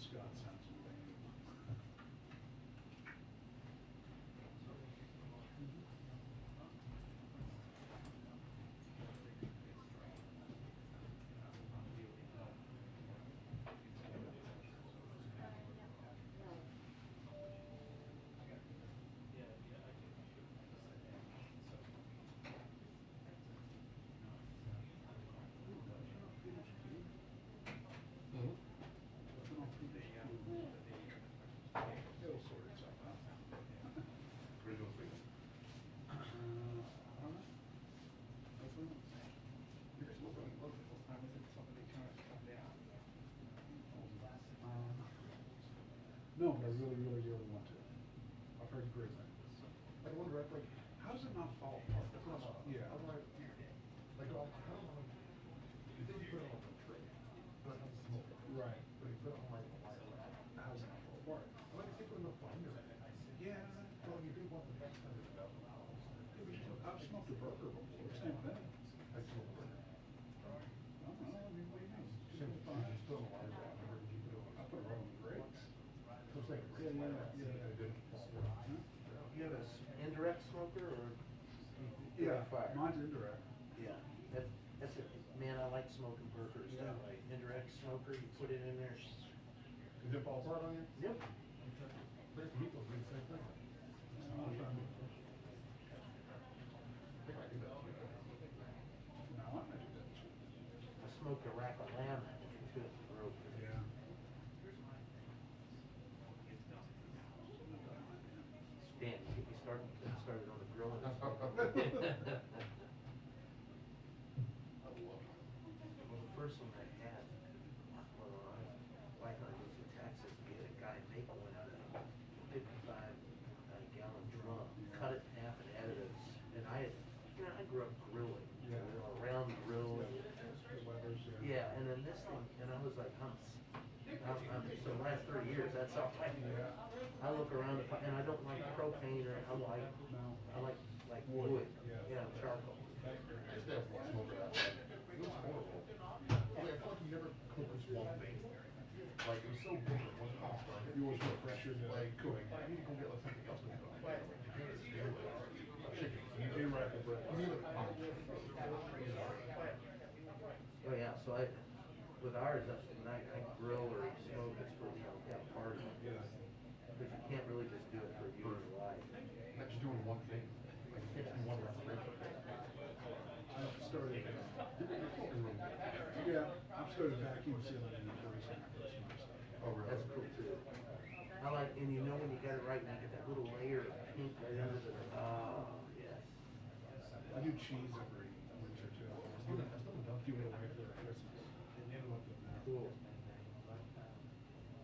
Scott sent something. It'll sort itself out. Original speaker. I don't know. Hopefully not. No, but I really, really, really want to. I've heard great things. I wonder, like, How does it not fall apart? Yeah. I'm like, I don't know. You think you put it on a tray, but it has smoke. Right. But you put it on like a wire rack. How does it not fall apart? I'm like, if you put enough binder in it. Yeah. Well, you do want the best $100,000. I've smoked a burger before, same thing. I smoked it. I don't know, I mean, what do you mean? Simple fine. Just put it on a wire rack, or did you put it on? I put it right on the brakes. So it's like, Yeah. It didn't fall apart. You have an indirect smoker or? Yeah, fire? mine's indirect. Yeah, that's it. Man, I like smoking burgers that way. Indirect smoker, you put it in there. Did it fall apart on you? Yep. There's people do the same thing. I'm trying to. I think I do that too. No, I might do that too. I smoked a rack of lamb too, real good. Yeah. Dan, get me started on the grilling. I love Well, the first one I had, when my wife and I moved to Texas, we had a guy make one out of a 55-gallon drum, cut it in half and added it. And I grew up grilling, around the grill. Yeah, and then this thing, and I was like, so the last 30 years, that's all I look around, and I don't like propane, or I like wood, charcoal. I used to have one smoker that way. It was horrible. I mean, I felt like you never cooked this one thing. Like, it was so big at one cost, right? You always put pressure to Like, cooking. I need to go get like something else to do. Like, you can't stand it. Chicken. You rack the bread. You need a pot. Oh yeah, so with ours, when I grill or smoke, it's for that party. Yeah. Because you can't really just do it for you or your life. Not just doing one thing. Like, you can't do one restoration. I've started, Yeah. I've started vacuum sealing inventories and Christmas. Oh, really? That's cool too. I like, and you know when you got it right, and you get that little layer of pink right under the, oh, yes. I do cheese every winter too. Give it away for Christmas. Cool.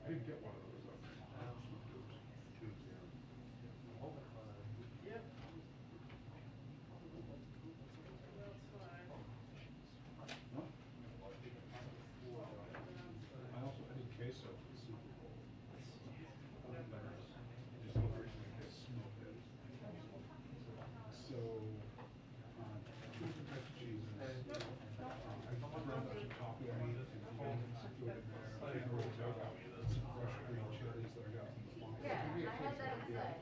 I didn't get one of those. Tubes, Yeah. I also did queso for the Super Bowl. Just smoked it. So, two different types of cheeses. I ground up some taco meat and onions, threw it in there. I rolled out some fresh green chilies that I got from the farm. Yeah, I had that inside.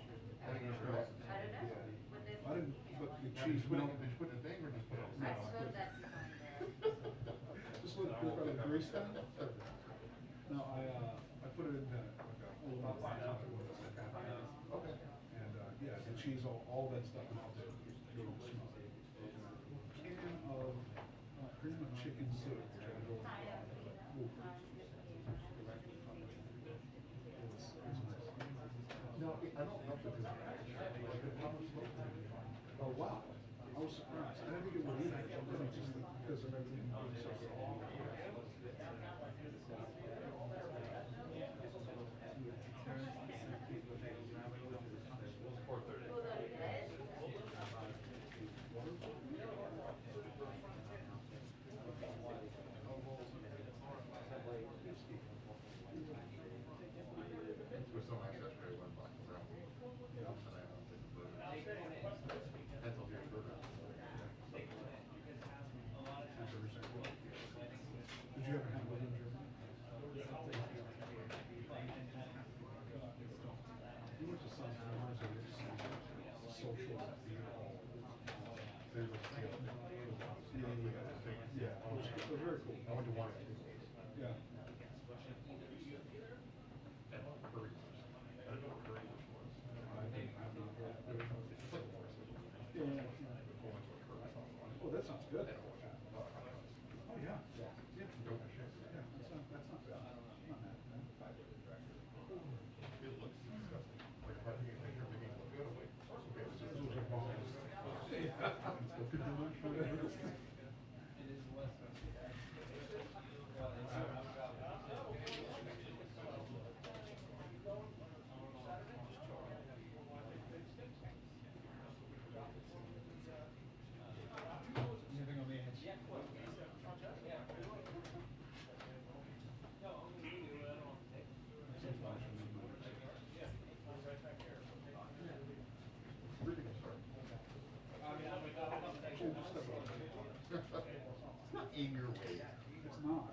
I didn't use girls. I don't know. What this- I didn't, but the Did cheese you put it, went. did you put it in the thing or just put it on? I spilled that behind there. Just let it cook out of the grease then? No, I put it in like a little bit of Okay. and yeah, the cheese, all that stuff, and I'll do it smell. Can of cream of chicken soup, which I go. No, I don't know if it's Oh wow, I was surprised. I didn't think it would either. I mean, just because of everything being so raw. There's some access very one black and brown. Yeah. That's all your burger. Did you ever have one? good. And watch it. Oh, yeah. Yeah. Yeah. Don't shit. Yeah, that's not bad. Not bad. It looks disgusting. Like if I take a picture of making it look good, I'm like, okay, this is Those are balls. Look at the one. Anything on the edge? breathing start. It's not in your way. It's not.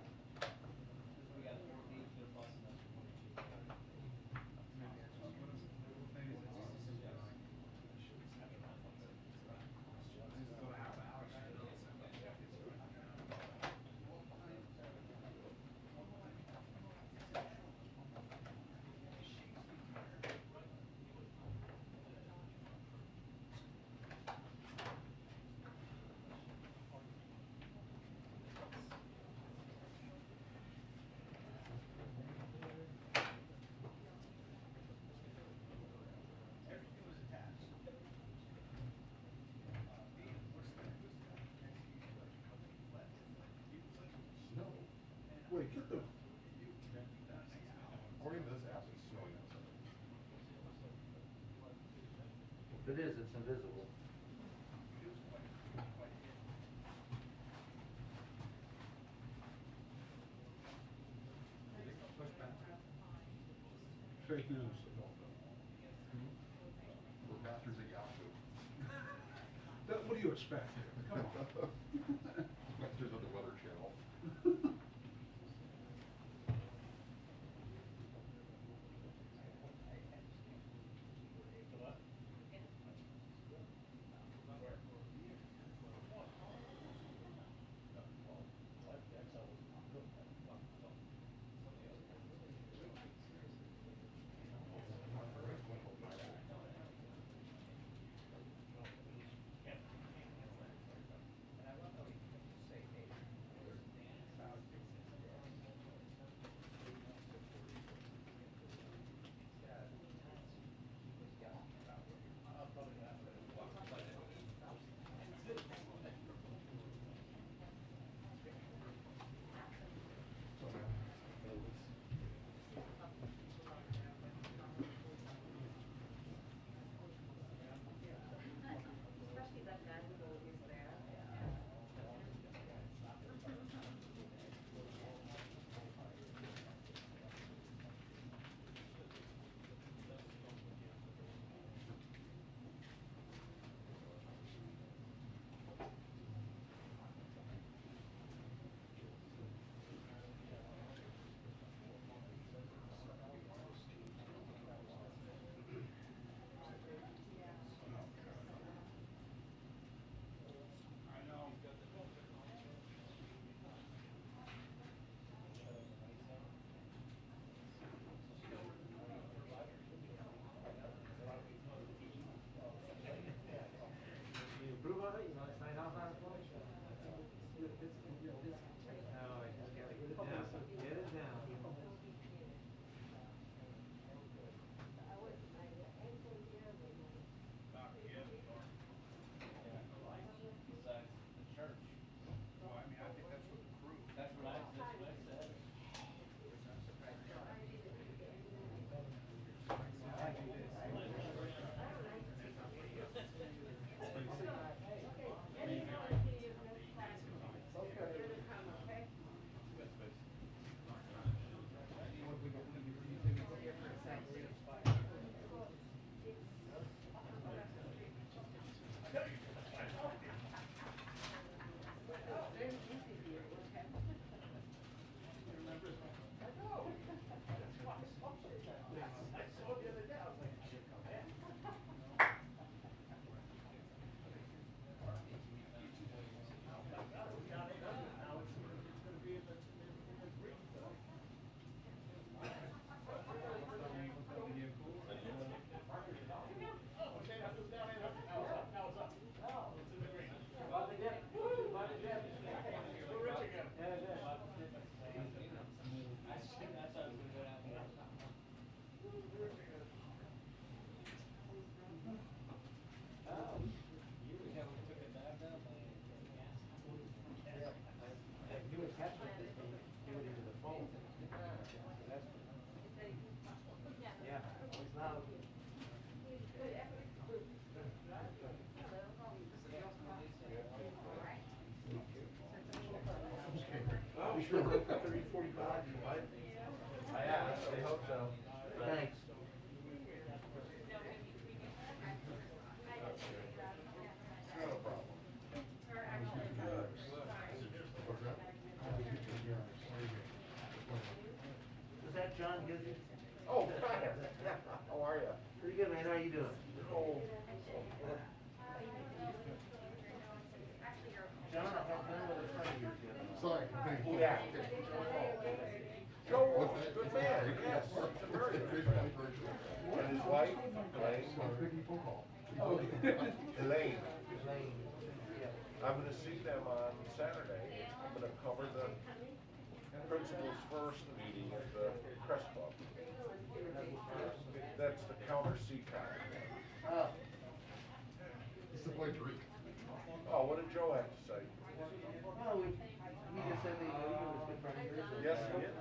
Snow. Wait, get the. According to this app, it's snowing outside. If it is, it's invisible. Fake news. We're bastards at Yahoo. What do you expect? Come on. Bastards on the Weather Channel. John Gizzy? Oh, Brian, how are you? Pretty good, man. How you doing? Oh, John, I have dinner with a friend of yours the other night. sorry. Who that? Joe Walsh, good man, yes, very good. And his wife, Elaine. Elaine. Elaine. Yeah. I'm gonna see them on Saturday. I'm gonna cover the principal's first meeting at the Crest Club. That's the counter CCAR. Oh. It's the play Greek. Oh, what did Joe have to say? Well, he just said that he was good friends of yours. Yes, he is.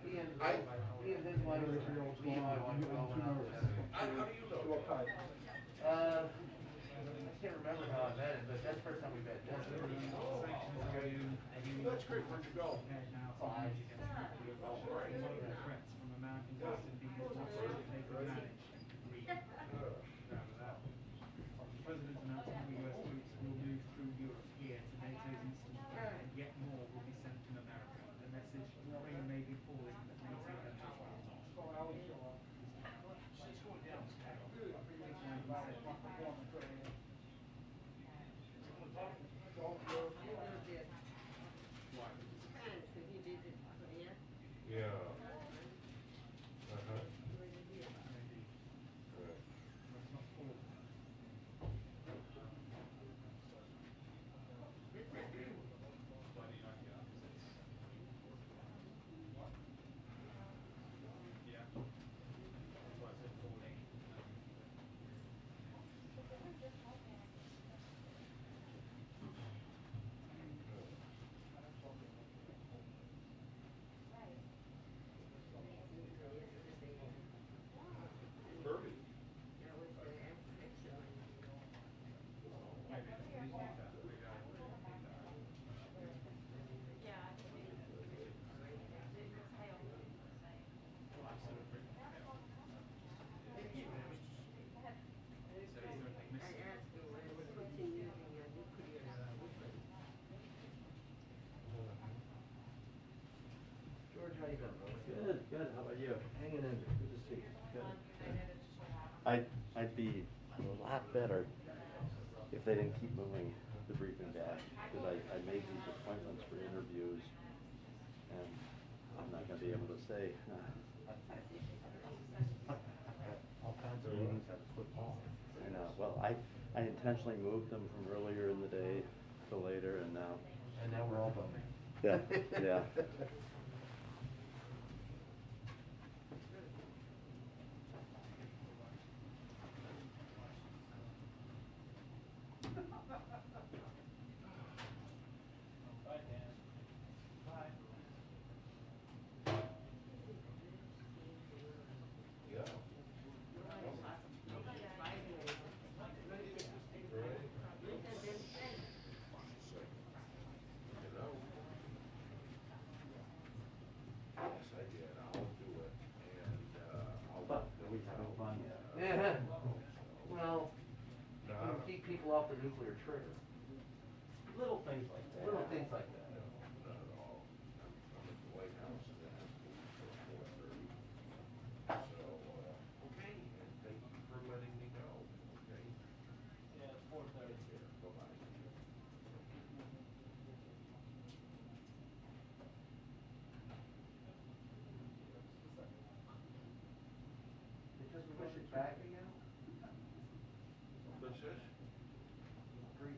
He and his wife, me and my wife were going out to. How do you know? I can't remember how I met him, but that's the first time we've had dinner. That's great, where'd you go? Five. Threats from American custody because they could manage. The President announced that US troops will move through Europe here to NATO's eastern flank, and yet more will be sent from America. The message may be falling, but NATO has responded. Yeah. Uh-huh. Kirby. George, how you doing, brother? Good, good. How about you? Hanging in there. Good to see you. Good. I'd be a lot better if they didn't keep moving the briefing back, because I made these appointments for interviews, and I'm not gonna be able to say. All kinds of meetings at football. I know, well, I intentionally moved them from earlier in the day to later, and now. And now we're all bummed. Yeah, yeah. Yeah. Yes, I did. I'll do it, and But are we having fun yet? Yeah. Well, No, you know, keep people off the nuclear trigger. Little things like that. Little things like that. not at all. I'm at the White House and it has to be till 4:30. So, okay, and thank you for letting me know, okay? Yeah, it's 4:30. Bye-bye. They just push it back again? What's this? Great.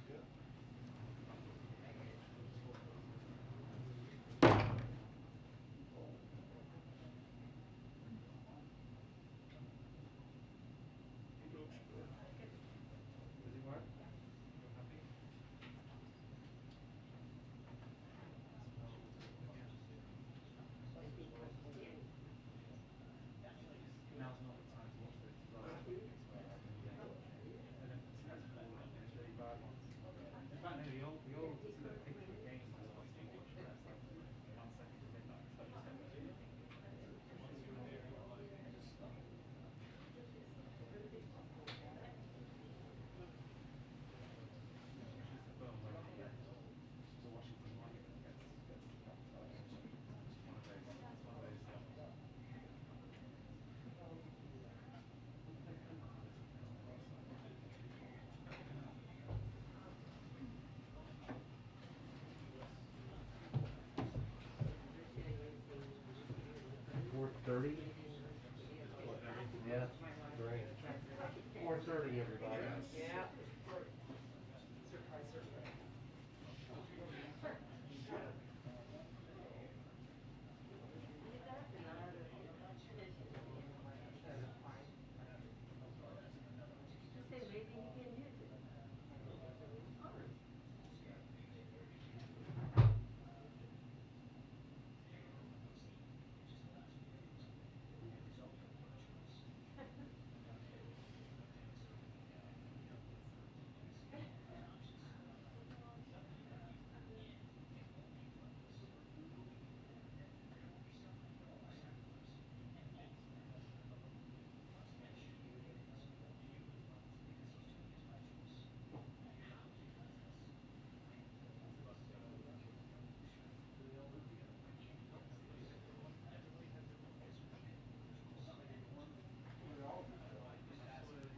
Yeah. He looks good. Does it work? You're happy? meeting everybody. Yes. Say maybe he can use it.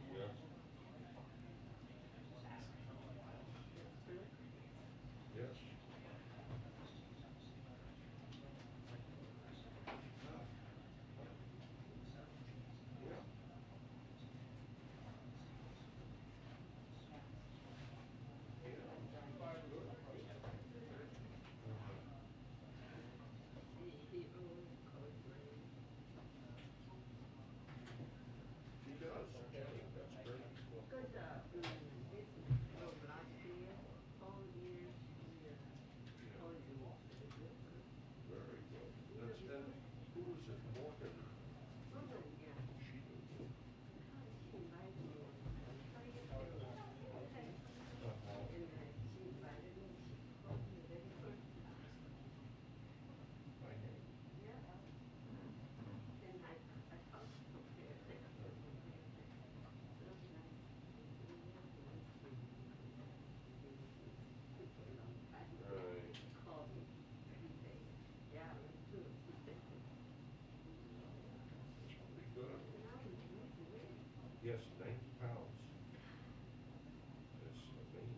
Yes. Yes. Yeah. He does, Jenny, that's great. Good job. This was last year, all years, all years. Very good. That's, and who was it, Morgan? Woman, yeah. She did. She invited me. Okay. And she invited me, she called me the very first time. My name. Yeah. Then I talked to her. So nice. Right. Called me. He said, yeah, me too. That's pretty good. Now he's losing weight. Yes, 90 pounds. That's amazing.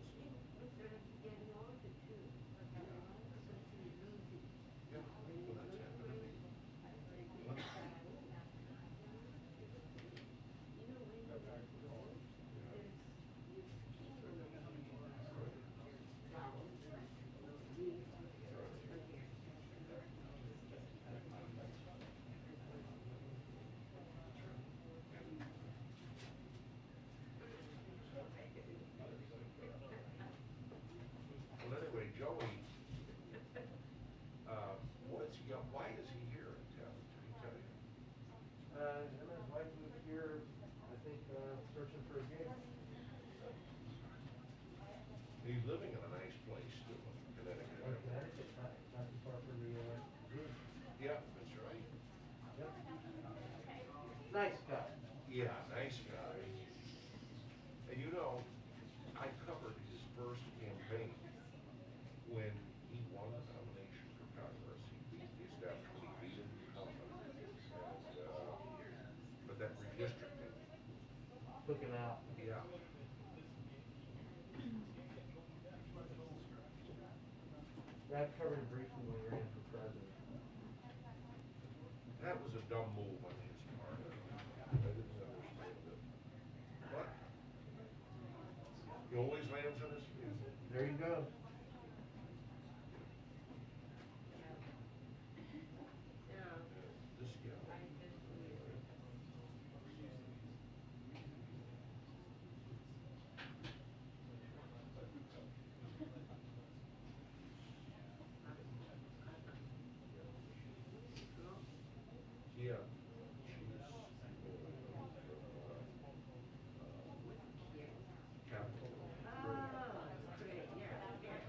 Looks like he's getting older too. So he's losing. Yeah, well, that's happened to me. You know, when you're that old, there's your skin on the down, knees, Well, anyway, Joey, what's he, why is he here in town? Did he tell you? Him and his wife moved here, I think, searching for a gig. He's living in a nice place too, in Connecticut. In Connecticut, not too far from the, zoo. Yeah, that's right. Yep. Nice guy. Yeah, nice guy. And you know, I covered his first campaign when he won the nomination for Congress. He established when he beat an incumbent. But that redistricting, Took him out. yeah. I've covered him briefly when he ran for president. That was a dumb move on his part. I didn't understand it. But he always lands on his feet. There you go. yeah. This guy. Yeah. Capital. Oh, great, yeah, yeah.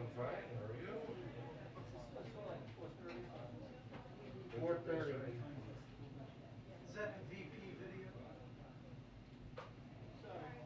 doing fine, how are you? 4:30. Is that the VP video? Sorry.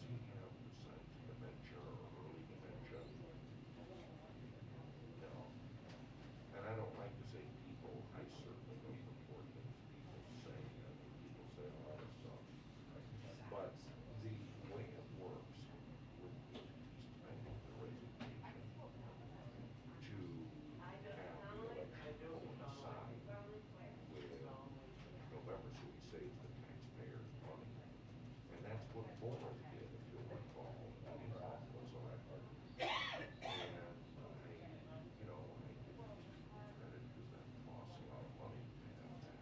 does he have the signs of dementia or early dementia? No. And I don't like to say people, I certainly don't report things people say, people say a lot of stuff. But the way it works with peace, I think the resignation to have the election coincide with November, so he saves the taxpayers money. And that's what Bowen did, if you'll recall, when Trump was elected. And you know, I give people credit because that costs a lot of money to have that.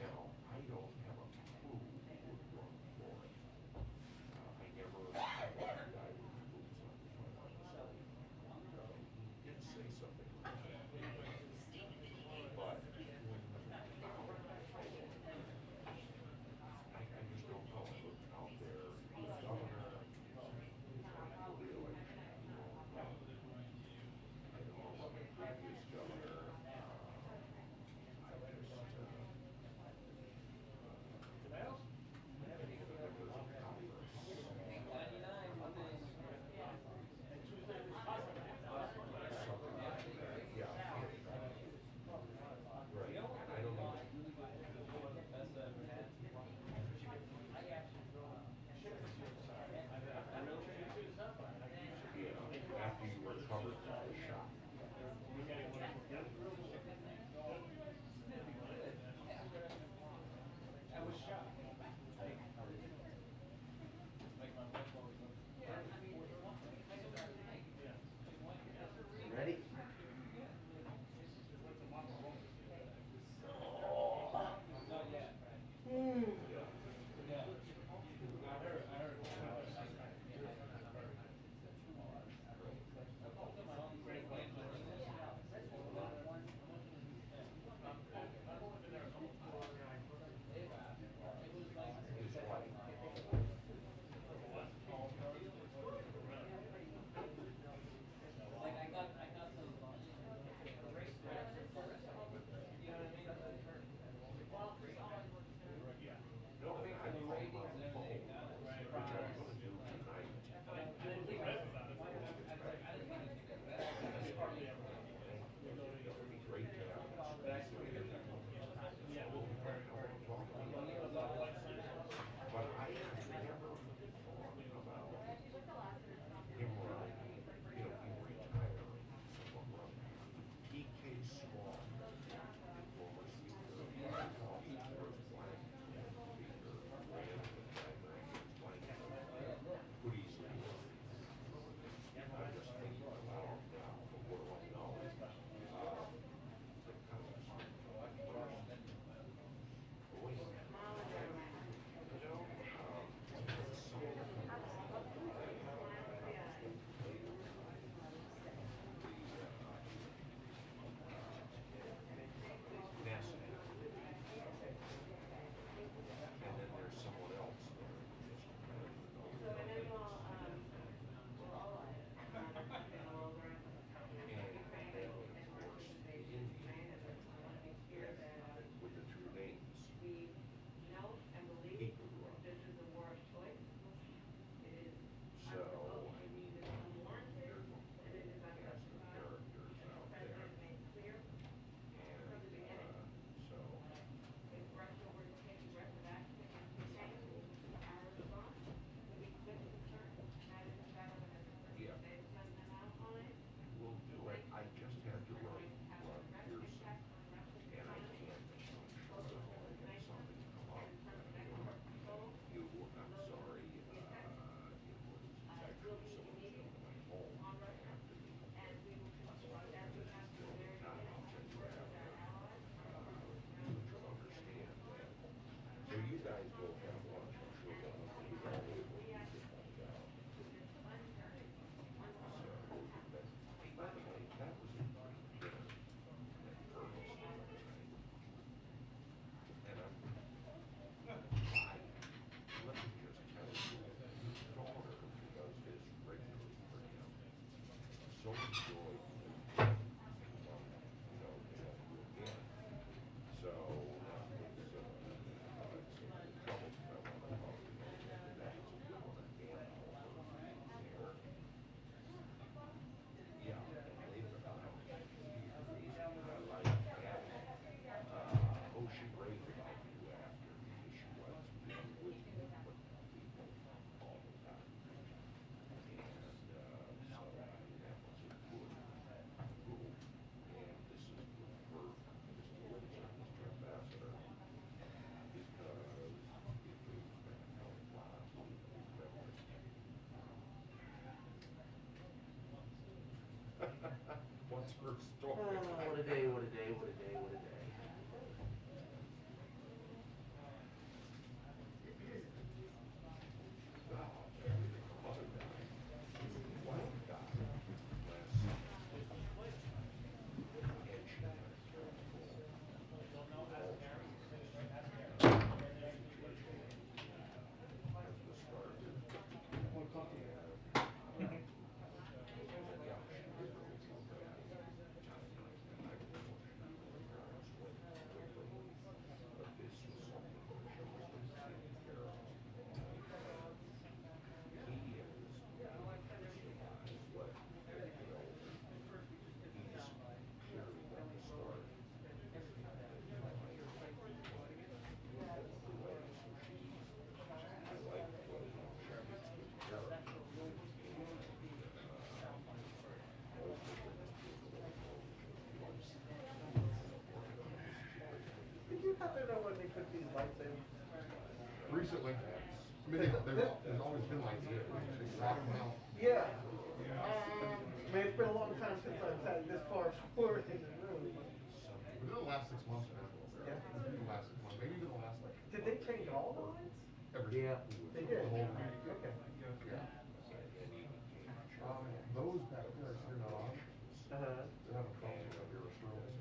Now, I don't have a clue who would run for it. I never had a guy with boots on, quite honestly. He did say something like that. But I just don't know. I looked out there, the governor is running for re-election. He won't run. I know the previous governor, I just, members of Congress. Something like that, yeah. Right, and I don't even. Yeah, after you recovered from the shot. Ready? His wife. No, I called him on the phone, which I'm gonna do tonight. It would be great to have him space to interview him. So we'll talk about it. But I have never thought about him running, you know, him retiring, someone running. PK Small, the former speaker of the House, first black speaker, ran in the primary against black people, could easily run. I'm just thinking aloud now, but what do I know? The congressman first. But wait, you know, NASA. And then there's someone else there. So, and then we'll, And then, of course, the Indian with the two names. we know and believe He could run. this is a war of choice. It is So, I mean, unwarranted, there's and it is cast of unjustified. characters The out there. president made clear And, from the beginning, so, if Russia were to take aggressive action against Ukraine, our response would be quick and concerned. That is the battle that has yeah, they've sent them outline. we'll do it. I just had to write Ron Pearson, and I can't make much of it. I had something come up. You, I'm sorry, it was actually someone came to my home after the meeting. And we will continue as we have Still from the very not beginning, option to work have with our allies. to understand that. So you guys go have lunch, I'm sure one of you all will find out. So, but, by the way, that was a great dinner at Curtis the other night. And I'm, let me just tell you, his daughter, who does this regularly for him, so enjoyed the, you know, to help you again. So, it's in trouble because I want to talk to him, and that's a good one again. tells her story. What a day, what a day, what a day, what a day. More comfortable. Did you happen to know when they put these lights in? Recently, I mean, there's always been lights here, they swap them out. Yeah. I mean, it's been a long time since I've sat this far forward in the room. Within the last 6 months, man. Yeah. Within the last 6 months, maybe even the last like. Did they change all the lights? Everything. Yeah, they did. The whole. Okay. Yeah. Those back there, they're not on. Uh-huh. They have a function of your restrooms.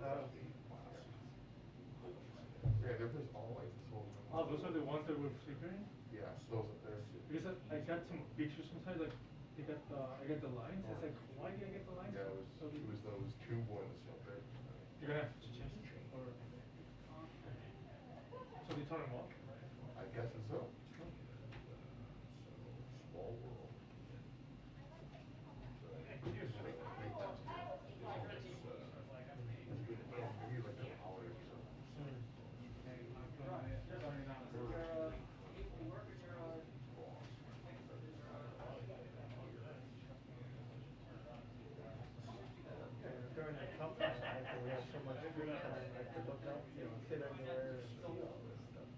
Oh. Yeah, they're just all like this whole. Oh, those are the ones that were flickering? Yes, those up there. Because I got some pictures sometimes, like, I got the lines, it's like, why did I get the lines? Yeah, So it was those two ones up there. you're gonna have to change it, or? So they turn them off? I guess it's so. Small world. Maybe like an hour or so. During the company life, we had so much free time, I could look up, sit anywhere and see all this stuff.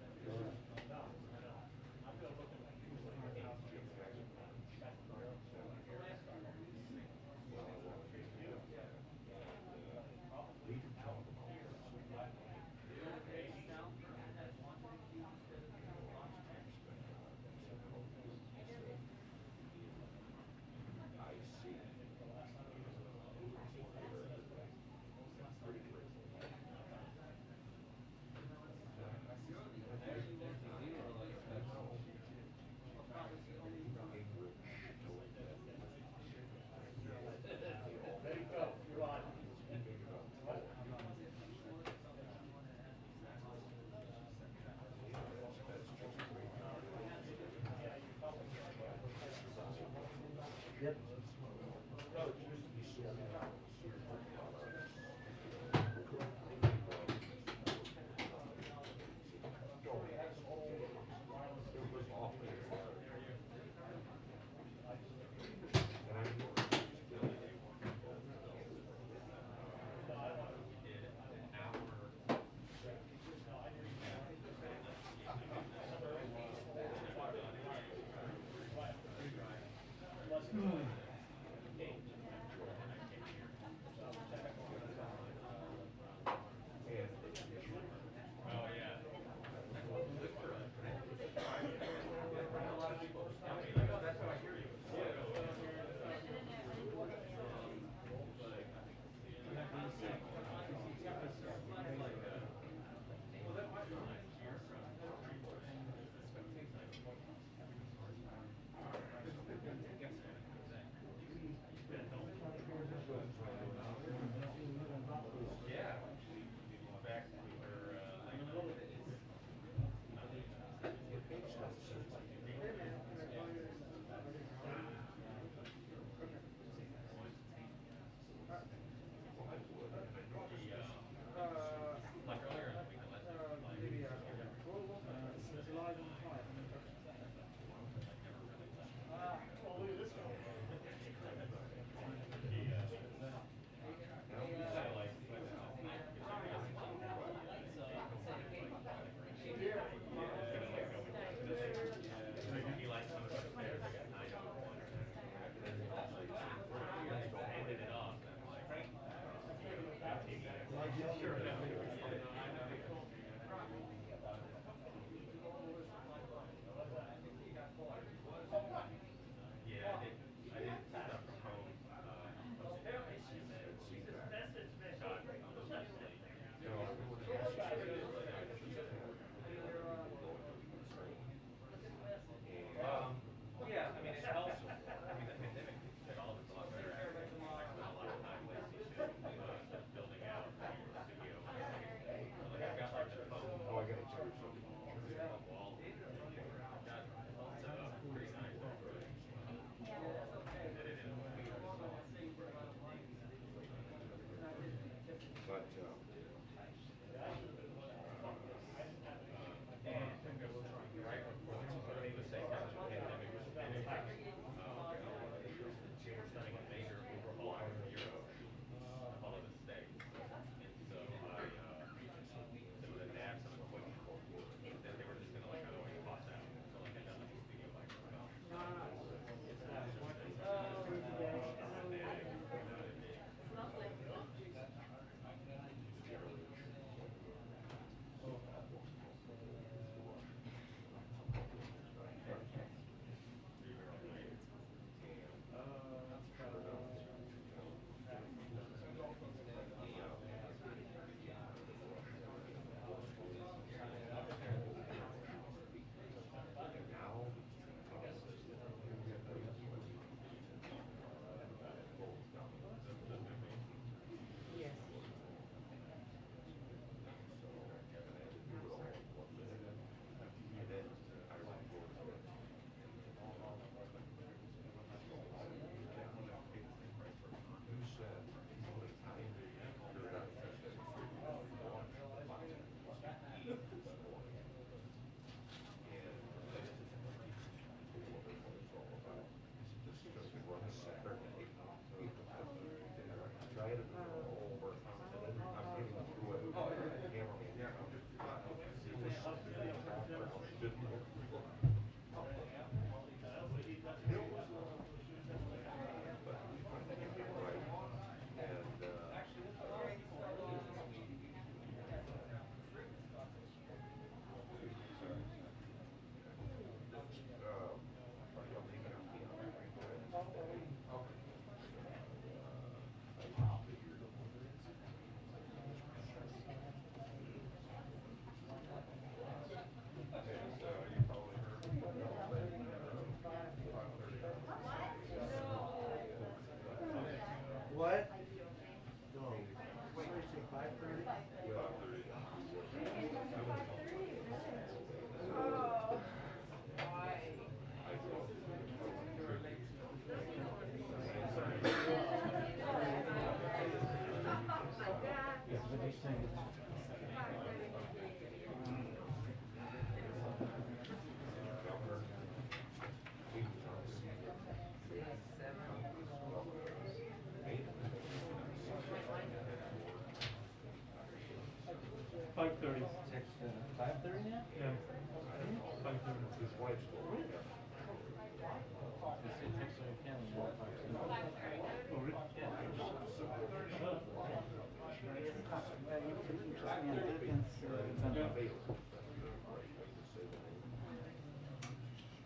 His wife's still with him.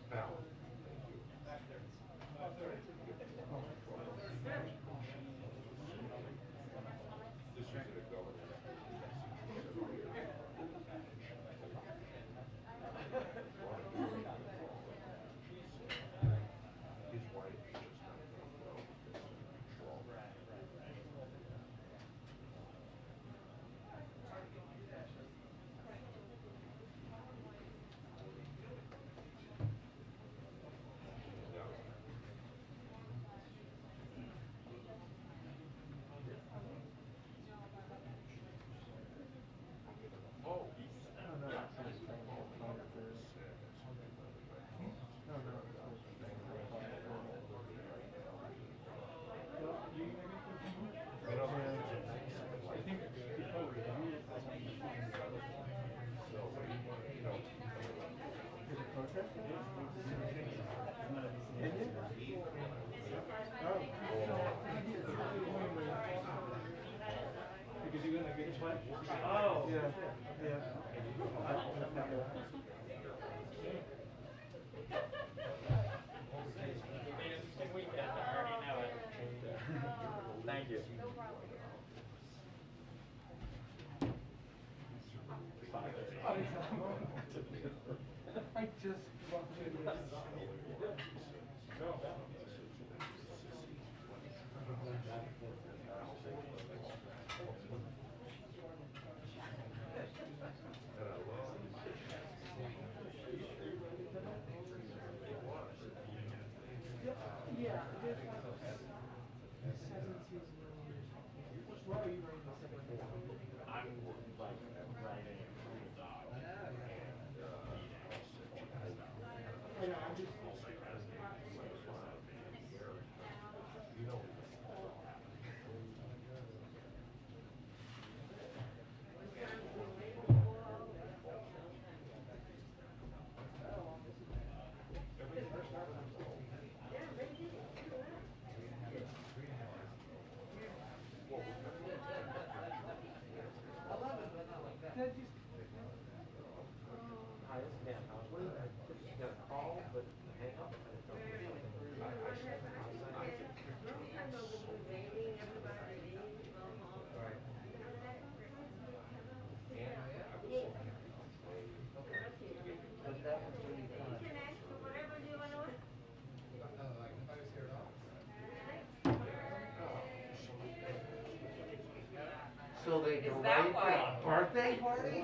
Fallon, thank you. This was at a government. His wife is just not going to go because of control. No. Oh. Because you're gonna get sweat. Oh, Yeah, yeah. Thank you. I just walked in with And I love. yeah, what are you writing the second one? I'm like writing a dog. I know, I'm just. You know. They're just. Hi, this is Dan. What is that? You got a call, but hang up. Right. But that was really fun. So they Is delayed that the why? birthday party?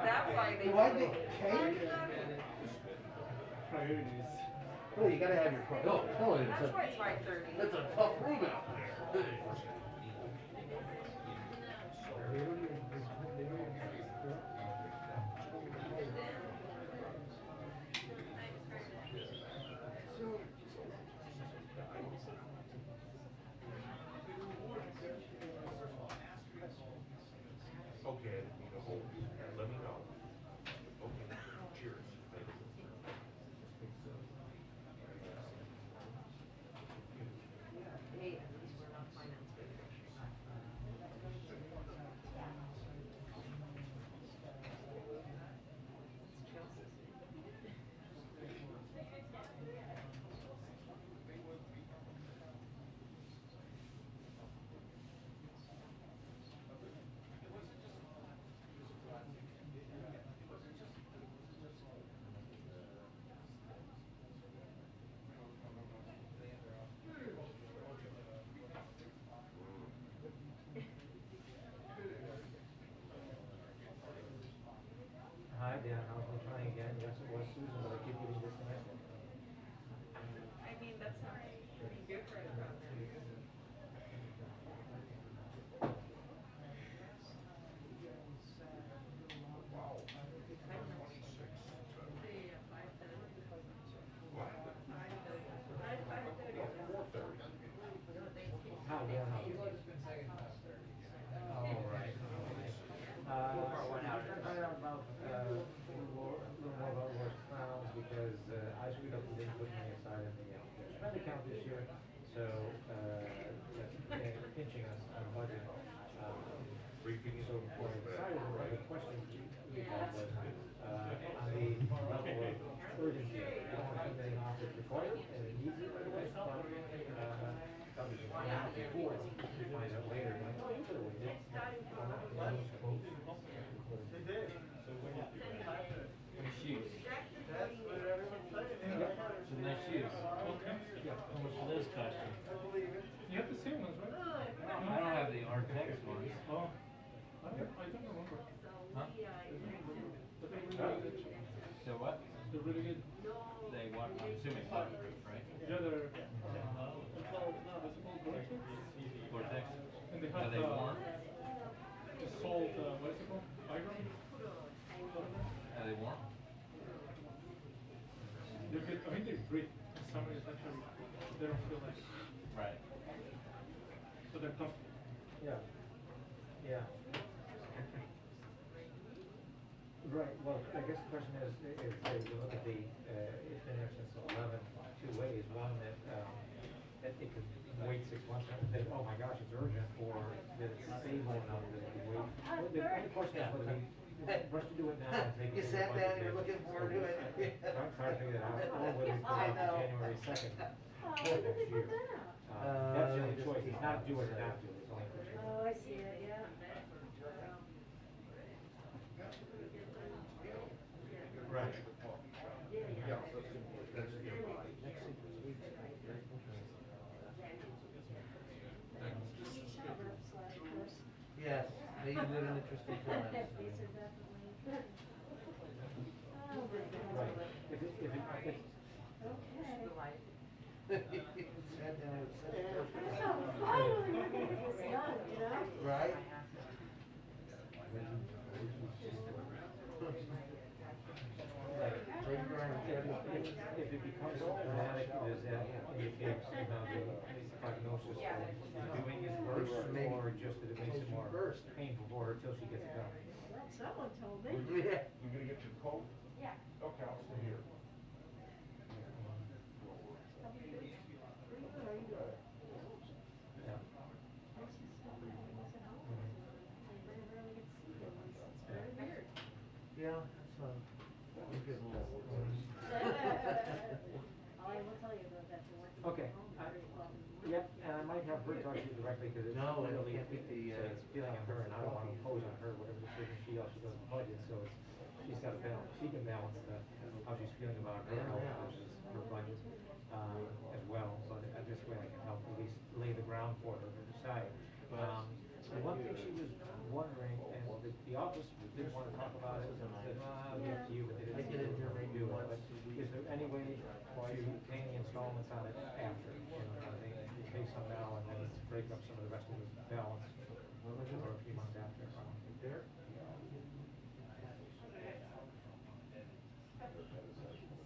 That's why they. Why the cake? Priorities. Well, you gotta have your priorities. Oh, it's That's why a, it's 5:30. it's a tough room out there. Okay, I didn't mean to hold you. Let me know. Okay, cheers. Thank you. Hey, at least we're not finance people. this year, so, that's pinching us on budget. Briefing is So, for the side of the question we had was, on the level of urgency, you don't want to put anything off that's required, and it needs it right away, but, probably should find out before, you find out later, like, oh, you could have waited. Why not? You know, those quotes. Nice shoes. Some nice shoes. Yeah. How much do those cost you? You have the same ones, right? I don't have the Architects ones. Oh, I don't remember. Huh? But they're really good. So what? They're really good. They what? I'm assuming waterproof, right? Yeah, they're, it's called Gore-Tex. Gore-Tex? And they Are have, they warm? the salt, what is it called? Iron? Are they warm? They're good, I mean, they're great. In summer, especially, they don't feel like, Right. but they're comfortable. Yeah, yeah. Right, well, I guess the question is, if you look at the, it's been there since 11, two ways. One, that it could wait 6 months and say, oh my gosh, it's urgent, or that it's stable enough that it can wait. Well, the question is whether we rush to do it now and take it. You to the sat budget down, you're day. looking forward to it. I'm trying to figure that out, or whether we put it I off to know. January 2nd Oh, for next year. That's the only just choice, keep it's not on do it or saying. not do it, it's only a question. Oh, I see it, yeah. Right. Yeah, that's your body. Yes, they live in interesting times. These are definitely. Oh, my God. Right, if it, Okay. Sat down with such purpose. Oh, finally, we're gonna get this done, you know? Right? Right. If it becomes problematic, does that indicate, you know, the prognosis for doing it worse, or just that it makes it more painful for her till she gets it done? Someone told me. Yeah. You gonna get your coat? Yeah. Okay, I'll stay here. Yeah. Yeah, that's a good little. I will tell you about that, the working Okay, from home, very well. Yep, and I might have her talk to you directly, because it's No, it really, can't be the, it's feeling on her, and I don't want to impose on her whatever decision she does with the budget, so it's, she's got to balance, she can balance how she's feeling about her health versus her budget, as well, but this way I can help at least lay the ground for her to decide. The one thing she was wondering, and the office didn't want to talk about it, and said, well, it'll be up to you, but they I didn't. get in here maybe do it, once but a week. is there any way to pay the installments on it after, you know, kind of thing, you pay some now and then break up some of the rest of the balance, or a few months after? There?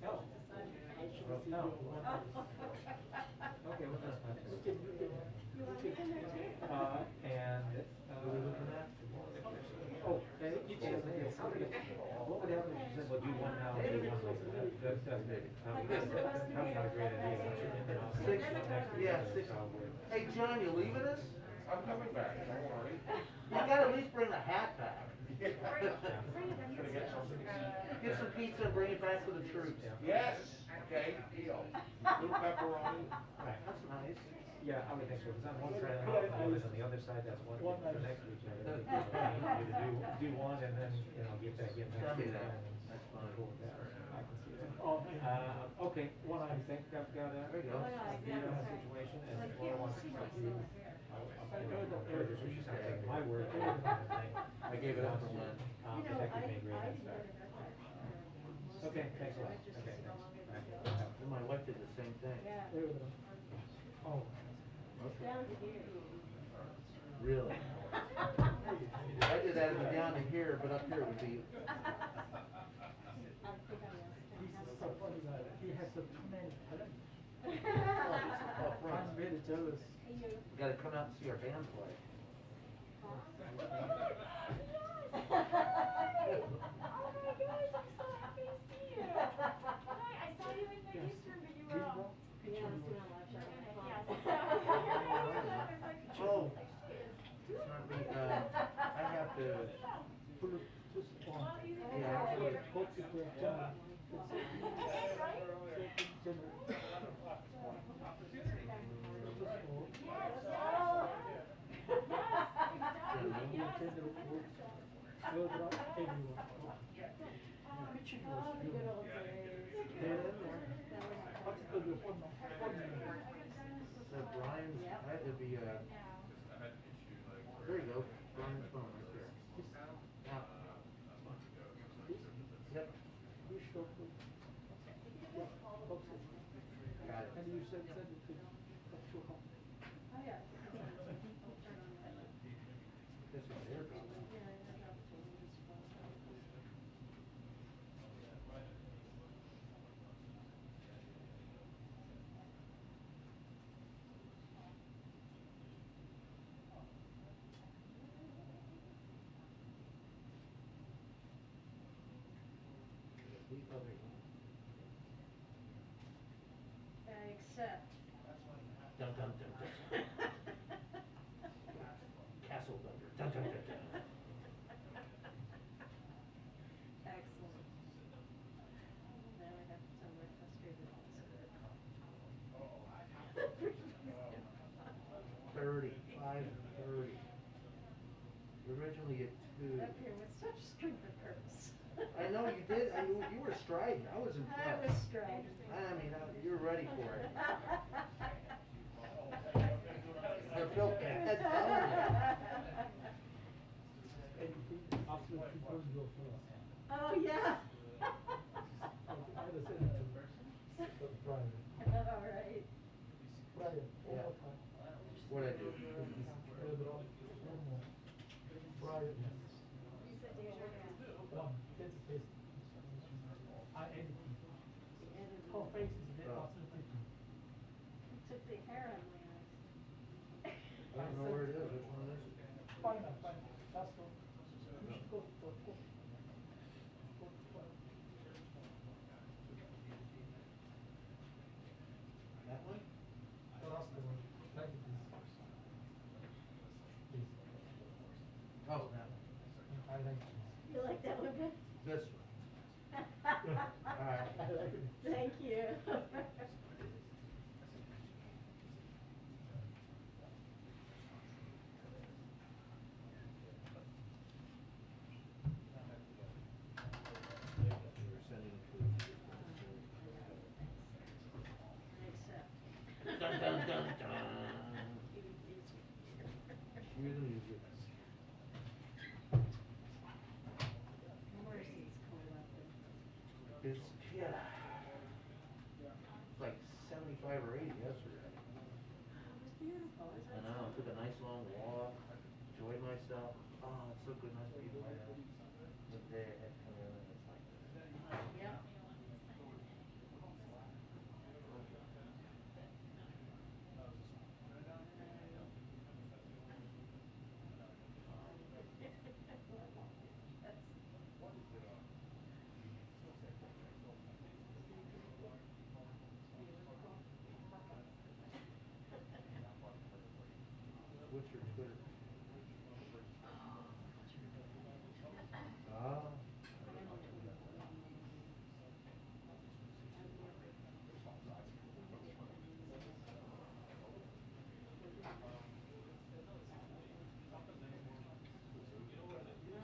No. No. Okay, well, that's not. And, What are we looking at? oh, and what would happen if she said, well, do one now, and do one later? That's probably not a great idea. Six, yeah, six. Hey, John, you leaving us? I'm coming back, don't worry. You gotta at least bring a hat back. Gonna get something to eat. Get some pizza and bring it back for the troops. Yes, okay, deal. Little pepperoni. Right. That's nice. Yeah, I would think so, because on one side, on the other side, that's one thing next to each other. You do one and then, you know, get back in. Tell me that. That's fine. Cool with that. I can see that. Oh, okay, one I think I've got a, There you go. situation, and Laura wants to talk to you. She's not taking my word. I gave it up for one. Detective made great insight. Okay, thanks a lot. Okay, thanks. My wife did the same thing. Oh. Down to here. Really? I did that down to here, but up here would be. So funny about it. He has so many talent. Oh, I'm France. really jealous. You gotta come out and see our band play. Oh my gosh, I'm so happy to see you. Hi, I saw you in the newsroom, but you were off. Yeah, I was doing a live show. Further up, everyone. Oh, the good old days. Get in there. What's the phone number? So Brian's, Yep. that would be, there you go, Brian's phone right there. Yeah. Yep. You show me. Yeah, okay. Got it. And you said send it to home. Oh, yeah. Guess it's airdrop. I accept. Dun dun dun dun. Castle Thunder. Dun dun dun dun. Excellent. Now I have to tell my frustrated officer. 30, 5:30. Originally at 2. Up here with such strength of purpose. I know you did, you were striding, I was I impressed. was striding. I mean, you were ready for it. I felt bad telling you. Anything after people go first. Oh, yeah. I had to send it to Brian. All right. Brian, Yeah. one more time. What'd I do? Further up, one more. Brian. One, that's the test. I edited. How face is that Oh. after 50? You took the hair on my eyes. I don't know where it is, which one is it? Fine, fine. That's all. You should go for four. That one? The last one. Like this. This. Oh, that one. I like this. You like that one good? This one. Alright. I like it. Thank you. You're sending to. Accept. Dun dun dun dun. Cue the music. Mercy, it's cold out there. It's, yeah. It's like 75 or 80 yesterday. It was beautiful, isn't I it? know, took a nice long walk, enjoyed myself. Oh, it's so good not to be by the day ahead coming in and it's like. Yep. What's your Twitter? Ah.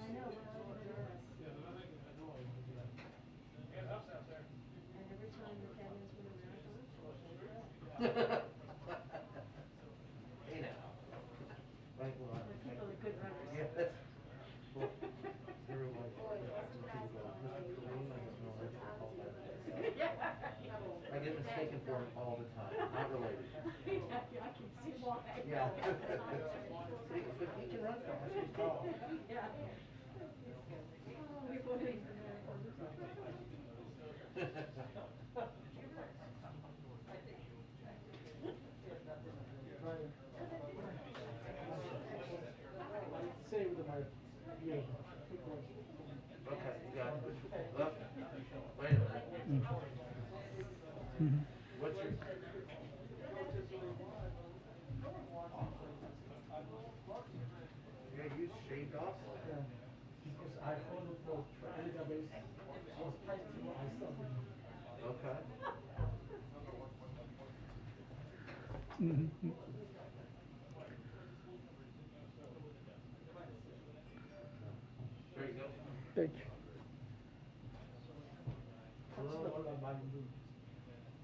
I know, we're all nervous. And every time the Kenyans win a marathon, they do it. Hey now. Right, well, The people are good runners. yeah, that's, well, everyone, people go, Mr. Kareem, I have no idea to call that. I get mistaken for him all the time, not related. I can see why. Yeah. See, but he can run fast, he's tall. Yeah. Oh, we're voting for Brian. Say with my yeah. Okay, you got it. Up. Wait a minute. What's your? Yeah, you shaved off. Yeah. Because I followed the database. I was trying to know myself. Okay. There you go.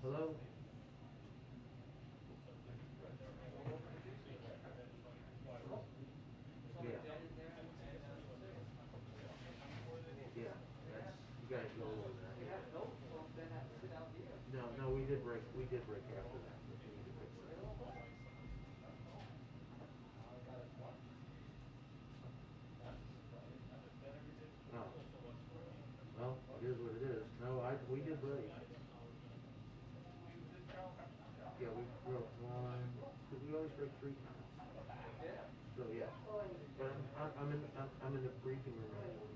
Hello? Yeah. Yeah, that's, you gotta go over that. No, no, we did break after that, but we need to fix that. Oh. Well, it is what it is. No, we did break. Yeah, we broke one, cause we always break 3 times. So, yeah. But I'm in the briefing room right now.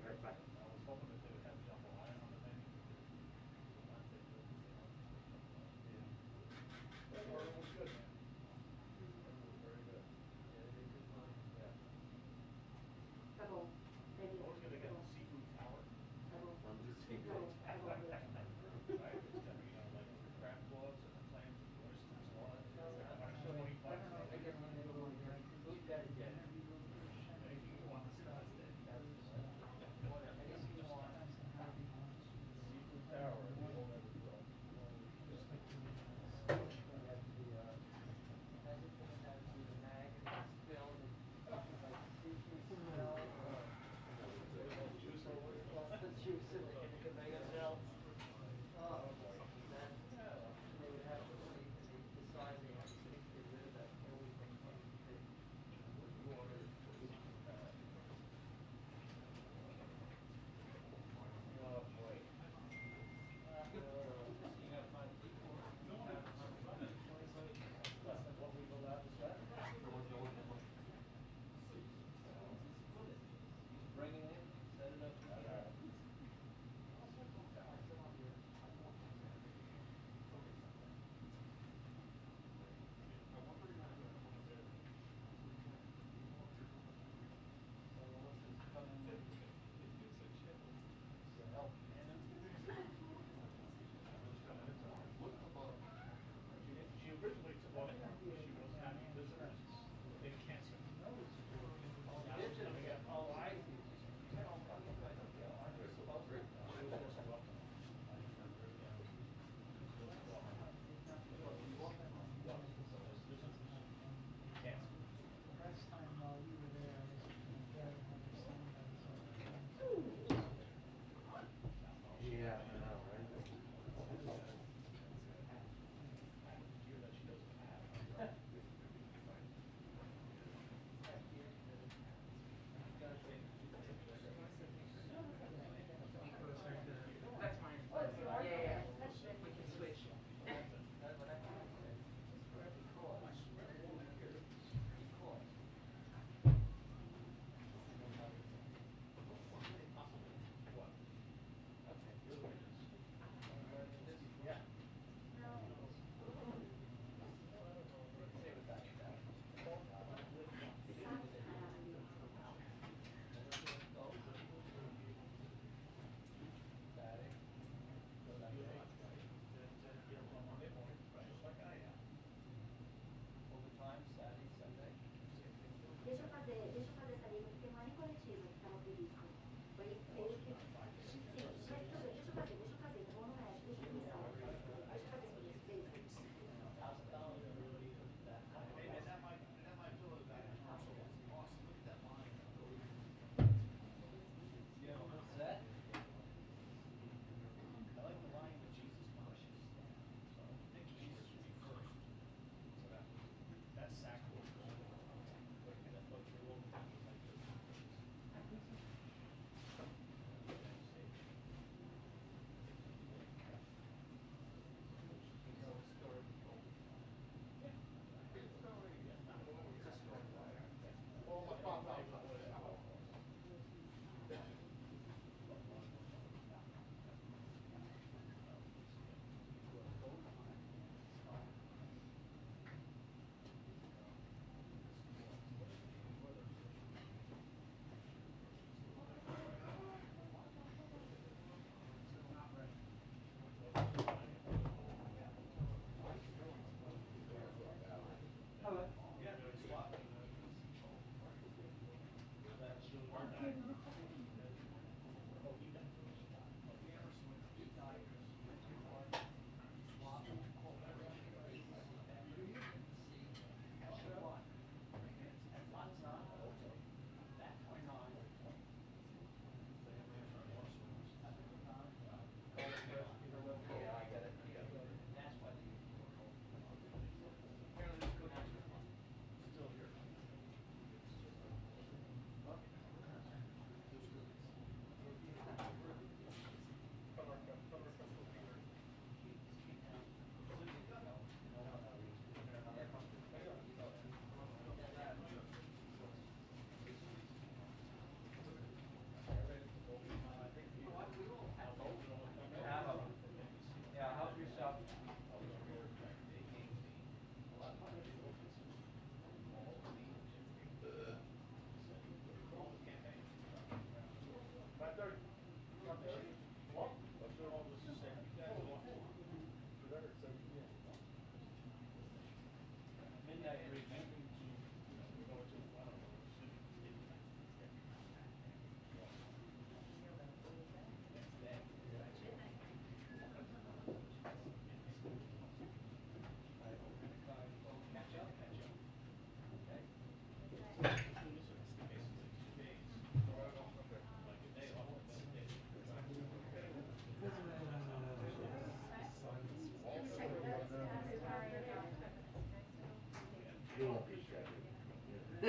Alright, bye. Pebble, maybe it's Always gonna get Pebble. the seafood tower. Pebble. Seafood. Pebble Ridge. Right, it's got, you know, like the crab claws and the clams and the oysters and all that. It's like $125. I guess when they go on break, they should do an interview room first.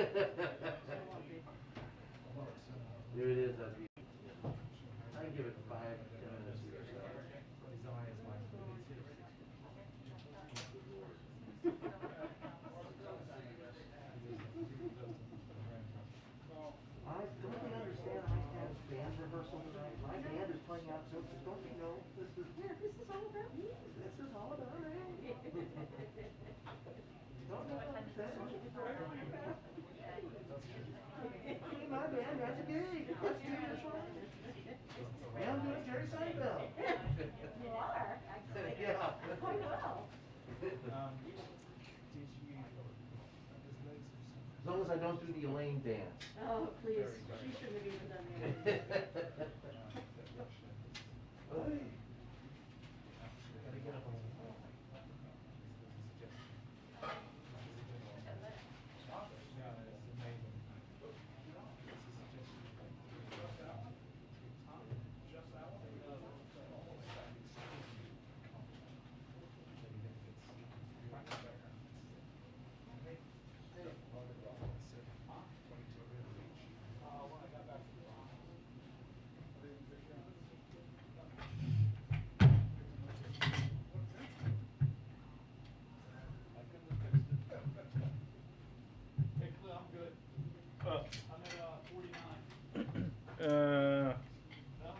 There it is, I'd be, I give it 5 to 10 minutes or so. His eyes like. I don't you understand, I have band rehearsal tonight, my band is playing out, so don't you know, this is all about me, this is all about me. Don't you understand? Hey, my band, that's a gig, let's do this one. Yeah, I'm doing Jerry Seinfeld. You are, actually. Yeah. Quite well. Did you, there's loads of stuff. As long as I don't do the Elaine dance. Oh, please, she shouldn't have even done that. Oy. Gotta get up on the wall. Yeah, it's amazing. Hey, Clint, I'm good. I'm at 49. Uh, No?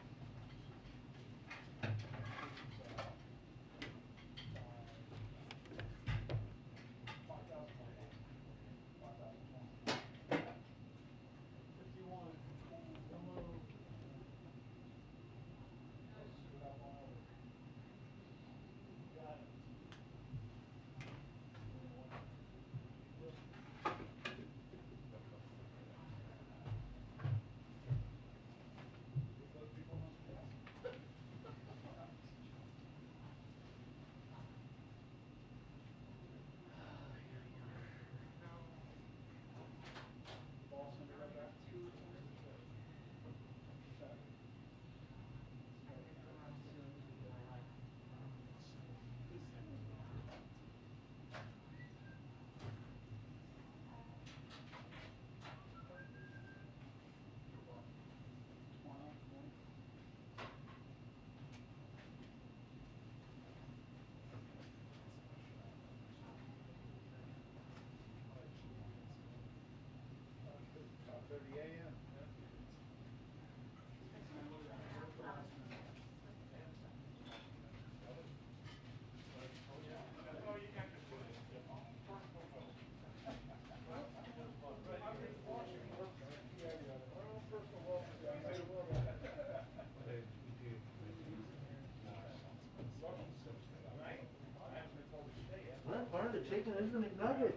Well, part of the chicken is the McNugget.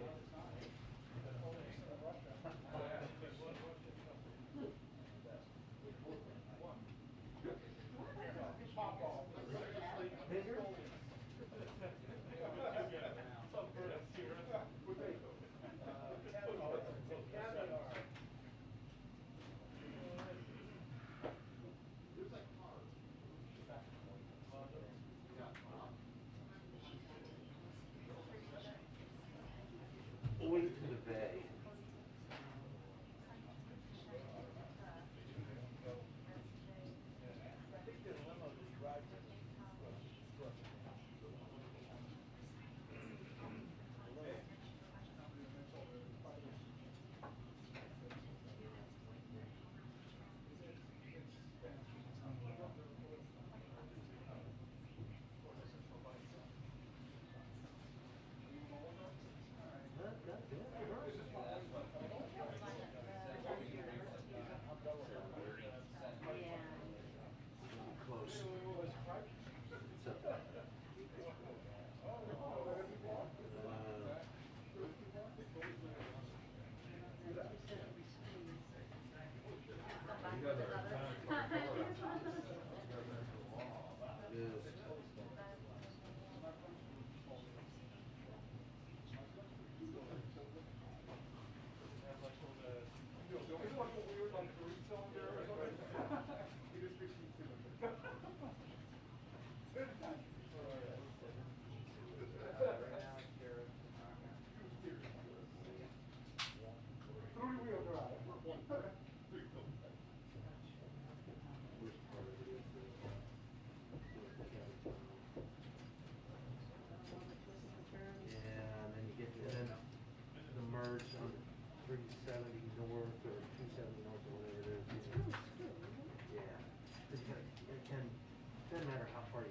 Wait to the bay. Well, got a band rehearsal.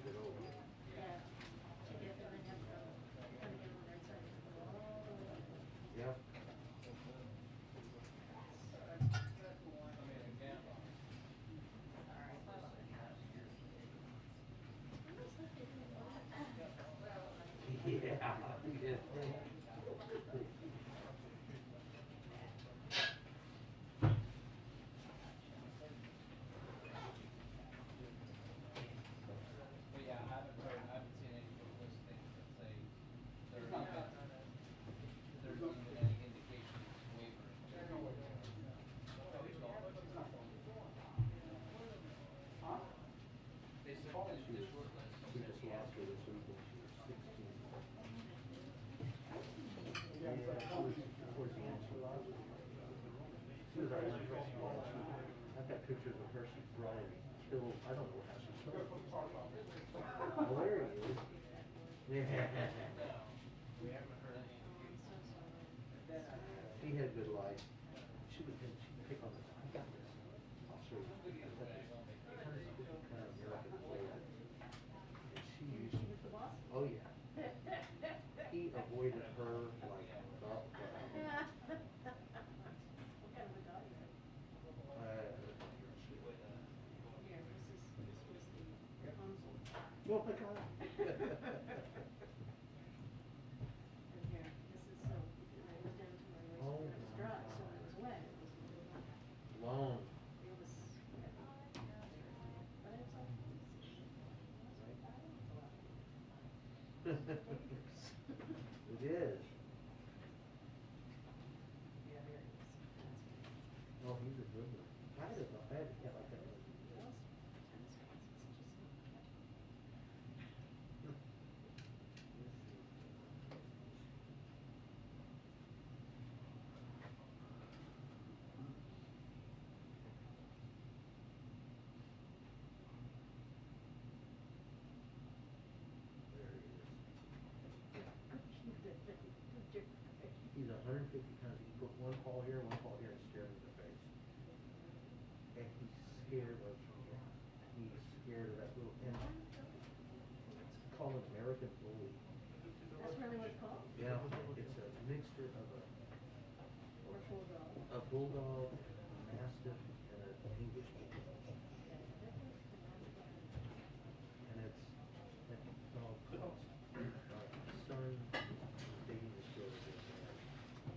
moved it over. Yeah. To get there, then you have to go, kind of get on the right side, you have to go all the way back. Yep. Yeah. But yeah, I haven't seen any listings that say there's even any indication it's wavering. They said finish the short list. We just lost her this weekend, she was 16. Yeah, towards the end, she lost her. She was our young person. I've got pictures of her, she's probably killed, I don't know how she killed him. Oh, there he is. Yeah. We haven't heard any indication. He had a good life. She'd pick on the, I got this, I'll show you. I've got this kind of American flag. And she used to, oh yeah. He avoided her like the What kind of a dog is it? Here, this was the console. Oh my God. And here, this is, so, I went down to my waist, Oh, and it was dry, so when it was wet, it was a little hot. Long. It was, yeah. But it's all. It is. Yeah, there it is. Oh, he's a good one. I had a cat like that. He's 150 pounds. You put one paw here, and stare him in the face. And he's scared of, that little, and it's called an American Bully. That's really what it's called? Yeah, it's a mixture of Or bulldog. a bulldog, a mastiff, and an English bulldog. And it's that dog cost my son dating this girl.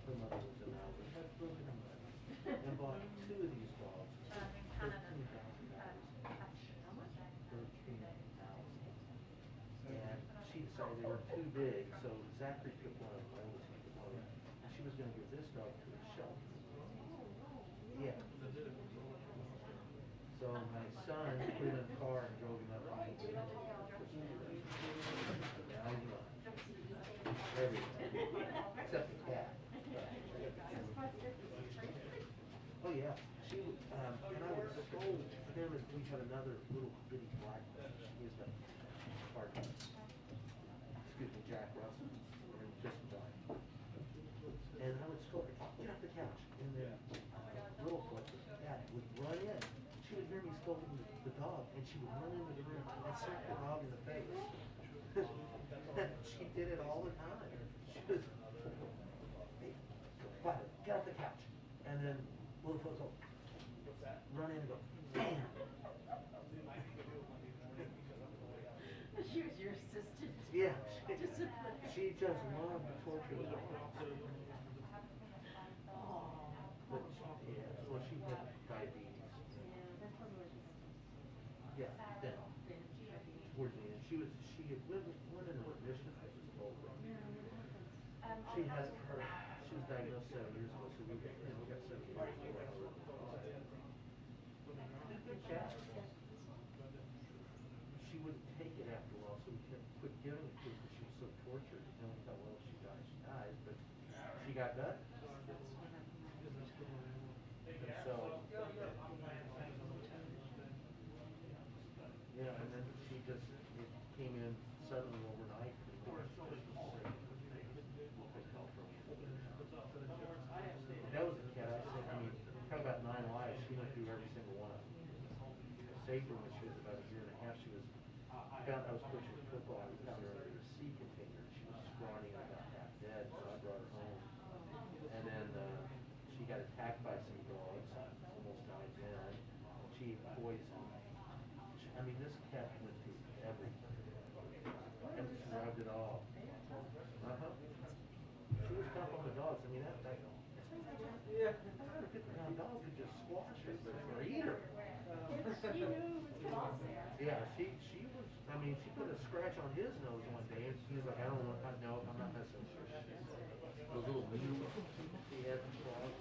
Her mother was in Albert, had broken her mother, and bought two of these dogs, $13,000. How much? 13,000. And she decided they were too big, so Zachary took one of them. And she was going to give this dog to a shelter. Yeah. So my son put him in the car and drove him up to the now he's mine. Everything. Except the cat. Oh yeah. She and I was so him, and we had another little bitty black one. He was the part excuse me, Jack Russell, and just died. And I would scold her, get off the couch. And then Littlefoot, the cat, would run in. She would hear me scolding the dog, and she would run into the room and slap the dog in the face. She did it all the time. She was, hey, quiet, get off the couch. And then Littlefoot would go, run in and go, bam. She was your assistant? Yeah, Discipline. she just loved to torture the dog. Oh. But yeah, well, she had diabetes. Yeah, that's probably what she Yeah, then towards the end, she had went into remission. I just told her. She had her. She was diagnosed 7 years ago, so we got 7 years before I was good cat. She wouldn't take it after a while, so we quit giving it to her because she was so tortured. And we thought, well, if she dies, she dies. But she got better. And so, yeah, and then she just, it came in suddenly overnight. That was a cat, I said, I mean, talk about 9 lives, she went through every single one of them. pushing football. We found her under a sea container. She was scrawny and about half dead, so I brought her home. And then she got attacked by some dogs, almost died then. She ate poison. I mean, this cat went through everything and survived it all. She was tough on the dogs. I mean, that 150-pound dog could just squash her or eat her. She knew it was boss there. Yeah, she was, I mean, she put a scratch on his nose one day, and he was like, I don't want, no, I'm not messing with her. Those little noodles she had in the dog.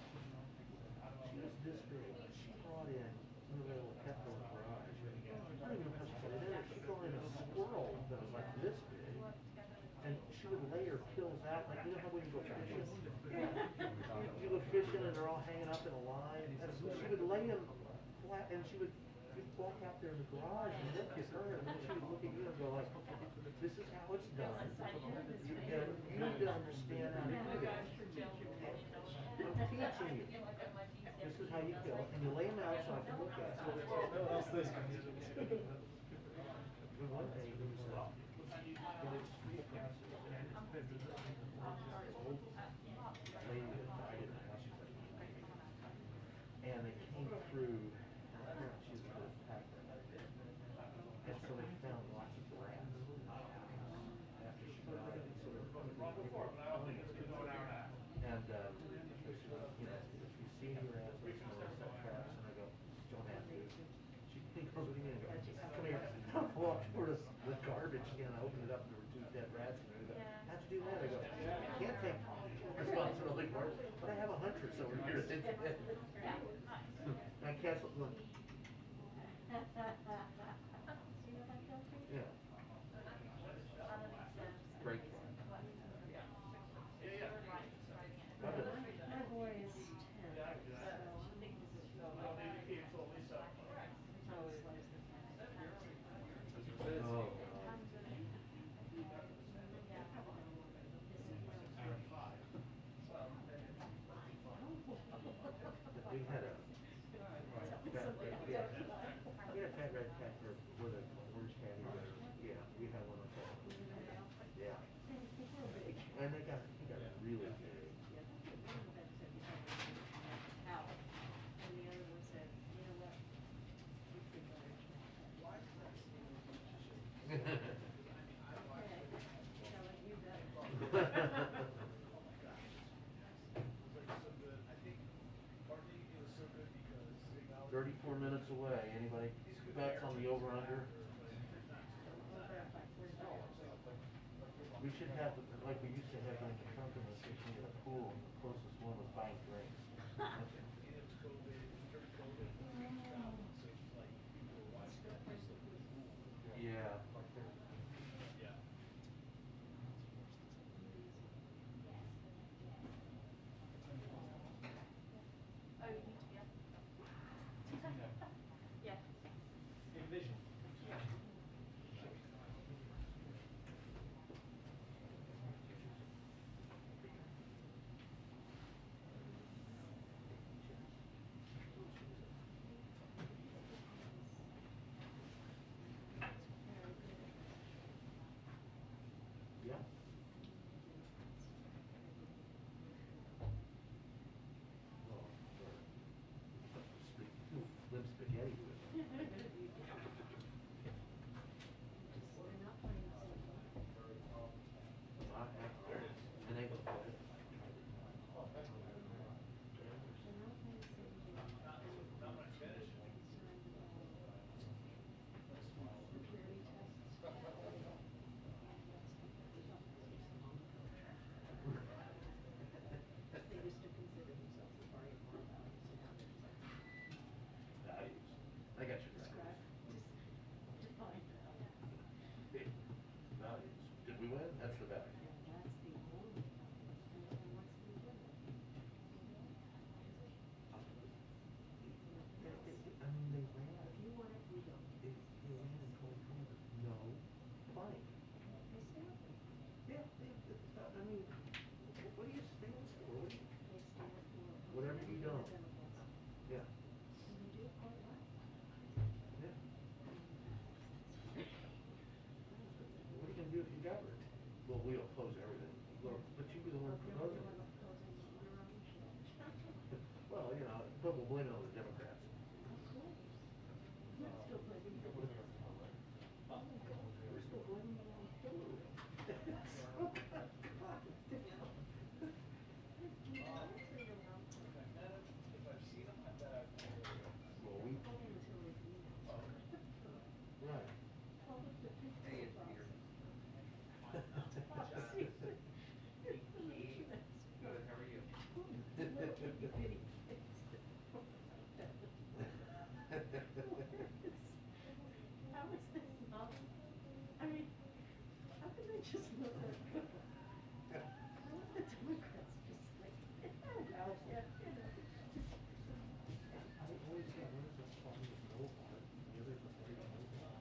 She was this big. She brought in a little pepper in the garage. I don't even know how she got it in there. She brought in a squirrel that was like this big, and she would lay her kills out, like, you know how when you go fishing? You go fishing and they're all hanging up in a line. And so she would lay them flat, and she would you'd walk out there in the garage and look at her, and then she would look at you and go like, this is how it's done. You need to understand how to do this. I'm teaching you. This is how you kill it, and you lay them out so I can look at it. And one day he was in the street across the old lady that died in the house, and they came through, and I thought she was going to attack her. And so they found lots of rats after she died, and so they were killing us. And you know, if you see any rats, let us know, set traps, and I go, don't have to. She goes, what do you mean? I go, come here. I walked toward the garbage can, I opened it up, and there were 2 dead rats in there. I go, how'd you do that? I go, I can't take responsibility for it, but I have a huntress over here. I canceled. Look. Yeah. Great fun. My boy is 10, so I think this is always loves the cat. Oh. We had a fat red cat. We had a fat red cat with an orange tabby. Yeah, we had one of those. Yeah. And he got really big. Out. And the other one said, you know what? You could better check that. Okay. Telling you better. 34 minutes away. Anybody bets on the over-under? We should have, like we used to have in the company, fishing at a pool, and the closest one was buying drinks. Yeah. Oh, you need to be up. Yeah. Envision. Yeah. Oh, limp spaghetti with it. And they go play. They used to consider themselves the party of moral values, and now they're just like, Values. I got you. describe, just define that. Values. Did we win? That's the value. Yeah, that's the only, and what's the agenda? I mean, they ran. If you want it, we don't. They ran in 2020. No. Fine. They stand, Yeah, I mean, what do you stand for? they stand for. Whatever you don't. Benefits. Yeah. And they do it quite well. Yeah. do if you govern? Well, we oppose everything. Well, but you be the one proposing it. Well, you know, but we'll blame it on the Democrats. We're still blaming Hillary. We're still blaming it on Hillary. If I've seen them, I bet I've never. Well, we, right. Hey, it's Peter. Good, how are you? How is this not, I mean, how can they just know that? How are the Democrats just like, oh, well, yeah, you know. I always say one is a party of no heart, and the other is a party of no God.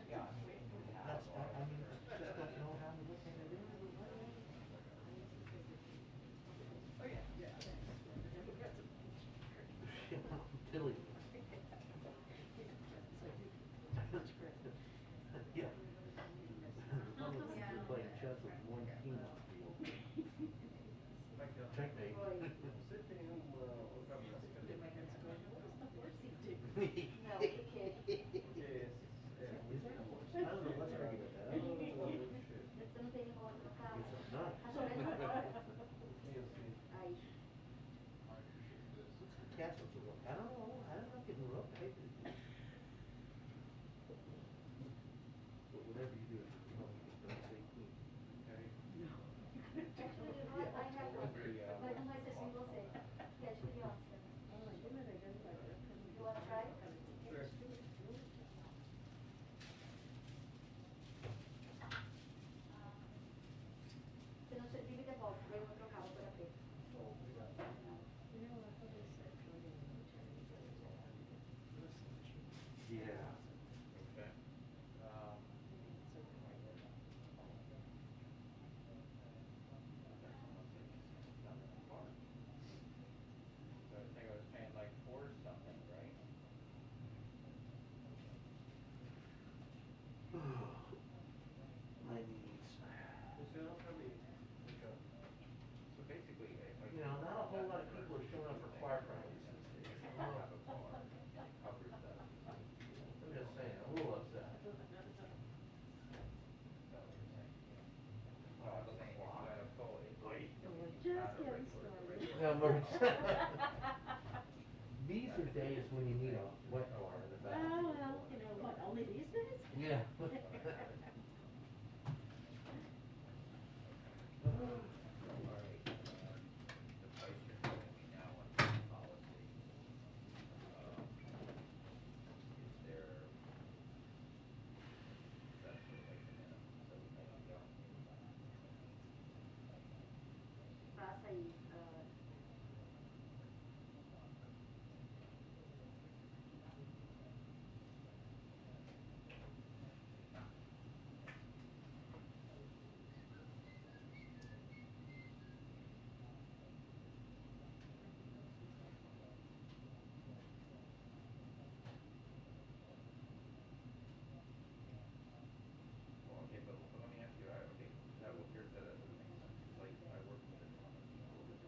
Yeah, I mean, we have. I mean, I just don't know how to look at it. Oh, yeah. Yeah. The Democrats are. Tilly. Yeah. Republicans are playing chess with one king on the field. Checkmate. Sit down, look up this. In my head's going, what does the horsey do? No, the kid. Yes. I don't know what's wrong with that. I don't know what it is. Questo non tiene conto, cavolo. It's a nut. Ai. What's the castle to look? I don't know. I don't know. Getting rough. But whatever you do, don't say queen. Okay? No. Actually, you know what, I have one. But my sister will say, yeah, actually, you ask them. Oh, I didn't identify that. You wanna try? Sure. Se non si divide poco, poi un altro cavo per aprire. You know, I thought they said joining the military was Yeah. Okay. so quiet. So I think I was paying like four something, right? My knees. So basically, like. You know, not a whole lot of people are showing up for choir practice these days. I have a car that covers that. I'm just saying, I'm a little upset. Is that what you're saying? No, I'm saying if you got a full, We're not just a getting regular, started. No, Mark. These are days when you need a wet bar in the back. Oh, well, you know what, only these days? Yeah. Alright, the price you're giving me now on this policy, is there, that's sort of like the minimum, so we can go. Passa aí. Well, okay, but let me ask you, okay, that will, here, that doesn't make sense, 'cause I work with a ton of people that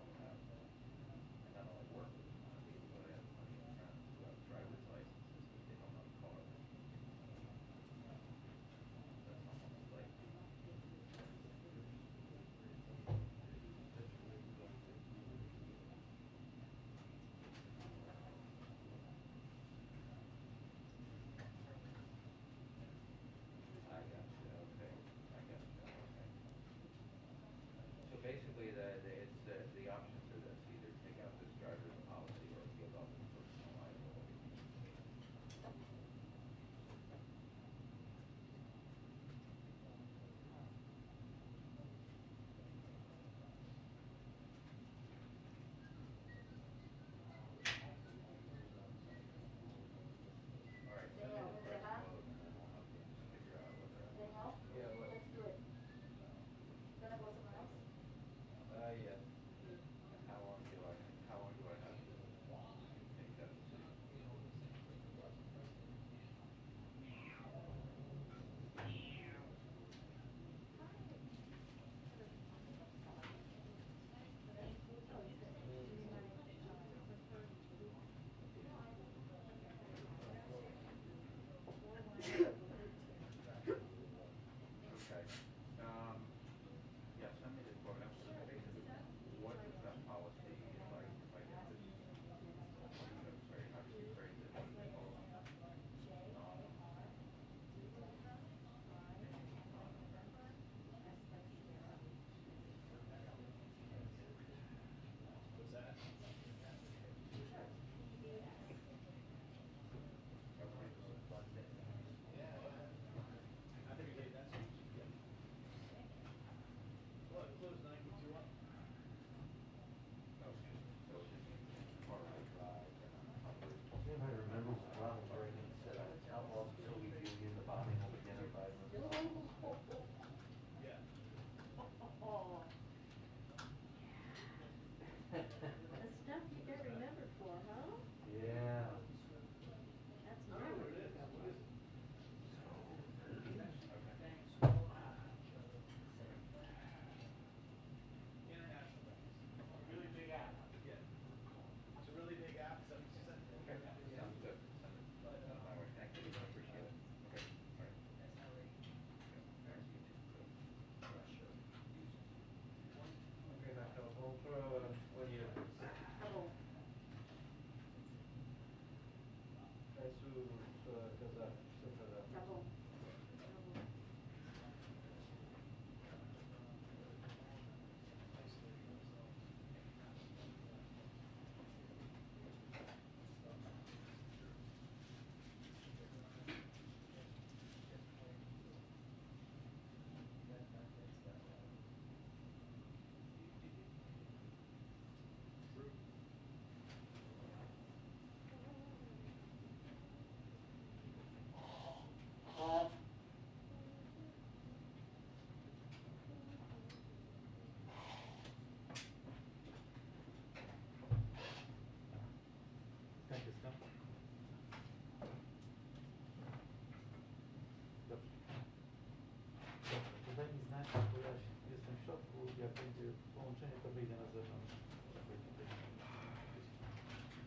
jak będzie połączenie, to wyjdę na zewnątrz.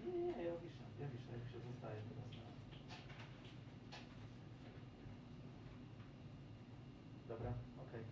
Nie, ja wiszę, zostaję teraz na... Dobra, okej.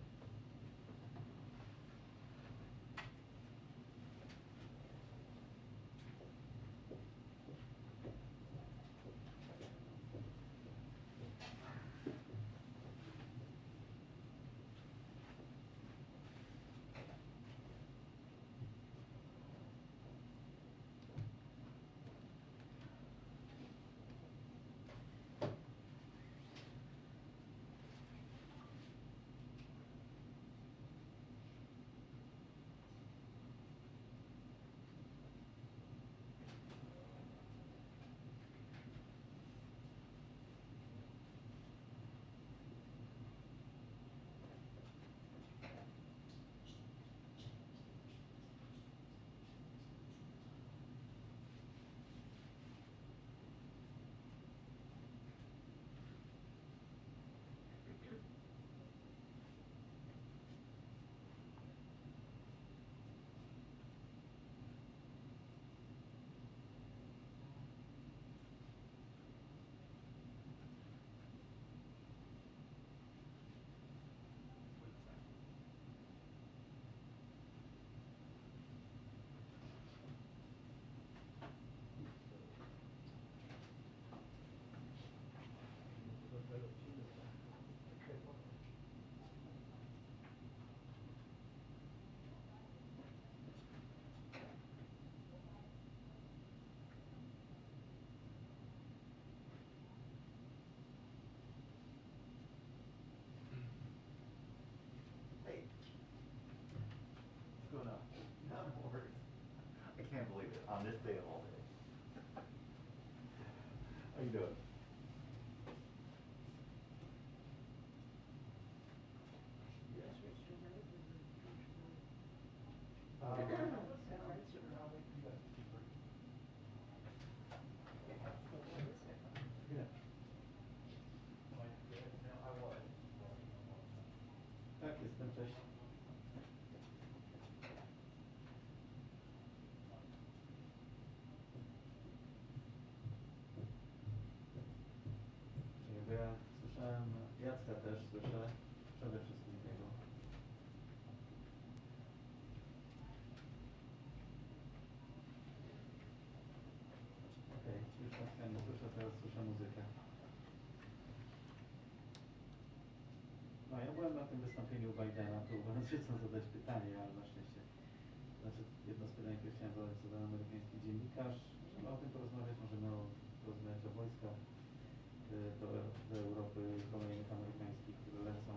What's going on? Not bored. I can't believe it, on this day of all days. How you doing? Tak, jestem, cześć. Bo ja słyszałem, Jacka też słyszę, przede wszystkim tego. Okej, już Jacka nie słyszę, teraz słyszę muzykę. No ja byłem na tym wystąpieniu Bidena, próbując się zadać pytanie, ale na szczęście. Znaczy, jedno z pytań, które chciałem zadać, zadał amerykański dziennikarz. Możemy o tym porozmawiać, możemy porozmawiać o wojskach do Europy kolejnych amerykańskich, które lecą.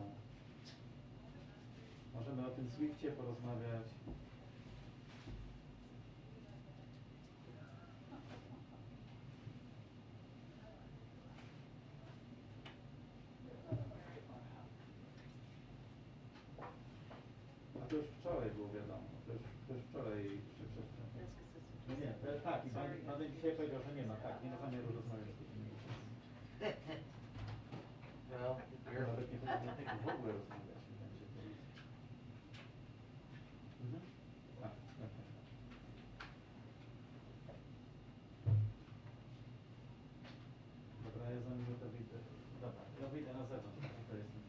Możemy o tym Swiftie porozmawiać. A to już wczoraj było wiadomo, to już wczoraj się przedstawiło. No nie, tak, i pan dzisiaj powiedział, że nie ma, tak, nie ma zamiaru rozmawiać z tymi. Well, Ja nawet nie powinien tego w ogóle rozmawiać, nie będzie to. Mhm. Tak, tak, tak. Dobra, ja za minutę wyjdę. Dobra, ja wyjdę na zewnątrz, tutaj jestem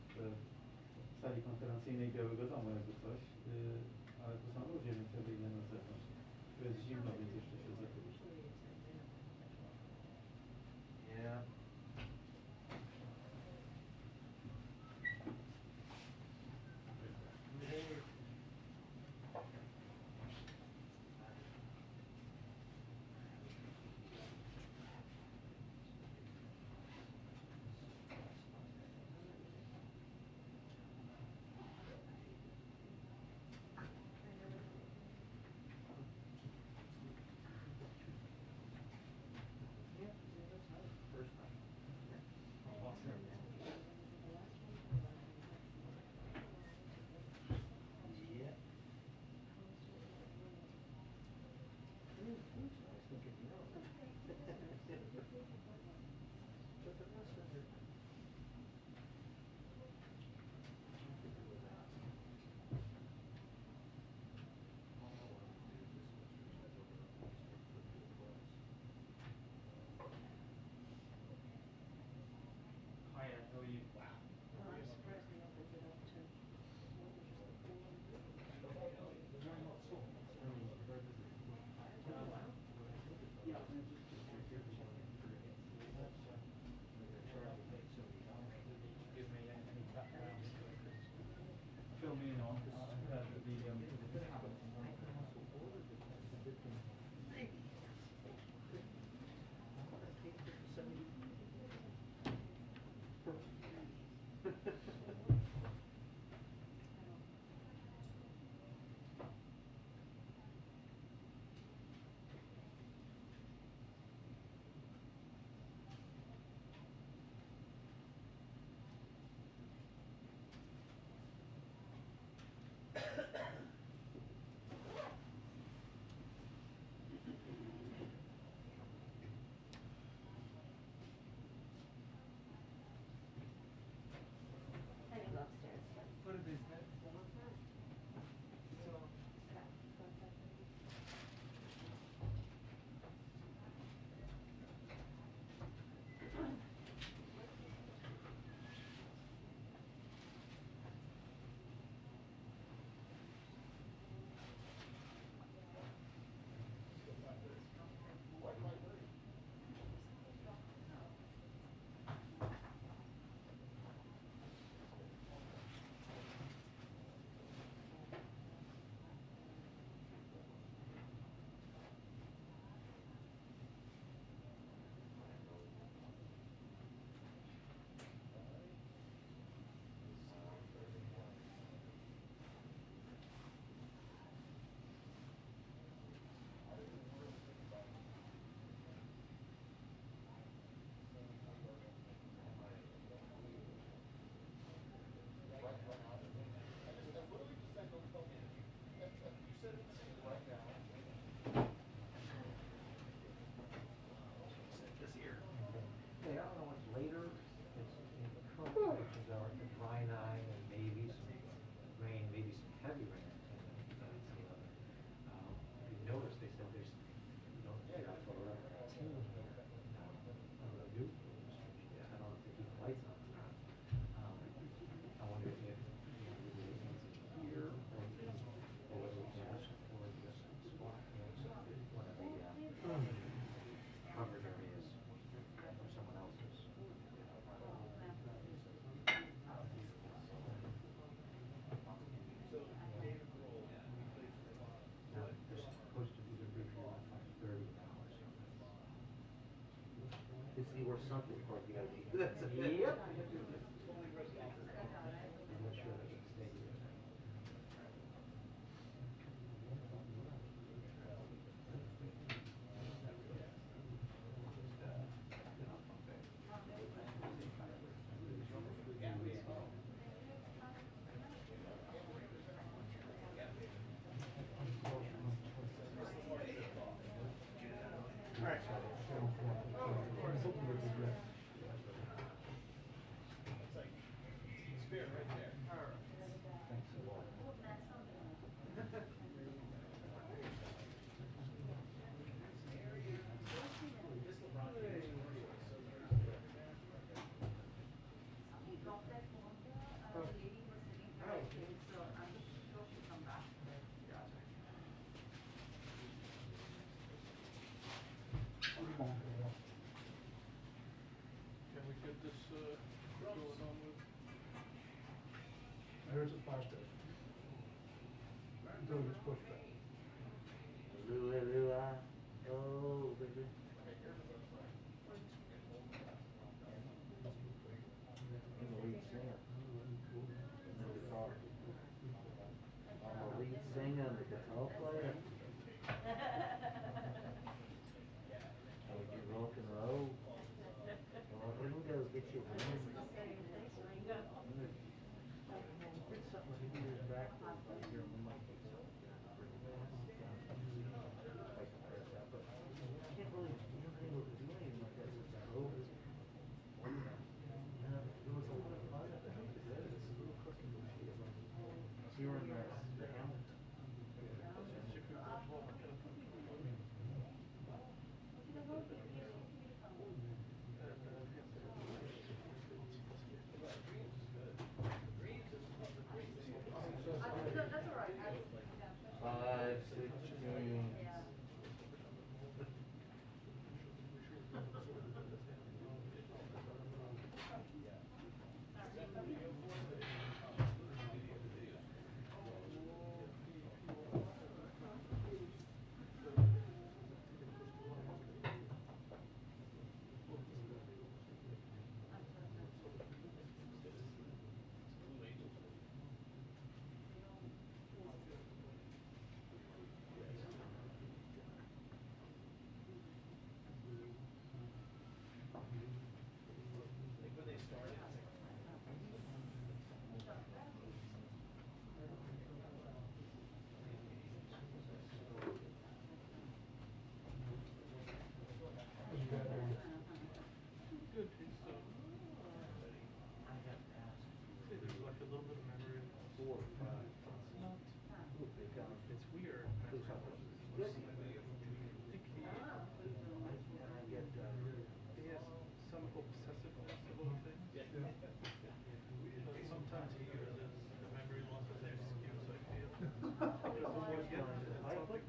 w sali konferencyjnej Białego Domu, jakby coś, ale tu są ludzie, więc ja wyjdę na zewnątrz. Tu jest zimno, więc jeszcze siedzę tu. yeah. First time. I can go upstairs. What is this, that? Okay, I don't know what's later, it's, the current conditions are a dry night and maybe some rain, maybe some heavy rain. If you notice, they said there's, you don't get out till 11:15 here. I don't know, I don't know if they keep the lights on or not. I wonder if you want to do the things in here or whether we can ask for just spot, one of the covered areas or someone else's. Now, they're supposed to be the review at 5:30 now or something. To see where something, or you gotta be. Yep. I'm not sure that it's negative. Can we get this, going on with? Here's a 5:30. Until it gets pushed back. Oh, baby. I'm the lead singer. And the guitar. I'm the lead singer and the guitar player. And we do rock and roll. Oh, Ringo, get your wings. Did something a few years back. Here, we might take something. Can't believe we haven't been able to do anything like that since COVID. It was a lot of fun. This little cooking machine. Here in the Hamptons. That's all right. 5:16.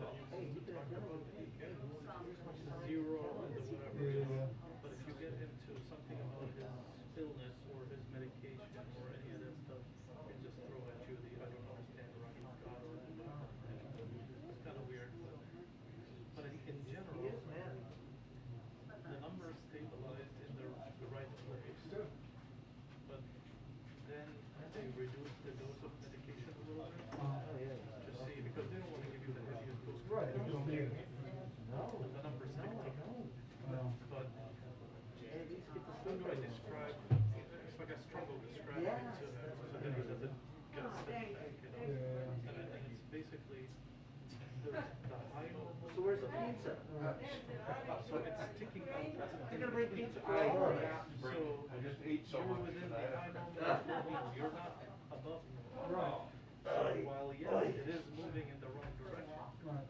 Hey, you could have done it with the zero and the whatever. Yeah. But if you get into something about his illness or his medication or any of that stuff, they just throw at you the I don't understand Russian God or it's kind of weird. But in general, He is, man. the numbers stabilized in the right place. Good. But then they reduce the dose of medication a little bit. Oh, yeah. To see, because they don't want to give you the heaviest dose. Right, if you don't need it. No, The numbers no, stick I up. don't. But Hey, these get the how do I stuff. describe, it's like I struggle describing it to him, so that he doesn't get a step back, you know? Yeah. And it's basically, the high normal. So where's the pizza? So it's ticking up. You're gonna bring pizza for I all of I us. just ate so You're much within the tonight. high normal, you're not above normal. Right. So while yes, it is moving in the right direction, Right.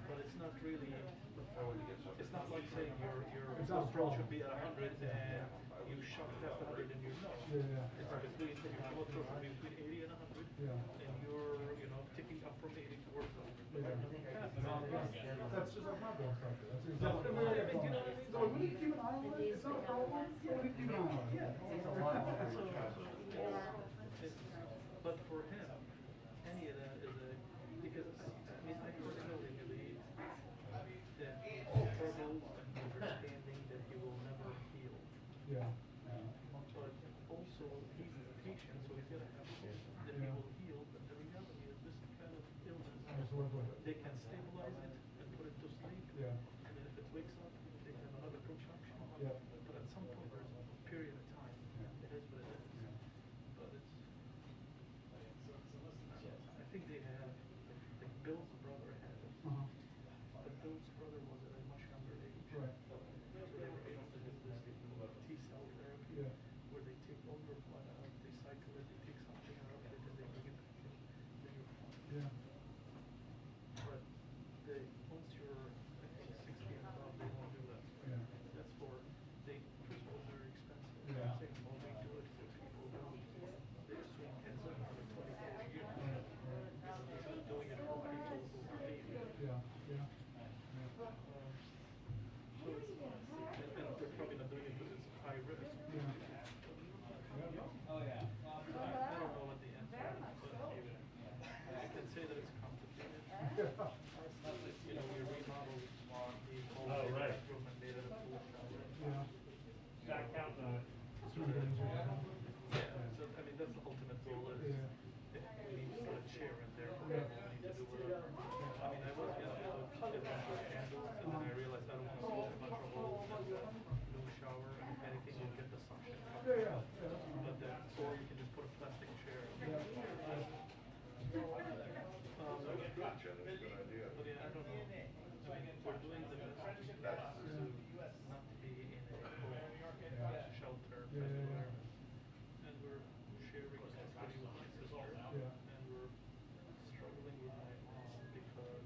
but it's not really, I went to get something. it's not like saying your It's not a cholesterol problem. should be at 100 and you shot past 100 and you know. Yeah. It's between, your cholesterol should be between 80 and 100. Yeah. And you're, ticking up from 80 towards 100. Yeah. That's just like my blood pressure. That's exactly Well, what I I mean, get. So we need to keep an eye on it. It's not a problem. So we need to keep an eye on it. But for him, any of that is because I mean, I personally believe that struggles and understanding that he will never heal. Yeah. But also, he's the patient, so he's gonna have hope that he will heal, but the reality is this kind of illness, Just work with it. they can stabilize it and put it to sleep. Yeah. And then if it wakes up, they have another contraction. Yeah. But at some point, there's a period of time. Yeah. It is what it is. Yeah. But it's, I think they have, like Bill's brother had it. Uh-huh. But Bill's brother was at a much younger age. Right. So they were able to do this T-cell therapy, Yeah. where they take all your blood out, they cycle it, they take something out of it, and they bring it back in, then you're fine. Yeah. But once you're, I think, 60 and above, they won't do that. Yeah. That's for, first of all, very expensive. Yeah. Second of all, they do it for people who, they assume ends up for 24 years. Right. Instead of doing it for people who are 80. Yeah. Yeah. So it's, and they're probably not doing it because it's high risk. Yeah. Oh, yeah. I don't know what the answer is, but I can say that it's complicated. We remodeled the whole bathroom and made it a pool shower. Yeah. So that, so I mean, that's the ultimate goal is if we need to put a chair in there, we need to do whatever. I mean, I was gonna get a bunch of candles, and then I realized I don't want to put a bunch of holes in the new shower, and if anything, you'll get the suction. Yeah. But then, or you can just put a plastic chair. Gotcha, that's a good idea. But yeah, I don't know. I mean, we're doing the best to not be in a shelter type environment. And we're sharing custody with my sister. And we're struggling with my mom because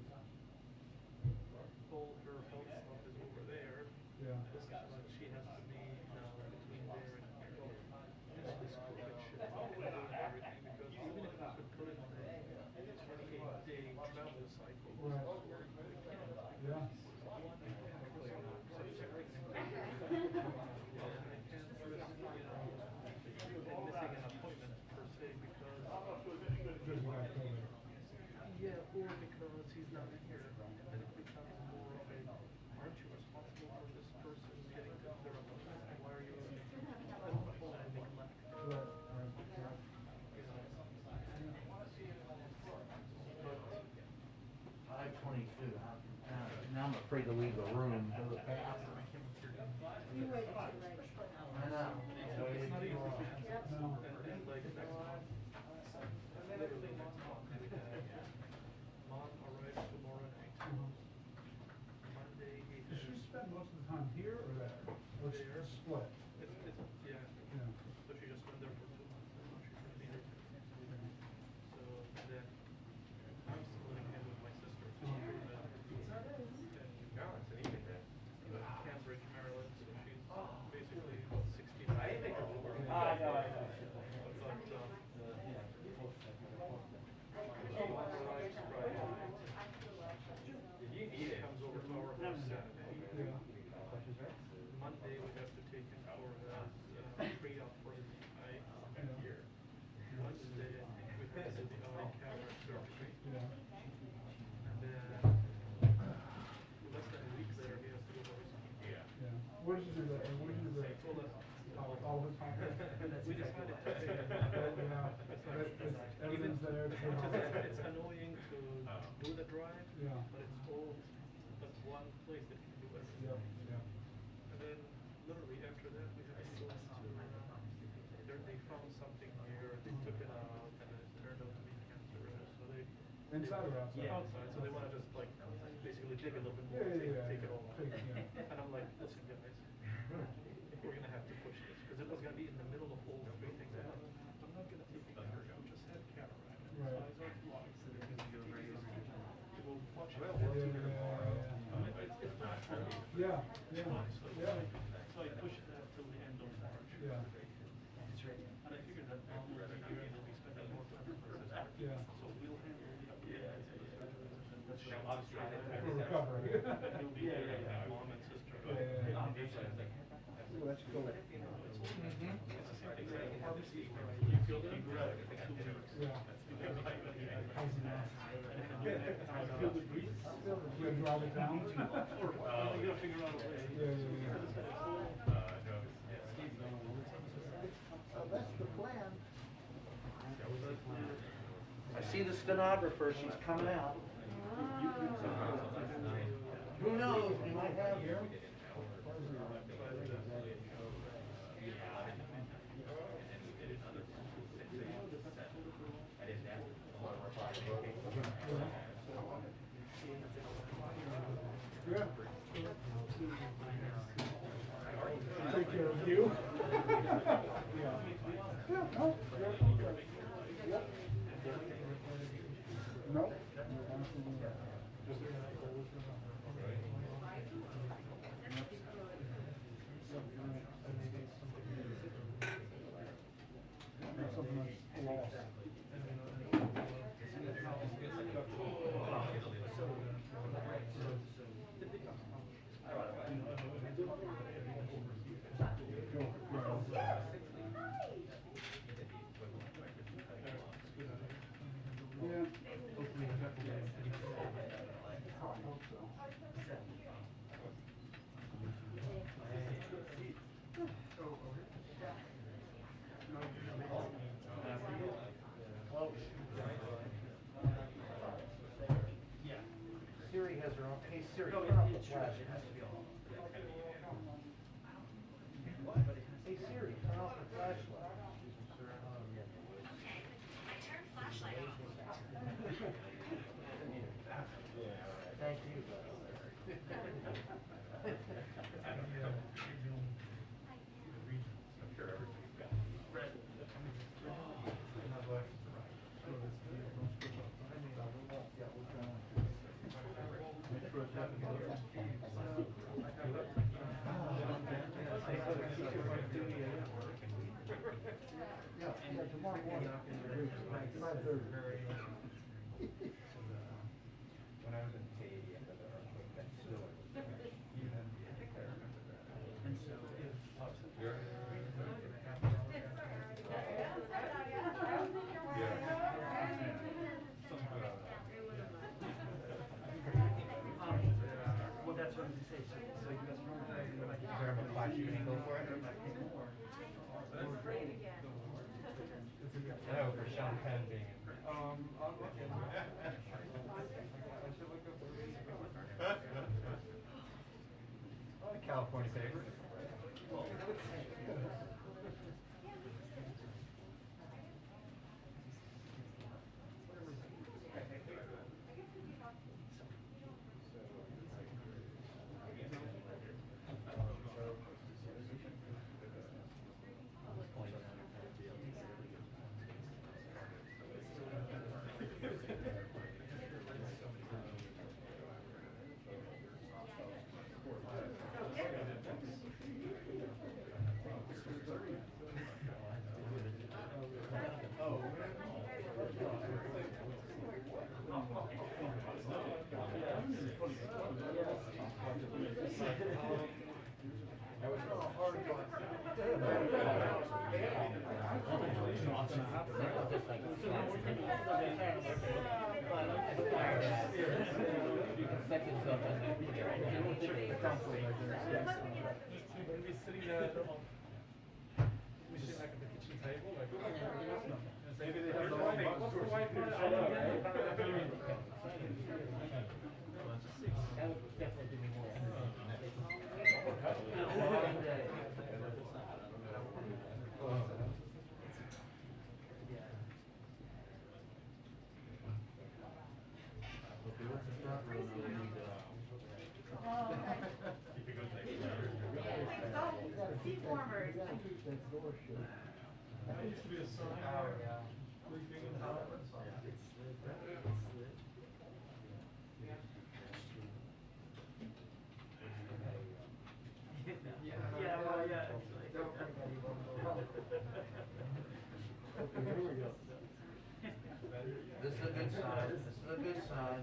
all her health stuff is over there. Yeah. But she has to be now between there and here. And this COVID shit is all doing everything because even if we could put it on a 28-day travel cycle, Right. we can't. Yeah. And missing an appointment per se because yeah, or because he's not here, and then it becomes more of a, aren't you responsible for this person getting to their appointment? And why are you, I don't call that neglect. But 5:22. Now I'm afraid to leave the room. Go to the bathroom. You waited too late. I know. It's not easy. No. And like next month, literally next month, we have Mom arrives tomorrow night. Monday, Does she spend most of the time here or there? Or There. split? yeah. Yeah. So she just went there for 2 months, and now she's gonna be here. So then, I'm still living here with my sister. And No, it's an evening, man. Cambridge, Maryland, so she's basically 16 miles. I know. But, Mom arrives Friday night. like camera surgery. Yeah. And then less than a week later, he has to go to his Yeah. Where did you do that? And where did you do that? All of his content? We decided to say that. Everything's there. It's annoying to do the drive, Yeah. but it's all at one place that you can do everything. Yep, yeah. And then literally after that, we had to go to, they found something here, they took it out, and it turned out to be cancerous, so they. Inside or outside? Outside, so they wanna just like, basically dig a little bit more, take it all out. And I'm like, listen guys, we're gonna have to push this, cause it was gonna be in the middle of all everything there. I'm not gonna take it out, we just had cataract, Right. eyes are blocked, so they're gonna go very easy. It will punch it. It's not for me. Yeah, yeah, So I pushed that till the end of March. yeah, And I figured that now we'll be spending more time on this. yeah. So we'll handle the appointments and the surgeries and that's what obviously, For recovery. He'll be there with his mom and sister. Yeah. Ooh, that's cool. It's the same thing like pharmacy where you feel the breath for 2 weeks. Yeah. You get the How's it now? I feel the breeze. You gonna drive it down? You gotta figure out a way. Yeah. Oh, that's the plan. I see the stenographer, she's coming out. Who knows, we might have here. Yeah. Take care of you. Yeah. Yeah, no, you're okay. Yep. No. Something that's lost. Yeah. Hopefully I hope so. Siri has her own, hey Siri, turn off the flash. Hey Siri, turn off the flashlight. Thank you. Yeah, tomorrow morning. 5:30. When I was in Haiti, after the earthquake, that still was there. And so if well, that's what I'm gonna say. So you guys remember, like, is there a class you can go for it? I know for Sean Penn being in. I'm looking. I should look up the California favorite. You can set yourself in there. When we're sitting there, we sit like at the kitchen table, like, maybe they have the whole thing. What's the white one? I don't know. That would definitely give me more Seat warmers. That used to be a sign. Sleeping in the house. Yeah, well, yeah. Okay, here we go. This is a good sign. This is a good sign.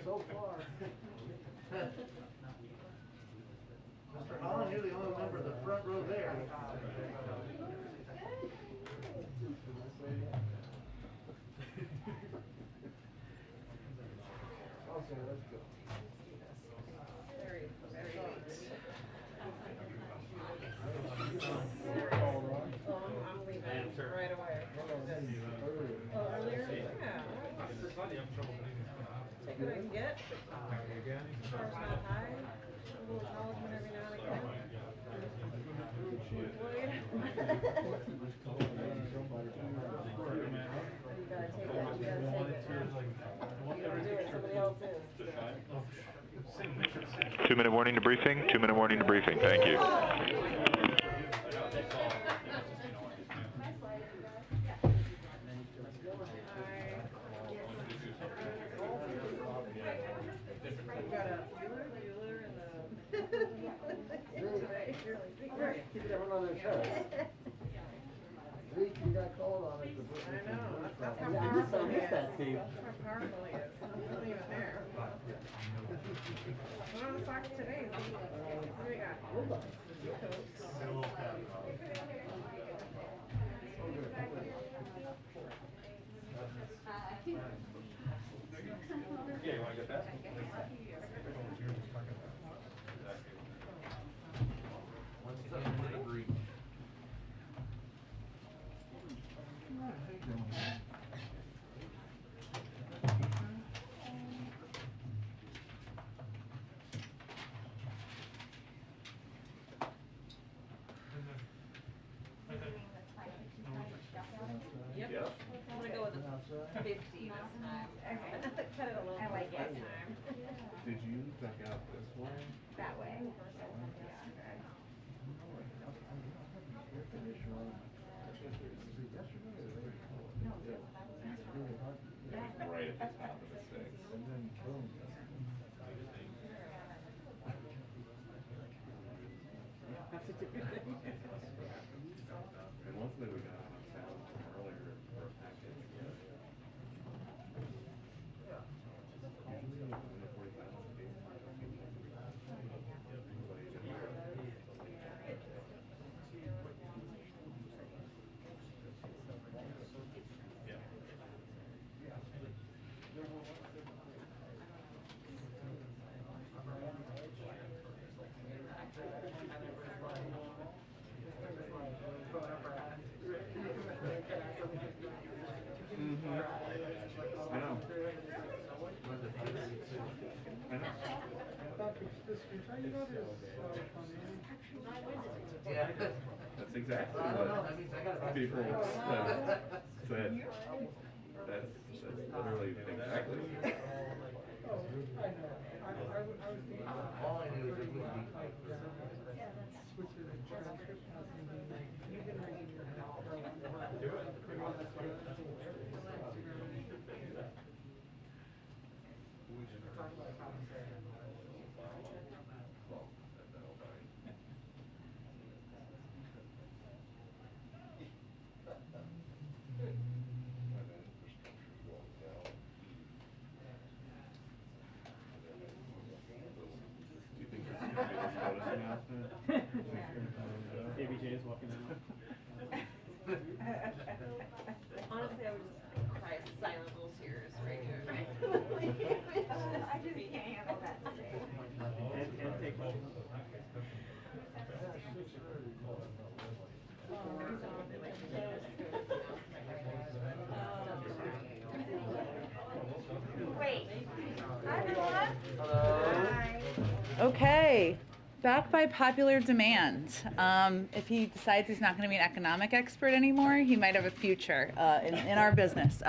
So far. Mr. Holland, you're the only member of the front row there. Okay, let's go. Very, very late. I'm leaving right away. Oh, earlier? Yeah. Take what I can get. Car's not high. A little acknowledgement every now and again. Employed. You gotta take it. You gotta take it. You gotta do it. Somebody else is. 2-minute warning to briefing. 2-minute warning to briefing. Thank you. Keep everyone on their toes. Zeke, you got called on it. I know, that's how I powerful he missed is. that, Steve. That's how powerful he is. He wasn't even there. What are the socks today? What do we got? Yeah, you wanna get that? Once again, we agree. Yep. Yeah. I'm gonna go with a 50 this time. Okay. Cut it a little bit last time. Did you duck out this way? That way. Right at the top of the six. And then boom. And luckily we got enough sound from earlier for a package. Usually in the 45 case, I know. Yeah. That's exactly I don't know, what that means I gotta. people said. That's literally exactly. All I knew is it would be. Do you think it's gonna be this notice announcement? Wait. Hi, everyone. Hi. Okay, back by popular demand. If he decides he's not going to be an economic expert anymore, he might have a future in our business,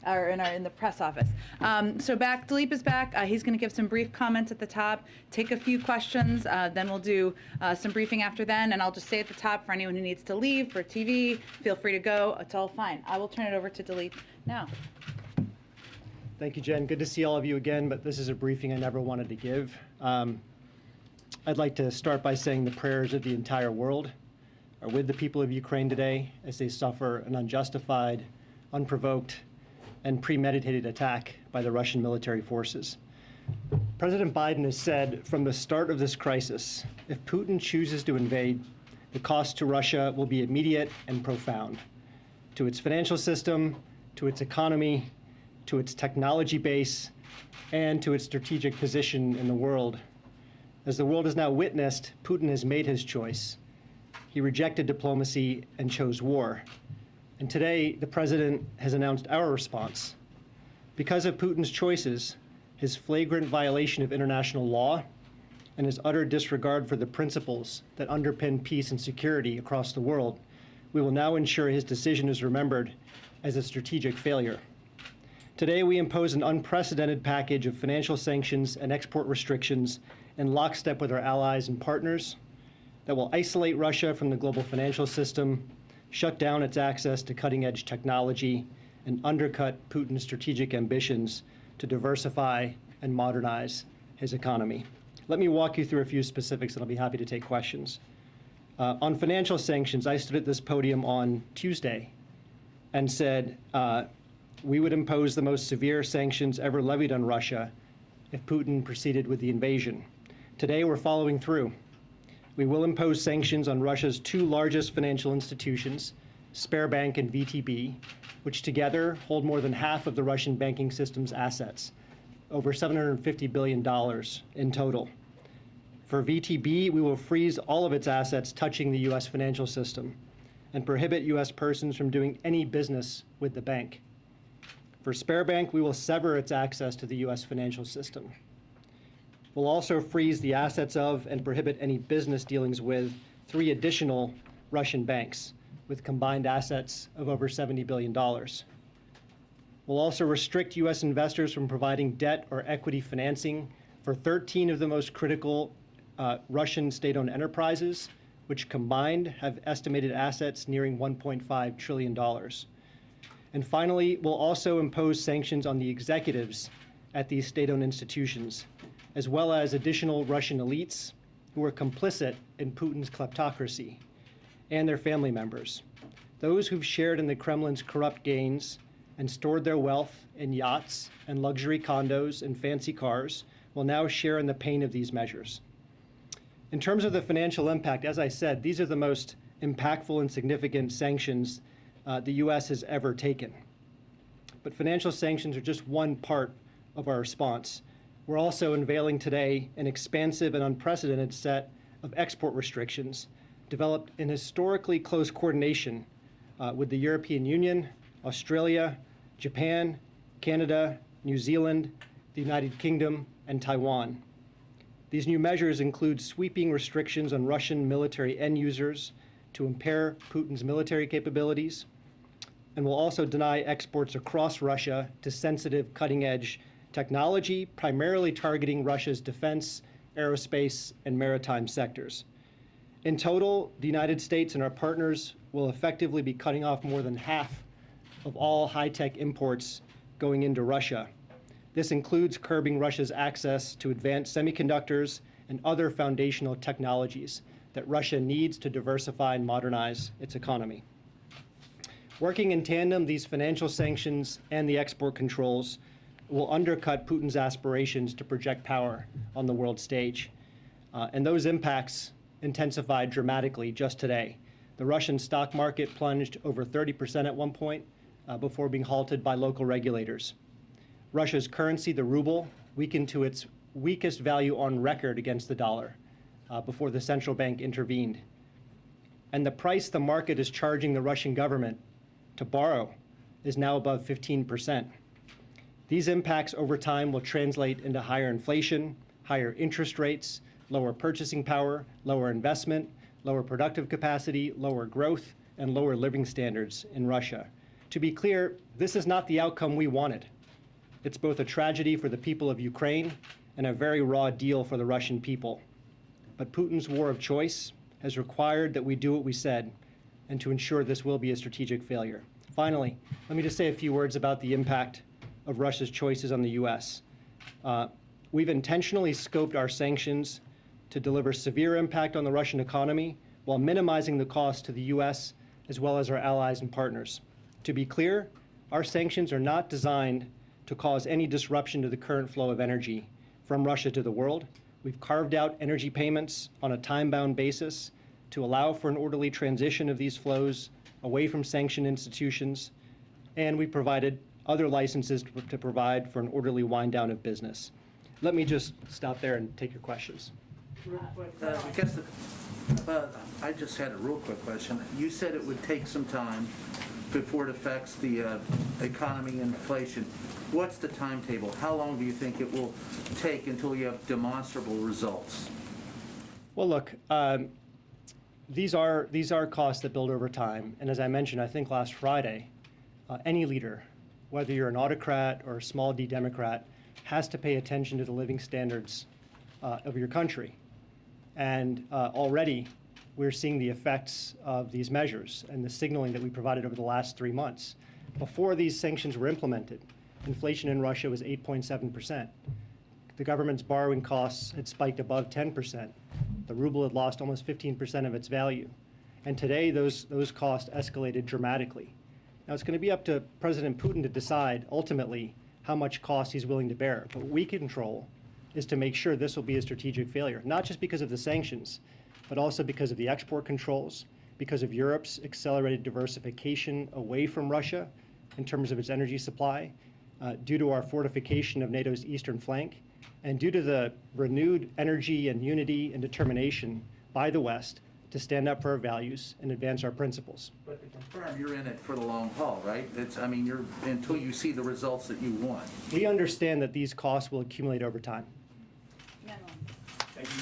or in the press office. So Dilip is back. He's going to give some brief comments at the top, take a few questions, then we'll do some briefing after then, and I'll just say at the top for anyone who needs to leave for TV, feel free to go. It's all fine. I will turn it over to Dilip now. Thank you, Jen. Good to see all of you again, but this is a briefing I never wanted to give. I'd like to start by saying the prayers of the entire world are with the people of Ukraine today as they suffer an unjustified, unprovoked, and premeditated attack by the Russian military forces. President Biden has said from the start of this crisis, if Putin chooses to invade, the cost to Russia will be immediate and profound, to its financial system, to its economy, to its technology base, and to its strategic position in the world. As the world has now witnessed, Putin has made his choice. He rejected diplomacy and chose war. And today, the president has announced our response. Because of Putin's choices, his flagrant violation of international law, and his utter disregard for the principles that underpin peace and security across the world, we will now ensure his decision is remembered as a strategic failure. Today, we impose an unprecedented package of financial sanctions and export restrictions in lockstep with our allies and partners that will isolate Russia from the global financial system, shut down its access to cutting-edge technology, and undercut Putin's strategic ambitions to diversify and modernize his economy. Let me walk you through a few specifics, and I'll be happy to take questions. On financial sanctions, I stood at this podium on Tuesday and said, we would impose the most severe sanctions ever levied on Russia if Putin proceeded with the invasion. Today, we're following through. We will impose sanctions on Russia's two largest financial institutions, Sberbank and VTB, which together hold more than half of the Russian banking system's assets, over $750 billion in total. For VTB, we will freeze all of its assets touching the U.S. financial system and prohibit U.S. persons from doing any business with the bank. For Sberbank, we will sever its access to the U.S. financial system. We'll also freeze the assets of and prohibit any business dealings with 3 additional Russian banks with combined assets of over $70 billion. We'll also restrict U.S. investors from providing debt or equity financing for 13 of the most critical Russian state-owned enterprises, which combined have estimated assets nearing $1.5 trillion. And finally, we'll also impose sanctions on the executives at these state-owned institutions, as well as additional Russian elites who are complicit in Putin's kleptocracy, and their family members. Those who've shared in the Kremlin's corrupt gains and stored their wealth in yachts and luxury condos and fancy cars will now share in the pain of these measures. In terms of the financial impact, as I said, these are the most impactful and significant sanctions the U.S. has ever taken. But financial sanctions are just one part of our response. We're also unveiling today an expansive and unprecedented set of export restrictions developed in historically close coordination with the European Union, Australia, Japan, Canada, New Zealand, the United Kingdom, and Taiwan. These new measures include sweeping restrictions on Russian military end users to impair Putin's military capabilities, and will also deny exports across Russia to sensitive cutting-edge technology, primarily targeting Russia's defense, aerospace, and maritime sectors. In total, the United States and our partners will effectively be cutting off more than half of all high-tech imports going into Russia. This includes curbing Russia's access to advanced semiconductors and other foundational technologies that Russia needs to diversify and modernize its economy. Working in tandem, these financial sanctions and the export controls will undercut Putin's aspirations to project power on the world stage. And those impacts intensified dramatically just today. The Russian stock market plunged over 30% at one point before being halted by local regulators. Russia's currency, the ruble, weakened to its weakest value on record against the dollar before the central bank intervened. And the price the market is charging the Russian government to borrow is now above 15%. These impacts over time will translate into higher inflation, higher interest rates, lower purchasing power, lower investment, lower productive capacity, lower growth, and lower living standards in Russia. To be clear, this is not the outcome we wanted. It's both a tragedy for the people of Ukraine and a very raw deal for the Russian people. But Putin's war of choice has required that we do what we said, and to ensure this will be a strategic failure. Finally, let me just say a few words about the impact of Russia's choices on the U.S. We've intentionally scoped our sanctions to deliver severe impact on the Russian economy while minimizing the cost to the U.S. as well as our allies and partners. To be clear, our sanctions are not designed to cause any disruption to the current flow of energy from Russia to the world. We've carved out energy payments on a time-bound basis to allow for an orderly transition of these flows away from sanctioned institutions, and we provided other licenses to provide for an orderly wind down of business. Let me just stop there and take your questions. I just had a real quick question. You said it would take some time before it affects the economy and inflation. What's the timetable? How long do you think it will take until you have demonstrable results? Well, look, these are costs that build over time. And as I mentioned, I think last Friday, any leader, whether you're an autocrat or a small d Democrat, has to pay attention to the living standards of your country. And already we're seeing the effects of these measures and the signaling that we provided over the last 3 months. Before these sanctions were implemented, inflation in Russia was 8.7%. The government's borrowing costs had spiked above 10%. The ruble had lost almost 15% of its value. And today, those costs escalated dramatically. Now, it's going to be up to President Putin to decide, ultimately, how much cost he's willing to bear. But what we control is to make sure this will be a strategic failure, not just because of the sanctions, but also because of the export controls, because of Europe's accelerated diversification away from Russia in terms of its energy supply, due to our fortification of NATO's eastern flank, and due to the renewed energy and unity and determination by the West to stand up for our values and advance our principles. But to confirm, you're in it for the long haul, right? You're until you see the results that you want. We understand that these costs will accumulate over time.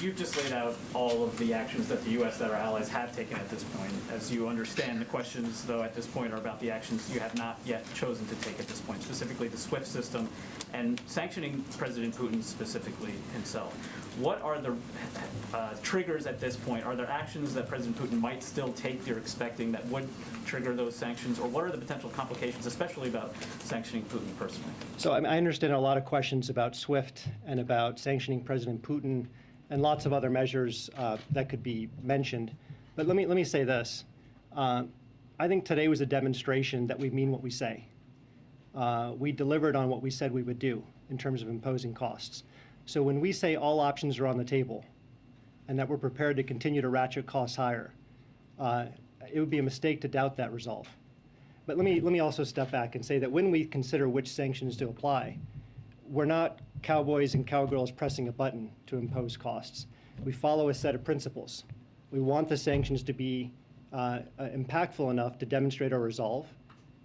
You've just laid out all of the actions that the U.S. that our allies have taken at this point. As you understand, the questions, though, at this point are about the actions you have not yet chosen to take at this point, specifically the SWIFT system and sanctioning President Putin specifically himself. What are the triggers at this point? Are there actions that President Putin might still take you're expecting that would trigger those sanctions? Or what are the potential complications, especially about sanctioning Putin personally? So I understand a lot of questions about SWIFT and about sanctioning President Putin and lots of other measures that could be mentioned. But let me say this. I think today was a demonstration that we mean what we say. We delivered on what we said we would do in terms of imposing costs. So when we say all options are on the table and that we're prepared to continue to ratchet costs higher, it would be a mistake to doubt that resolve. But let me also step back and say that when we consider which sanctions to apply, we're not cowboys and cowgirls pressing a button to impose costs. We follow a set of principles. We want the sanctions to be impactful enough to demonstrate our resolve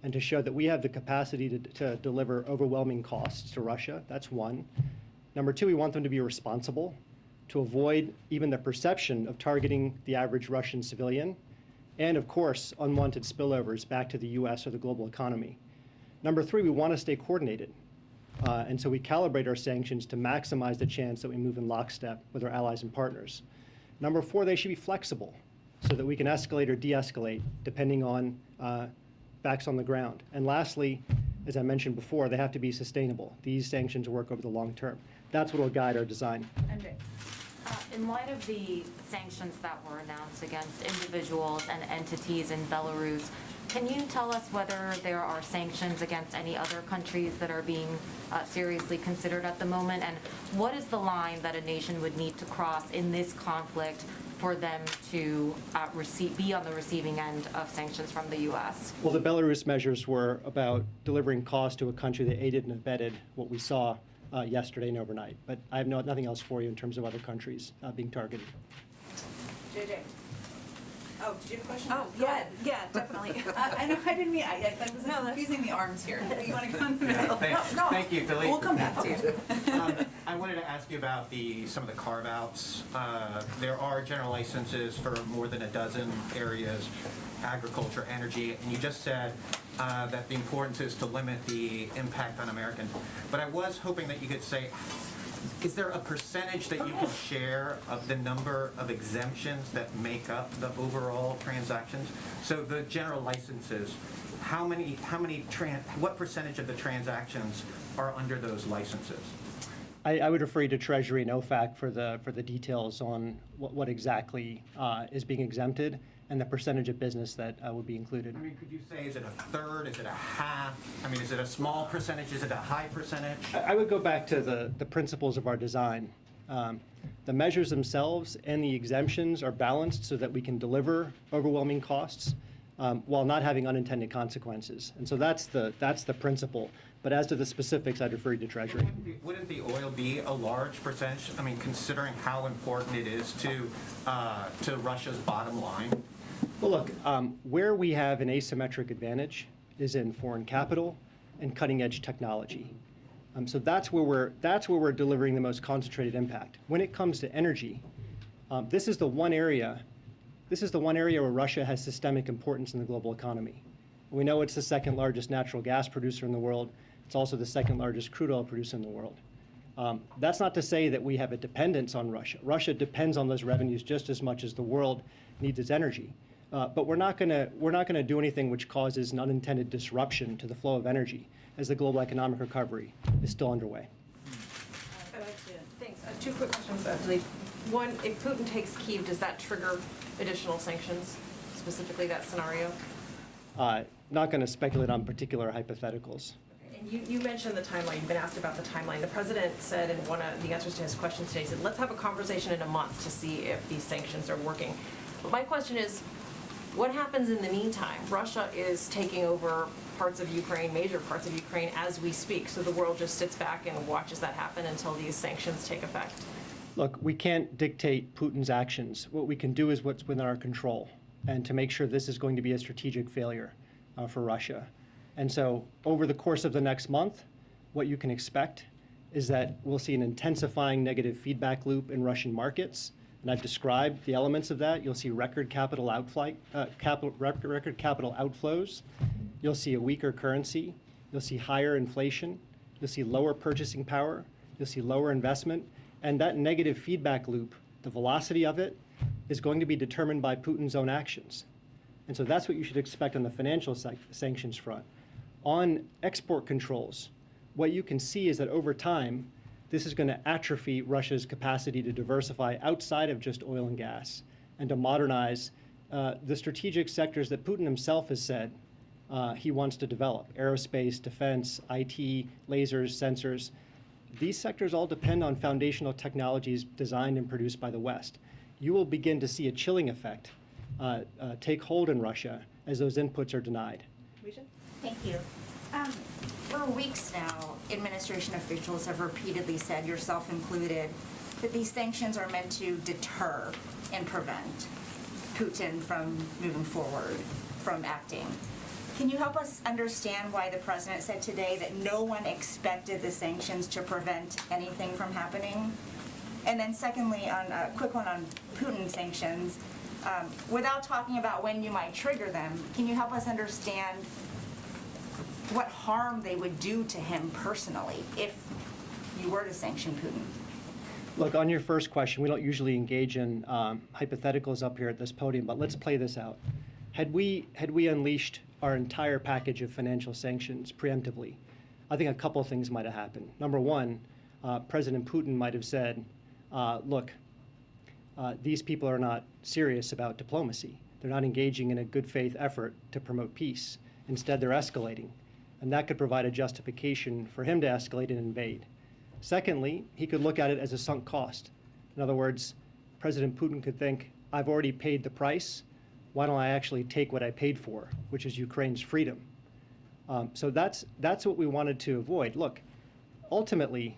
and to show that we have the capacity to deliver overwhelming costs to Russia. That's one. Number two, we want them to be responsible, to avoid even the perception of targeting the average Russian civilian, and of course, unwanted spillovers back to the US or the global economy. Number three, we want to stay coordinated. And so we calibrate our sanctions to maximize the chance that we move in lockstep with our allies and partners. Number four, they should be flexible so that we can escalate or de-escalate depending on facts on the ground. And lastly, as I mentioned before, they have to be sustainable. These sanctions work over the long term. That's what will guide our design. In light of the sanctions that were announced against individuals and entities in Belarus, can you tell us whether there are sanctions against any other countries that are being seriously considered at the moment? And what is the line that a nation would need to cross in this conflict for them to be on the receiving end of sanctions from the U.S.? Well, the Belarus measures were about delivering cost to a country that aided and abetted what we saw yesterday and overnight. But I have nothing else for you in terms of other countries being targeted. JJ. Oh, did you have a question? Oh, Go ahead. Yeah, definitely. I know, I didn't mean, I was confusing the arms here. You want to go in the middle? No, Thank you, Philly. We'll come back to you. I wanted to ask you about some of the carve-outs. There are general licenses for more than a dozen areas, agriculture, energy, and you just said that the importance is to limit the impact on Americans. But I was hoping that you could say, is there a percentage that you can share of the number of exemptions that make up the overall transactions? So the general licenses, what percentage of the transactions are under those licenses? I would refer you to Treasury and OFAC for the details on what exactly is being exempted and the percentage of business that would be included. I mean, could you say, is it a third, is it a half? I mean, is it a small percentage, is it a high percentage? I would go back to the principles of our design. The measures themselves and the exemptions are balanced so that we can deliver overwhelming costs while not having unintended consequences. And so that's the principle. But as to the specifics, I'd refer you to Treasury. Wouldn't the oil be a large percentage? I mean, considering how important it is to Russia's bottom line? Well, look, where we have an asymmetric advantage is in foreign capital and cutting-edge technology. So that's where we're delivering the most concentrated impact. When it comes to energy, this is the one area where Russia has systemic importance in the global economy. We know it's the second largest natural gas producer in the world. It's also the second largest crude oil producer in the world. That's not to say that we have a dependence on Russia. Russia depends on those revenues just as much as the world needs its energy. But we're not going to do anything which causes an unintended disruption to the flow of energy as the global economic recovery is still underway. Thanks. Two quick questions, actually. One, if Putin takes Kyiv, does that trigger additional sanctions, specifically that scenario? Not going to speculate on particular hypotheticals. And you mentioned the timeline. You've been asked about the timeline. The president said in one of the answers to his question today, he said, let's have a conversation in a month to see if these sanctions are working. But my question is, what happens in the meantime? Russia is taking over parts of Ukraine, major parts of Ukraine, as we speak. So the world just sits back and watches that happen until these sanctions take effect. Look, we can't dictate Putin's actions. What we can do is what's within our control, and to make sure this is going to be a strategic failure for Russia. And so over the course of the next month, what you can expect is that we'll see an intensifying negative feedback loop in Russian markets. And I've described the elements of that. You'll see record capital outflows. You'll see a weaker currency. You'll see higher inflation. You'll see lower purchasing power. You'll see lower investment. And that negative feedback loop, the velocity of it, is going to be determined by Putin's own actions. And so that's what you should expect on the financial sanctions front. On export controls, what you can see is that over time, this is going to atrophy Russia's capacity to diversify outside of just oil and gas and to modernize the strategic sectors that Putin himself has said he wants to develop: aerospace, defense, IT, lasers, sensors. These sectors all depend on foundational technologies designed and produced by the West. You will begin to see a chilling effect take hold in Russia as those inputs are denied. Thank you. For weeks now, administration officials have repeatedly said, yourself included, that these sanctions are meant to deter and prevent Putin from moving forward, from acting. Can you help us understand why the president said today that no one expected the sanctions to prevent anything from happening? And then secondly, on a quick one on Putin sanctions, without talking about when you might trigger them, can you help us understand what harm they would do to him personally if you were to sanction Putin? Look, on your first question, we don't usually engage in hypotheticals up here at this podium, but let's play this out. Had we unleashed our entire package of financial sanctions preemptively, I think a couple of things might have happened. Number one, President Putin might have said, look, these people are not serious about diplomacy. They're not engaging in a good faith effort to promote peace. Instead, they're escalating. And that could provide a justification for him to escalate and invade. Secondly, he could look at it as a sunk cost. In other words, President Putin could think, I've already paid the price. Why don't I actually take what I paid for, which is Ukraine's freedom? So that's what we wanted to avoid. Look, ultimately,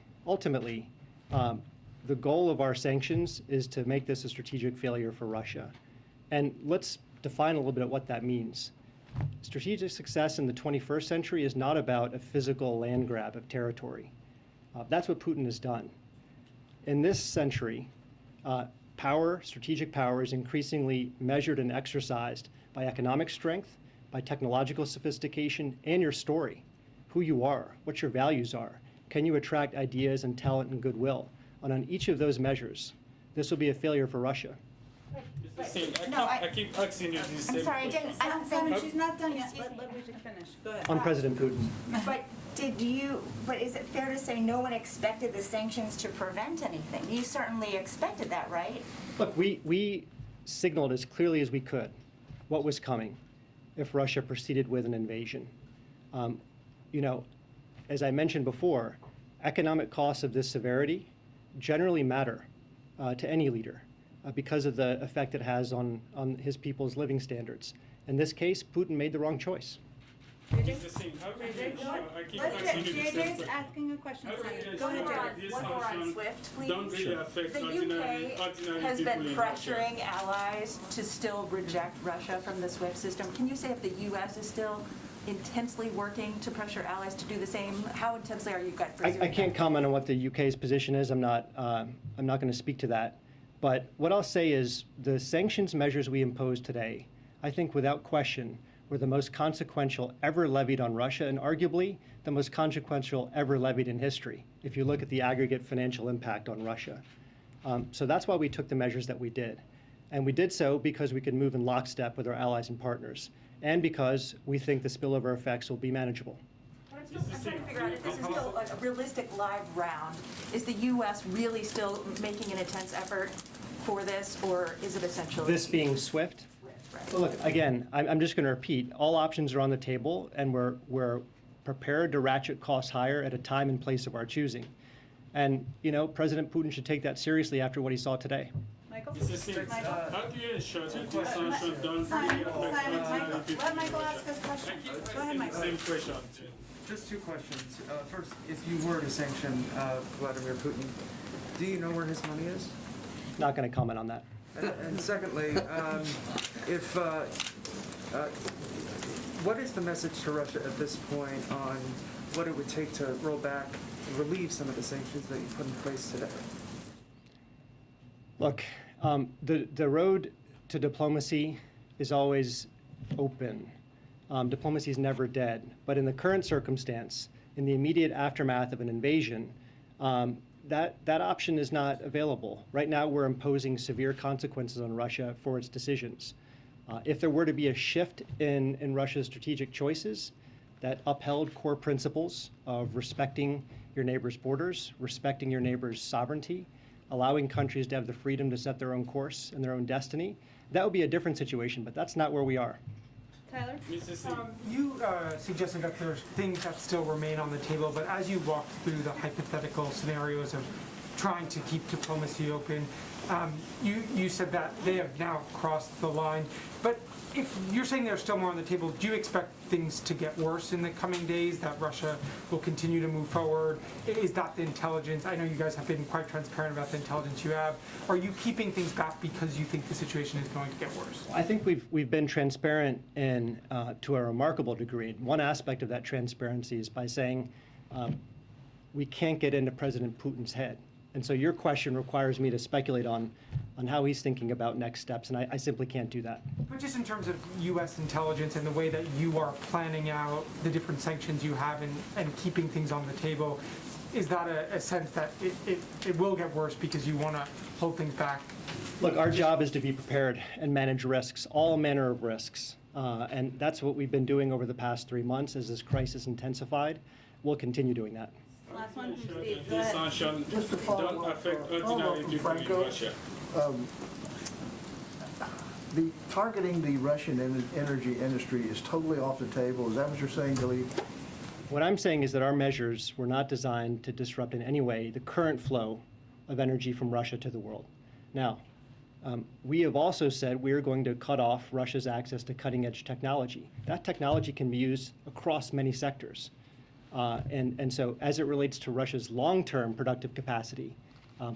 the goal of our sanctions is to make this a strategic failure for Russia. And let's define a little bit of what that means. Strategic success in the 21st century is not about a physical land grab of territory. That's what Putin has done. In this century, strategic power is increasingly measured and exercised by economic strength, by technological sophistication, and your story, who you are, what your values are. Can you attract ideas and talent and goodwill? And on each of those measures, this will be a failure for Russia. I keep asking you these same questions. I'm sorry, I don't think. She's not done yet. Let Lucia finish. Go ahead. On President Putin. But is it fair to say no one expected the sanctions to prevent anything? You certainly expected that, right? Look, we signaled as clearly as we could what was coming if Russia proceeded with an invasion. As I mentioned before, economic costs of this severity generally matter to any leader because of the effect it has on his people's living standards. In this case, Putin made the wrong choice. JJ's asking a question. Go ahead, JJ. One more on SWIFT, please. Don't really affect The ordinary UK has been people in Russia. pressuring allies to still reject Russia from the SWIFT system. Can you say if the US is still intensely working to pressure allies to do the same? How intensely are you guys pursuing I can't comment on what the UK's position is. I'm not going to speak to that. But what I'll say is the sanctions measures we imposed today, I think without question, were the most consequential ever levied on Russia, and arguably the most consequential ever levied in history, if you look at the aggregate financial impact on Russia. So that's why we took the measures that we did. And we did so because we could move in lockstep with our allies and partners, and because we think the spillover effects will be manageable. I'm trying to figure out if this is still a realistic live round. Is the U.S. really still making an intense effort for this, or is it essentially? This being SWIFT? Well, look, again, I'm just going to repeat, all options are on the table, and we're prepared to ratchet costs higher at a time and place of our choosing. And, President Putin should take that seriously after what he saw today. Michael? How do you ensure that these sanctions don't really affect ordinary people? Let Michael ask his question. Go ahead, Michael. Same question. Just two questions. First, if you were to sanction Vladimir Putin, do you know where his money is? Not going to comment on that. And secondly, what is the message to Russia at this point on what it would take to roll back and relieve some of the sanctions that you put in place today? Look, the road to diplomacy is always open. Diplomacy is never dead. But in the current circumstance, in the immediate aftermath of an invasion, that option is not available. Right now, we're imposing severe consequences on Russia for its decisions. If there were to be a shift in Russia's strategic choices that upheld core principles of respecting your neighbor's borders, respecting your neighbor's sovereignty, allowing countries to have the freedom to set their own course and their own destiny, that would be a different situation, but that's not where we are. Tyler? You suggested that there's things that still remain on the table, but as you walk through the hypothetical scenarios of trying to keep diplomacy open, you said that they have now crossed the line. But if you're saying there's still more on the table, do you expect things to get worse in the coming days, that Russia will continue to move forward? Is that the intelligence? I know you guys have been quite transparent about the intelligence you have. Are you keeping things back because you think the situation is going to get worse? I think we've been transparent to a remarkable degree. One aspect of that transparency is by saying we can't get into President Putin's head. And so your question requires me to speculate on how he's thinking about next steps, and I simply can't do that. But just in terms of U.S. intelligence and the way that you are planning out the different sanctions you have and keeping things on the table, is that a sense that it will get worse because you want to hold things back? Look, our job is to be prepared and manage risks, all manner of risks. And that's what we've been doing over the past 3 months as this crisis intensified. We'll continue doing that. Last one from Steve. Go These ahead. sanctions Just to follow don't up, affect follow up ordinary from people in Franco. Russia. The targeting the Russian energy industry is totally off the table. Is that what you're saying, Dilip? What I'm saying is that our measures were not designed to disrupt in any way the current flow of energy from Russia to the world. Now, we have also said we are going to cut off Russia's access to cutting-edge technology. That technology can be used across many sectors. And so as it relates to Russia's long-term productive capacity,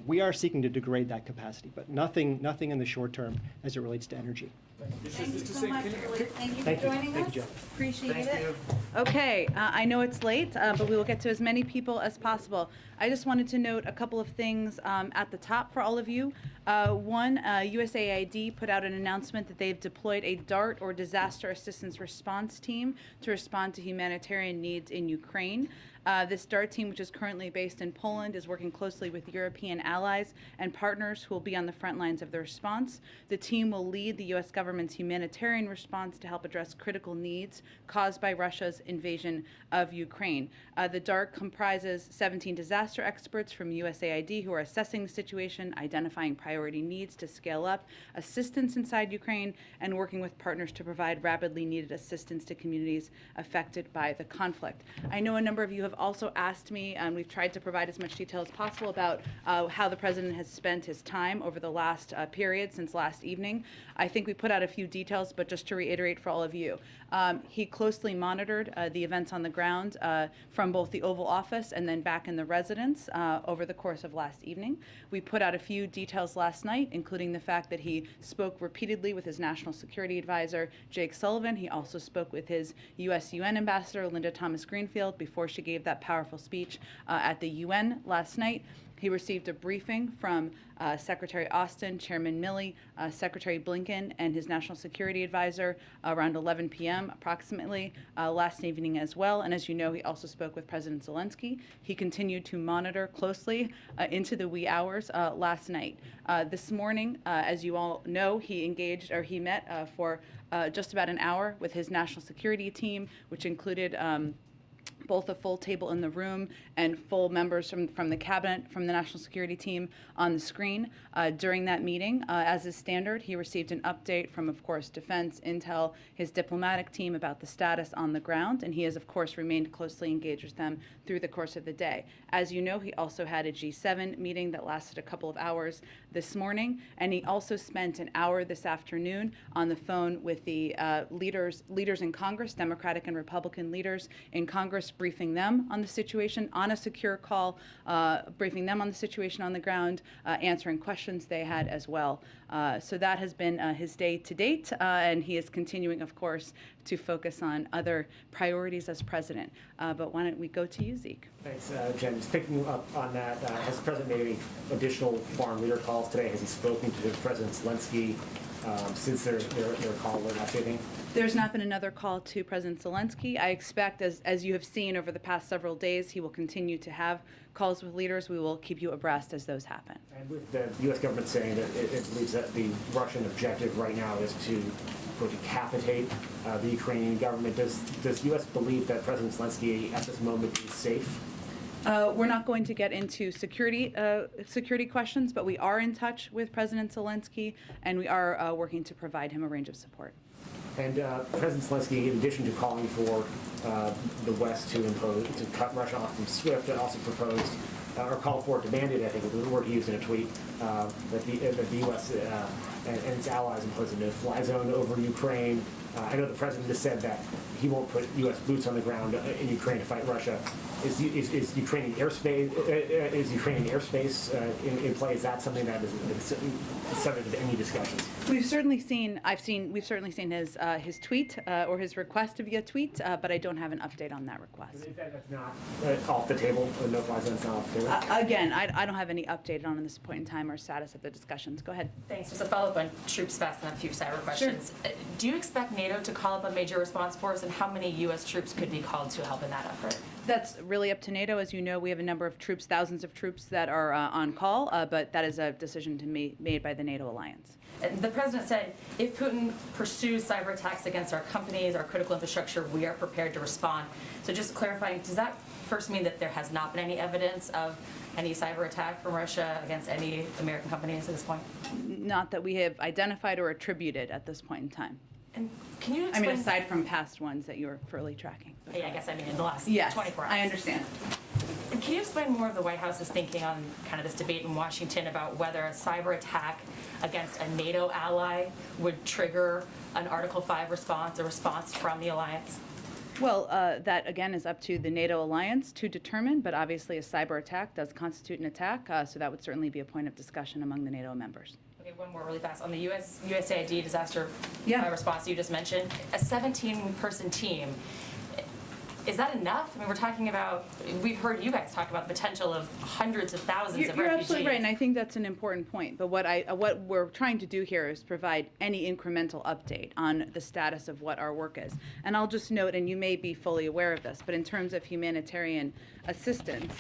we are seeking to degrade that capacity, but nothing in the short term as it relates to energy. Thank you so much, really. Thank you for Thank you. joining Thank us. you, Jen. Appreciate Thank it. you. Okay, I know it's late, but we will get to as many people as possible. I just wanted to note a couple of things at the top for all of you. One, USAID put out an announcement that they've deployed a DART, or Disaster Assistance Response Team, to respond to humanitarian needs in Ukraine. This DART team, which is currently based in Poland, is working closely with European allies and partners who will be on the front lines of the response. The team will lead the U.S. government's humanitarian response to help address critical needs caused by Russia's invasion of Ukraine. The DART comprises 17 disaster experts from USAID who are assessing the situation, identifying priority needs to scale up assistance inside Ukraine, and working with partners to provide rapidly needed assistance to communities affected by the conflict. I know a number of you have also asked me, and we've tried to provide as much detail as possible about how the president has spent his time over the last period since last evening. I think we put out a few details, but just to reiterate for all of you, he closely monitored the events on the ground from both the Oval Office and then back in the residence over the course of last evening. We put out a few details last night, including the fact that he spoke repeatedly with his national security advisor, Jake Sullivan. He also spoke with his U.S. UN ambassador, Linda Thomas-Greenfield, before she gave that powerful speech at the UN last night. He received a briefing from Secretary Austin, Chairman Milley, Secretary Blinken, and his national security advisor around 11 p.m. approximately last evening as well. And as you know, he also spoke with President Zelensky. He continued to monitor closely into the wee hours last night. This morning, as you all know, he met for just about an hour with his national security team, which included both a full table in the room and full members from the cabinet, from the national security team on the screen. During that meeting, as is standard, he received an update from, of course, Defense, Intel, his diplomatic team about the status on the ground, and he has, of course, remained closely engaged with them through the course of the day. As you know, he also had a G7 meeting that lasted a couple of hours this morning, and he also spent an hour this afternoon on the phone with the leaders in Congress, Democratic and Republican leaders in Congress, briefing them on the situation on a secure call, briefing them on the situation on the ground, answering questions they had as well. So that has been his day to date, and he is continuing, of course, to focus on other priorities as president. But why don't we go to you, Zeke? Thanks, Jen. Just picking up on that, has the president made any additional foreign leader calls today? Has he spoken to President Zelensky since their call last evening? There's not been another call to President Zelensky. I expect, as you have seen over the past several days, he will continue to have calls with leaders. We will keep you abreast as those happen. And with the U.S. government saying that it believes that the Russian objective right now is to decapitate the Ukrainian government, does the U.S. believe that President Zelensky at this moment is safe? We're not going to get into security questions, but we are in touch with President Zelensky, and we are working to provide him a range of support. And President Zelensky, in addition to calling for the West to cut Russia off from SWIFT, also proposed or called for, demanded, I think was the word he used in a tweet, that the U.S. And its allies impose a no-fly zone over Ukraine. I know the president has said that he won't put U.S. boots on the ground in Ukraine to fight Russia. Is Ukrainian airspace in play? Is that something that is subject of any discussions? We've certainly seen his tweet or his request via tweet, but I don't have an update on that request. Is that's not off the table? The no-fly zone is not off the table. Again, I don't have any update on this point in time or status of the discussions. Go ahead. Thanks. Just a follow-up on troops fast and a few cyber questions. Sure. Do you expect NATO to call up a major response force, and how many U.S. troops could be called to help in that effort? That's really up to NATO. As you know, we have a number of troops, thousands of troops that are on call, but that is a decision to made by the NATO alliance. And the president said, if Putin pursues cyber attacks against our companies, our critical infrastructure, we are prepared to respond. So just clarifying, does that first mean that there has not been any evidence of any cyber attack from Russia against any American companies at this point? Not that we have identified or attributed at this point in time. And can you explain? I mean, aside from past ones that you're fully tracking. Yeah, I guess I mean in the last 24 hours. I understand. And can you explain more of the White House's thinking on kind of this debate in Washington about whether a cyber attack against a NATO ally would trigger an Article 5 response, a response from the alliance? Well, that again is up to the NATO alliance to determine, but obviously a cyber attack does constitute an attack, so that would certainly be a point of discussion among the NATO members. Okay, Okay, one more really fast. On the USAID disaster Yeah. response you just mentioned, a 17-person team, is that enough? I mean, we're talking about, we've heard you guys talk about the potential of hundreds of thousands You're of refugees. absolutely right, and I think that's an important point. But what we're trying to do here is provide any incremental update on the status of what our work is. And I'll just note, and you may be fully aware of this, but in terms of humanitarian assistance,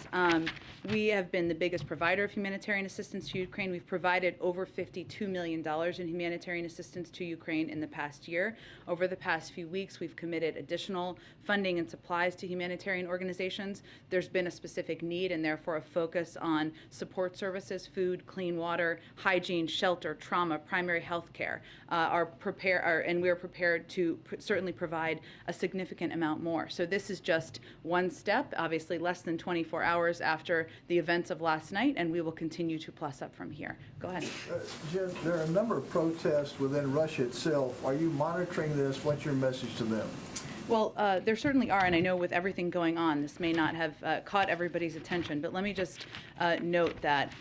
we have been the biggest provider of humanitarian assistance to Ukraine. We've provided over $52 million in humanitarian assistance to Ukraine in the past year. Over the past few weeks, we've committed additional funding and supplies to humanitarian organizations. There's been a specific need and therefore a focus on support services, food, clean water, hygiene, shelter, trauma, primary health care, and we're prepared to certainly provide a significant amount more. So this is just one step, obviously less than 24 hours after the events of last night, and we will continue to plus up from here. Go ahead. Jen, there are a number of protests within Russia itself. Are you monitoring this? What's your message to them? Well, there certainly are, and I know with everything going on, this may not have caught everybody's attention, but let me just note that,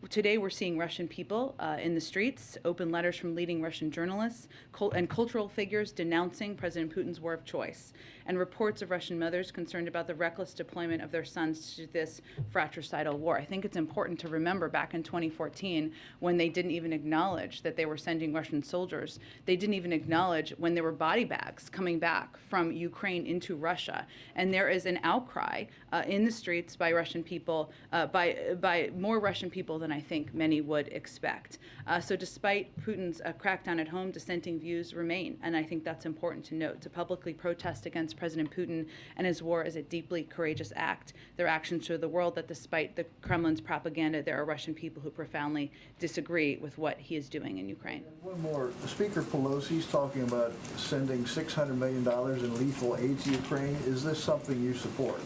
today we're seeing Russian people in the streets, open letters from leading Russian journalists and cultural figures denouncing President Putin's war of choice, and reports of Russian mothers concerned about the reckless deployment of their sons to this fratricidal war. I think it's important to remember back in 2014 when they didn't even acknowledge that they were sending Russian soldiers. They didn't even acknowledge when there were body bags coming back from Ukraine into Russia. And there is an outcry in the streets by Russian people, by more Russian people than I think many would expect. So despite Putin's crackdown at home, dissenting views remain. And I think that's important to note. To publicly protest against President Putin and his war is a deeply courageous act. Their actions show the world that despite the Kremlin's propaganda, there are Russian people who profoundly disagree with what he is doing in Ukraine. One more. Speaker Pelosi's talking about sending $600 million in lethal aid to Ukraine. Is this something you support?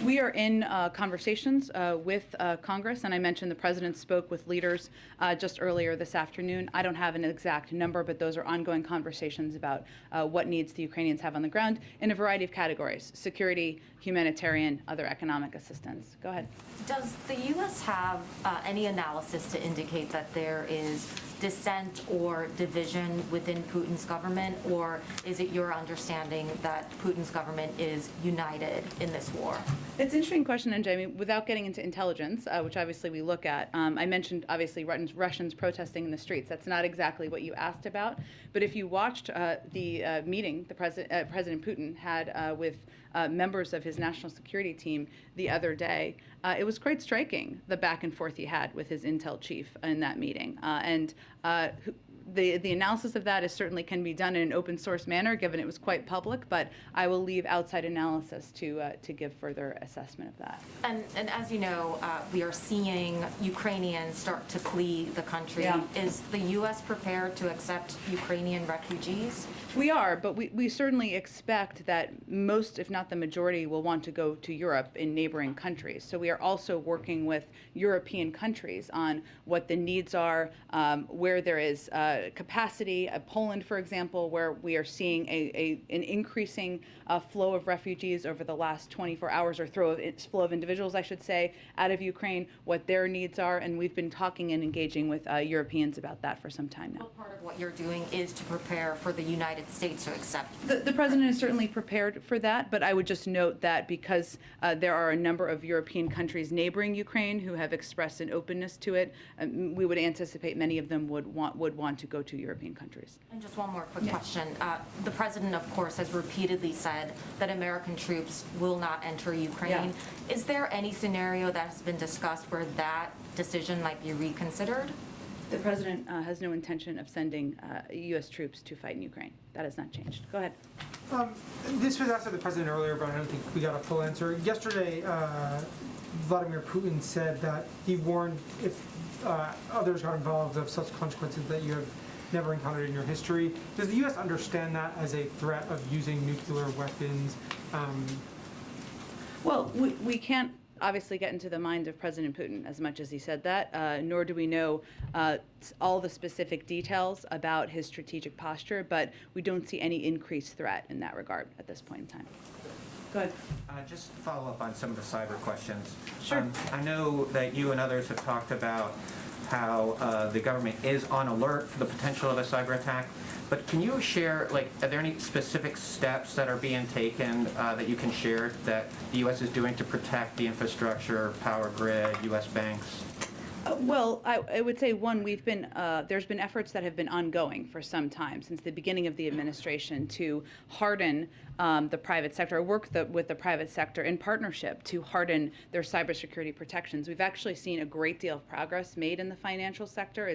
We are in conversations with Congress, and I mentioned the president spoke with leaders just earlier this afternoon. I don't have an exact number, but those are ongoing conversations about what needs the Ukrainians have on the ground in a variety of categories: security, humanitarian, other economic assistance. Go ahead. Does the U.S. have any analysis to indicate that there is dissent or division within Putin's government, or is it your understanding that Putin's government is united in this war? It's an interesting question, and Jamie, without getting into intelligence, which obviously we look at, I mentioned obviously Russians protesting in the streets. That's not exactly what you asked about, but if you watched the meeting the President Putin had with members of his national security team the other day, it was quite striking, the back and forth he had with his intel chief in that meeting. The analysis of that certainly can be done in an open source manner, given it was quite public, but I will leave outside analysis to give further assessment of that. And as you know, we are seeing Ukrainians start to flee the country. Yeah. Is the U.S. prepared to accept Ukrainian refugees? We are, but we certainly expect that most, if not the majority, will want to go to Europe in neighboring countries. So we are also working with European countries on what the needs are, where there is capacity. Poland, for example, where we are seeing an increasing flow of refugees over the last 24 hours, or flow of individuals, I should say, out of Ukraine, what their needs are, and we've been talking and engaging with Europeans about that for some time now. Well, part of what you're doing is to prepare for the United States to accept. The president is certainly prepared for that, but I would just note that because there are a number of European countries neighboring Ukraine who have expressed an openness to it, we would anticipate many of them would want to go to European countries. And just one more quick question. The president, of course, has repeatedly said that American troops will not enter Ukraine. Yeah. Is there any scenario that has been discussed where that decision might be reconsidered? The president has no intention of sending U.S. troops to fight in Ukraine. That has not changed. Go ahead. This was asked of the president earlier, but I don't think we got a full answer. Yesterday, Vladimir Putin said that he warned if others got involved of such consequences that you have never encountered in your history. Does the U.S. understand that as a threat of using nuclear weapons? Well, we can't obviously get into the mind of President Putin as much as he said that, nor do we know all the specific details about his strategic posture, but we don't see any increased threat in that regard at this point in time. Go ahead. Just to follow up on some of the cyber questions. Sure. I know that you and others have talked about how the government is on alert for the potential of a cyber attack, but can you share, like, are there any specific steps that are being taken that you can share that the U.S. is doing to protect the infrastructure, power grid, U.S. banks? Well, I would say, one, there's been efforts that have been ongoing for some time, since the beginning of the administration, to harden the private sector, or work with the private sector in partnership to harden their cybersecurity protections. We've actually seen a great deal of progress made in the financial sector.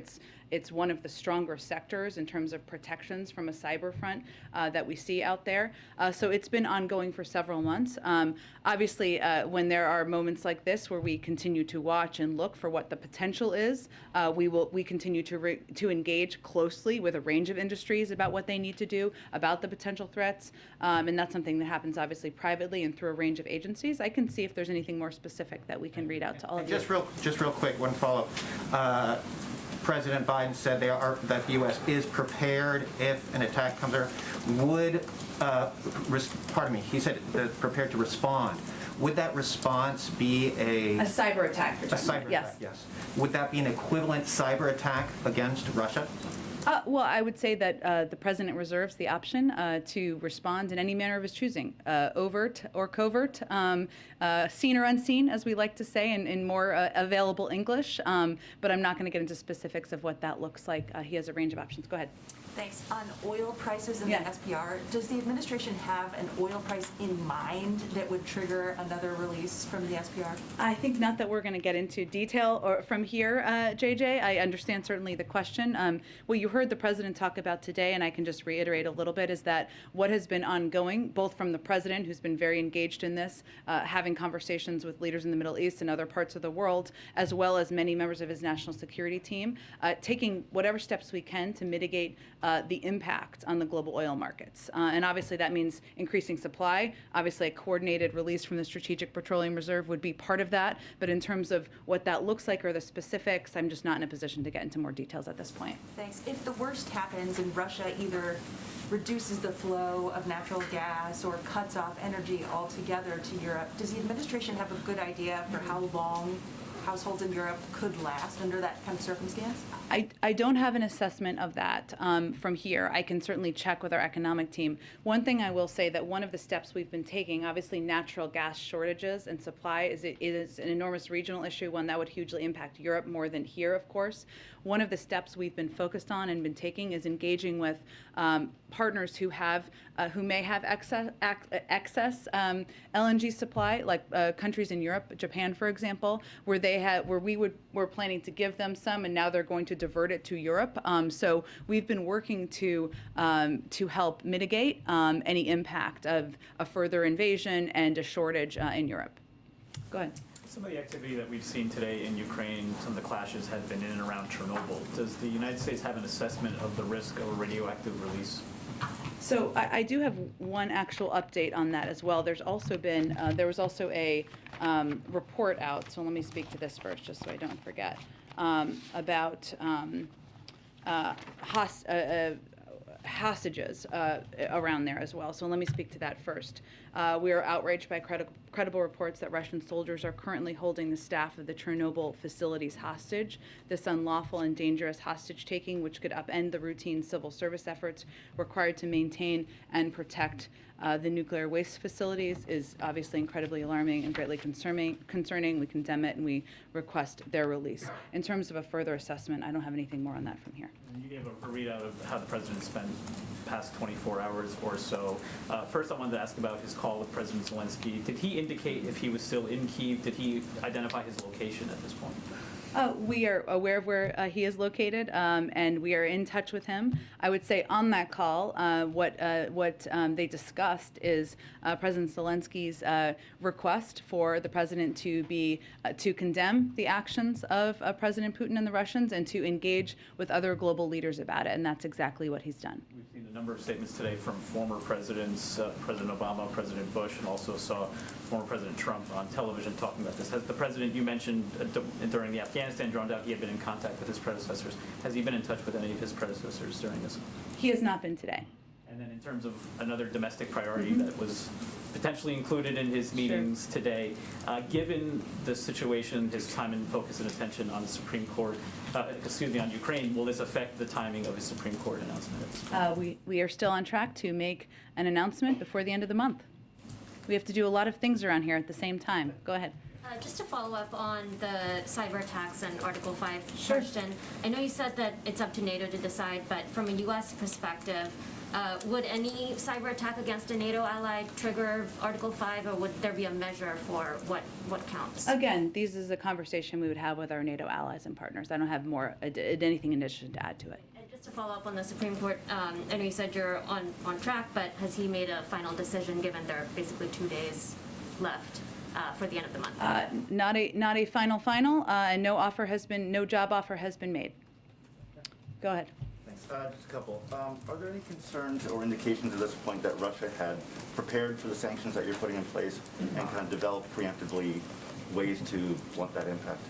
It's one of the stronger sectors in terms of protections from a cyber front that we see out there. So it's been ongoing for several months. Obviously, when there are moments like this where we continue to watch and look for what the potential is, we continue to engage closely with a range of industries about what they need to do, about the potential threats, and that's something that happens obviously privately and through a range of agencies. I can see if there's anything more specific that we can read out to all of you. Just real quick, one follow-up. President Biden said that the U.S. is prepared if an attack comes there. He said prepared to respond. Would that response be a cyber attack? A cyber attack, yes. Would that be an equivalent cyber attack against Russia? Well, I would say that the president reserves the option to respond in any manner of his choosing, overt or covert, seen or unseen, as we like to say in more available English. But I'm not going to get into specifics of what that looks like. He has a range of options. Go ahead. Thanks. On oil prices and the SPR, does the administration have an oil price in mind that would trigger another release from the SPR? I think not that we're going to get into detail or from here, JJ. I understand certainly the question. What you heard the president talk about today, and I can just reiterate a little bit, is that what has been ongoing, both from the president, who's been very engaged in this, having conversations with leaders in the Middle East and other parts of the world, as well as many members of his national security team, taking whatever steps we can to mitigate the impact on the global oil markets. And obviously that means increasing supply. Obviously a coordinated release from the Strategic Petroleum Reserve would be part of that. But in terms of what that looks like or the specifics, I'm just not in a position to get into more details at this point. Thanks. If the worst happens and Russia either reduces the flow of natural gas or cuts off energy altogether to Europe, does the administration have a good idea for how long households in Europe could last under that kind of circumstance? I don't have an assessment of that from here. I can certainly check with our economic team. One thing I will say that one of the steps we've been taking, obviously natural gas shortages and supply is an enormous regional issue, one that would hugely impact Europe more than here, of course. One of the steps we've been focused on and been taking is engaging with partners who may have excess LNG supply, like countries in Europe, Japan, for example, where we were planning to give them some, and now they're going to divert it to Europe. So we've been working to help mitigate any impact of a further invasion and a shortage in Europe. Go ahead. Some of the activity that we've seen today in Ukraine, some of the clashes have been in and around Chernobyl. Does the United States have an assessment of the risk of a radioactive release? So I do have one actual update on that as well. There was also a report out, so let me speak to this first just so I don't forget, about hostages around there as well. So let me speak to that first. We are outraged by credible reports that Russian soldiers are currently holding the staff of the Chernobyl facilities hostage. This unlawful and dangerous hostage-taking, which could upend the routine civil service efforts required to maintain and protect the nuclear waste facilities, is obviously incredibly alarming and greatly concerning. We condemn it and we request their release. In terms of a further assessment, I don't have anything more on that from here. You gave a readout of how the president spent the past 24 hours or so. First, I wanted to ask about his call with President Zelensky. Did he indicate if he was still in Kyiv? Did he identify his location at this point? We are aware of where he is located, and we are in touch with him. I would say on that call, what they discussed is President Zelensky's request for the president to condemn the actions of President Putin and the Russians and to engage with other global leaders about it, and that's exactly what he's done. We've seen a number of statements today from former presidents, President Obama, President Bush, and also saw former President Trump on television talking about this. Has the president, you mentioned during the Afghanistan drawdown, he had been in contact with his predecessors. Has he been in touch with any of his predecessors during this? He has not been today. And then in terms of another domestic priority that was potentially included in his meetings today, given the situation, his time and focus and attention on the Supreme Court, on Ukraine, will this affect the timing of his Supreme Court announcement? We are still on track to make an announcement before the end of the month. We have to do a lot of things around here at the same time. Go ahead. Just to follow up on the cyber attacks and Article 5 question, I know you said that it's up to NATO to decide, but from a U.S. perspective, would any cyber attack against a NATO ally trigger Article 5, or would there be a measure for what counts? Again, this is a conversation we would have with our NATO allies and partners. I don't have more anything in addition to add to it. And just to follow up on the Supreme Court, I know you said you're on track, but has he made a final decision given there are basically 2 days left for the end of the month? Not a final, and no job offer has been made. Go ahead. Thanks. Just a couple. Are there any concerns or indications at this point that Russia had prepared for the sanctions that you're putting in place and kind of developed preemptively ways to blunt that impact?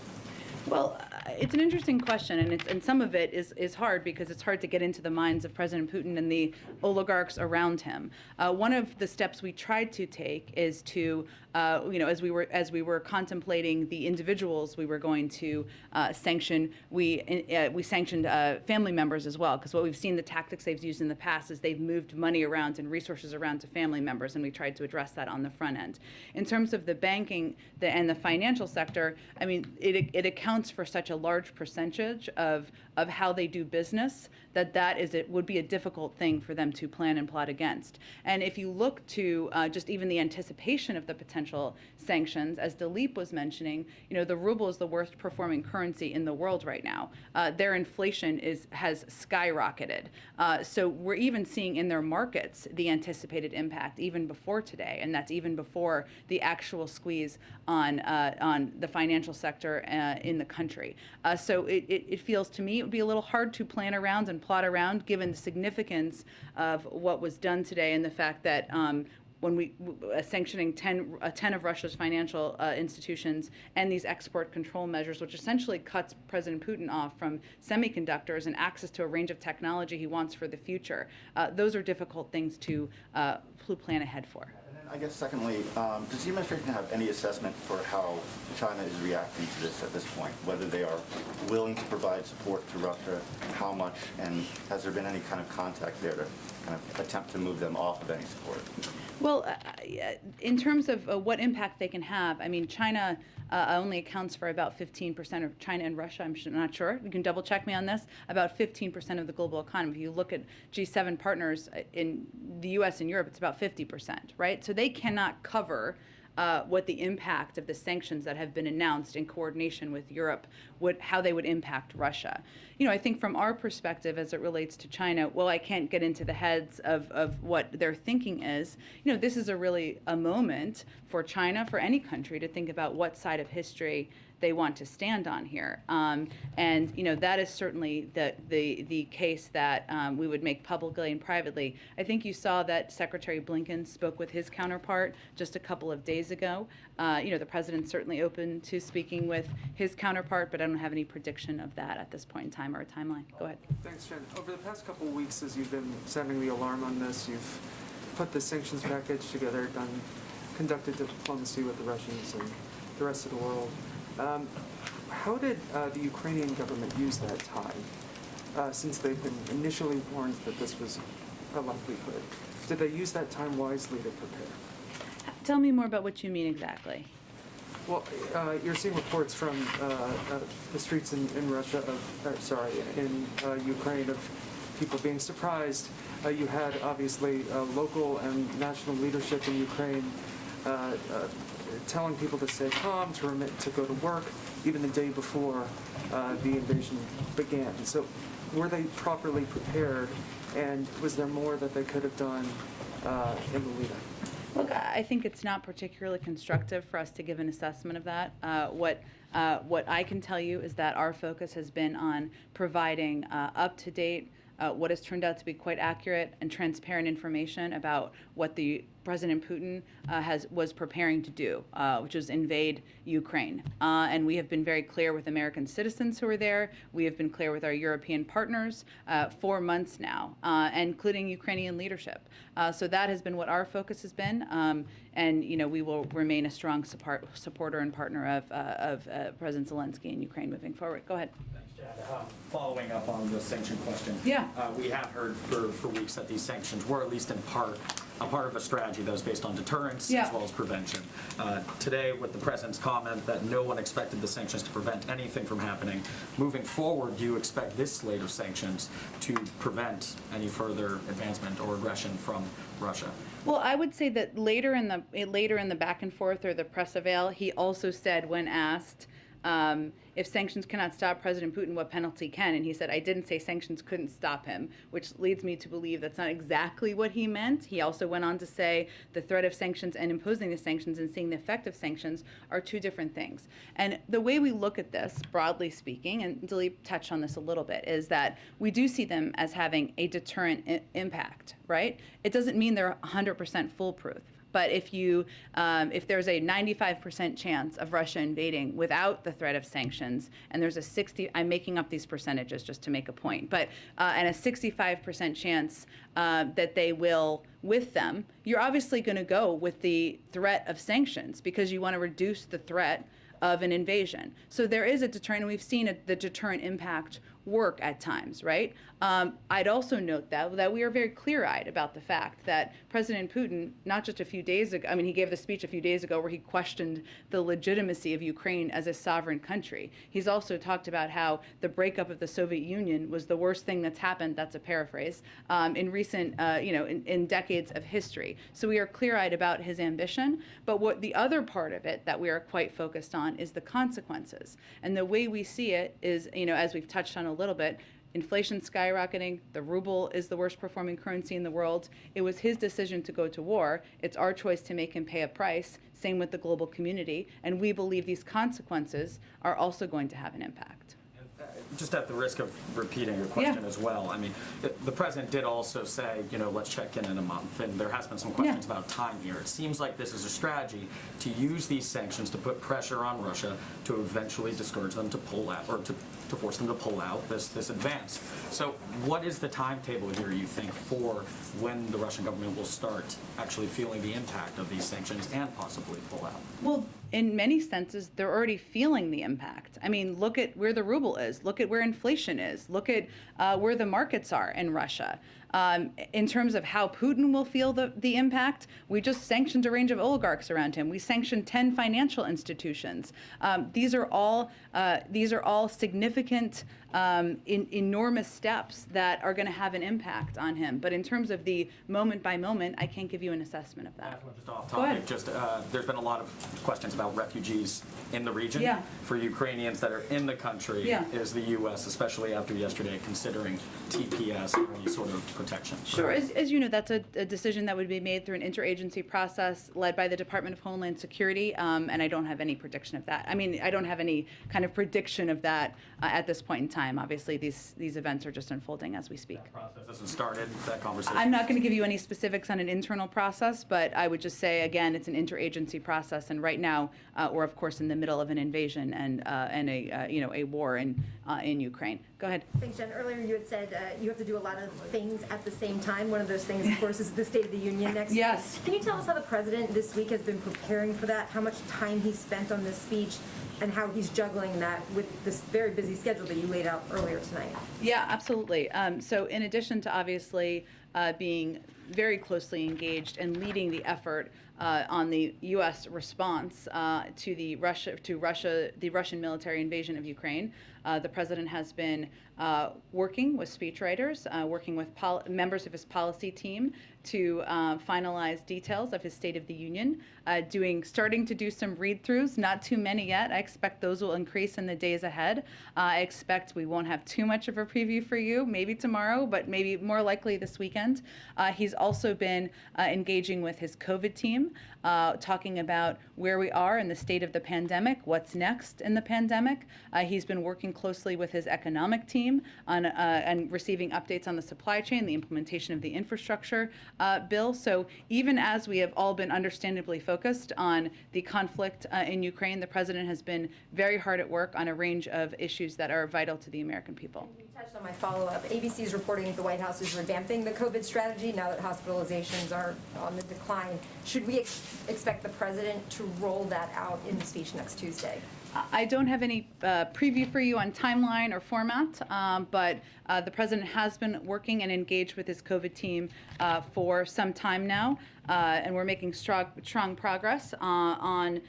Well, it's an interesting question, and some of it is hard because it's hard to get into the minds of President Putin and the oligarchs around him. One of the steps we tried to take is to, as we were contemplating the individuals we were going to sanction, we sanctioned family members as well, because what we've seen the tactics they've used in the past is they've moved money around and resources around to family members, and we tried to address that on the front end. In terms of the banking and the financial sector, I mean, it accounts for such a large percentage of how they do business that would be a difficult thing for them to plan and plot against. And if you look to just even the anticipation of the potential sanctions, as Dilip was mentioning, the ruble is the worst performing currency in the world right now. Their inflation has skyrocketed. So we're even seeing in their markets the anticipated impact even before today, and that's even before the actual squeeze on the financial sector in the country. So it feels to me it would be a little hard to plan around and plot around given the significance of what was done today and the fact that when we sanctioning 10 of Russia's financial institutions and these export control measures, which essentially cuts President Putin off from semiconductors and access to a range of technology he wants for the future. Those are difficult things to plan ahead for. I guess secondly, does the administration have any assessment for how China is reacting to this at this point? Whether they are willing to provide support to Russia, how much, and has there been any kind of contact there to kind of attempt to move them off of any support? Well, in terms of what impact they can have, I mean, China only accounts for about 15% of China and Russia. I'm not sure. You can double check me on this. About 15% of the global economy. If you look at G7 partners in the U.S. and Europe, it's about 50%, right? So they cannot cover what the impact of the sanctions that have been announced in coordination with Europe, how they would impact Russia. I think from our perspective as it relates to China, well, I can't get into the heads of what their thinking is. This is really a moment for China, for any country, to think about what side of history they want to stand on here. And that is certainly the case that we would make publicly and privately. I think you saw that Secretary Blinken spoke with his counterpart just a couple of days ago. The president's certainly open to speaking with his counterpart, but I don't have any prediction of that at this point in time or a timeline. Go ahead. Thanks, Jen. Over the past couple of weeks, as you've been sounding the alarm on this, you've put the sanctions package together, conducted diplomacy with the Russians and the rest of the world. How did the Ukrainian government use that time, since they've been initially warned that this was a likelihood? Did they use that time wisely to prepare? Tell me more about what you mean exactly. Well, you're seeing reports from the streets in Russia, in Ukraine, of people being surprised. You had, obviously, local and national leadership in Ukraine telling people to stay calm, to go to work, even the day before the invasion began. So were they properly prepared, and was there more that they could have done in the lead-up? Look, I think it's not particularly constructive for us to give an assessment of that. What I can tell you is that our focus has been on providing up-to-date what has turned out to be quite accurate and transparent information about what the President Putin was preparing to do, which was invade Ukraine. And we have been very clear with American citizens who are there. We have been clear with our European partners for months now, including Ukrainian leadership. So that has been what our focus has been. And we will remain a strong supporter and partner of President Zelensky in Ukraine moving forward. Go ahead. Following up on the sanction question. Yeah. We have heard for weeks that these sanctions were at least in part a part of a strategy that was based on deterrence as well as prevention. Today, with the President's comment that no one expected the sanctions to prevent anything from happening, moving forward, do you expect this slate of sanctions to prevent any further advancement or aggression from Russia? Well, I would say that later in the back and forth or the press avail, he also said when asked if sanctions cannot stop President Putin, what penalty can? And he said, I didn't say sanctions couldn't stop him, which leads me to believe that's not exactly what he meant. He also went on to say the threat of sanctions and imposing the sanctions and seeing the effect of sanctions are two different things. And the way we look at this, broadly speaking, and Dilip touched on this a little bit, is that we do see them as having a deterrent impact, right? It doesn't mean they're 100% foolproof. But if there's a 95% chance of Russia invading without the threat of sanctions, and there's I'm making up these percentages just to make a point, but and a 65% chance that they will with them, you're obviously going to go with the threat of sanctions because you want to reduce the threat of an invasion. So there is a deterrent, and we've seen the deterrent impact work at times, right? I'd also note that we are very clear-eyed about the fact that President Putin, not just a few days ago, I mean, he gave the speech a few days ago where he questioned the legitimacy of Ukraine as a sovereign country. He's also talked about how the breakup of the Soviet Union was the worst thing that's happened, that's a paraphrase, in recent, in decades of history. So we are clear-eyed about his ambition, but what the other part of it that we are quite focused on is the consequences. And the way we see it is, as we've touched on a little bit, inflation skyrocketing, the ruble is the worst performing currency in the world. It was his decision to go to war. It's our choice to make him pay a price. Same with the global community. And we believe these consequences are also going to have an impact. Just at the risk of repeating your question as well, I mean, the President did also say, let's check in a month, and there has been some questions about time here. It seems like this is a strategy to use these sanctions to put pressure on Russia to eventually discourage them to pull out, or to force them to pull out this advance. So what is the timetable here, you think, for when the Russian government will start actually feeling the impact of these sanctions and possibly pull out? Well, in many senses, they're already feeling the impact. I mean, look at where the ruble is. Look at where inflation is. Look at where the markets are in Russia. In terms of how Putin will feel the impact, we just sanctioned a range of oligarchs around him. We sanctioned 10 financial institutions. These are all significant, enormous steps that are going to have an impact on him. But in terms of the moment by moment, I can't give you an assessment of that. Just off topic, there's been a lot of questions about refugees in the region. Yeah. For Ukrainians that are in the country, is the U.S., especially after yesterday, considering TPS or any sort of protection? Sure. As you know, that's a decision that would be made through an interagency process led by the Department of Homeland Security, and I don't have any prediction of that. I mean, I don't have any kind of prediction of that at this point in time. Obviously, these events are just unfolding as we speak. That process hasn't started, that conversation? I'm not going to give you any specifics on an internal process, but I would just say, again, it's an interagency process, and right now we're, of course, in the middle of an invasion and a war in Ukraine. Go ahead. Thanks, Jen. Earlier you had said you have to do a lot of things at the same time. One of those things, of course, is the State of the Union next week. Yes. Can you tell us how the President this week has been preparing for that, how much time he spent on this speech, and how he's juggling that with this very busy schedule that you laid out earlier tonight? Yeah, absolutely. So in addition to obviously being very closely engaged and leading the effort on the U.S. response to the Russian military invasion of Ukraine, the President has been working with speechwriters, working with members of his policy team to finalize details of his State of the Union, starting to do some read-throughs, not too many yet. I expect those will increase in the days ahead. I expect we won't have too much of a preview for you, maybe tomorrow, but maybe more likely this weekend. He's also been engaging with his COVID team, talking about where we are in the state of the pandemic, what's next in the pandemic. He's been working closely with his economic team on and receiving updates on the supply chain, the implementation of the infrastructure bill. So even as we have all been understandably focused on the conflict in Ukraine, the president has been very hard at work on a range of issues that are vital to the American people. You touched on my follow-up. ABC is reporting that the White House is revamping the COVID strategy now that hospitalizations are on the decline. Should we expect the president to roll that out in the speech next Tuesday? I don't have any preview for you on timeline or format, but the president has been working and engaged with his COVID team for some time now, and we're making strong progress on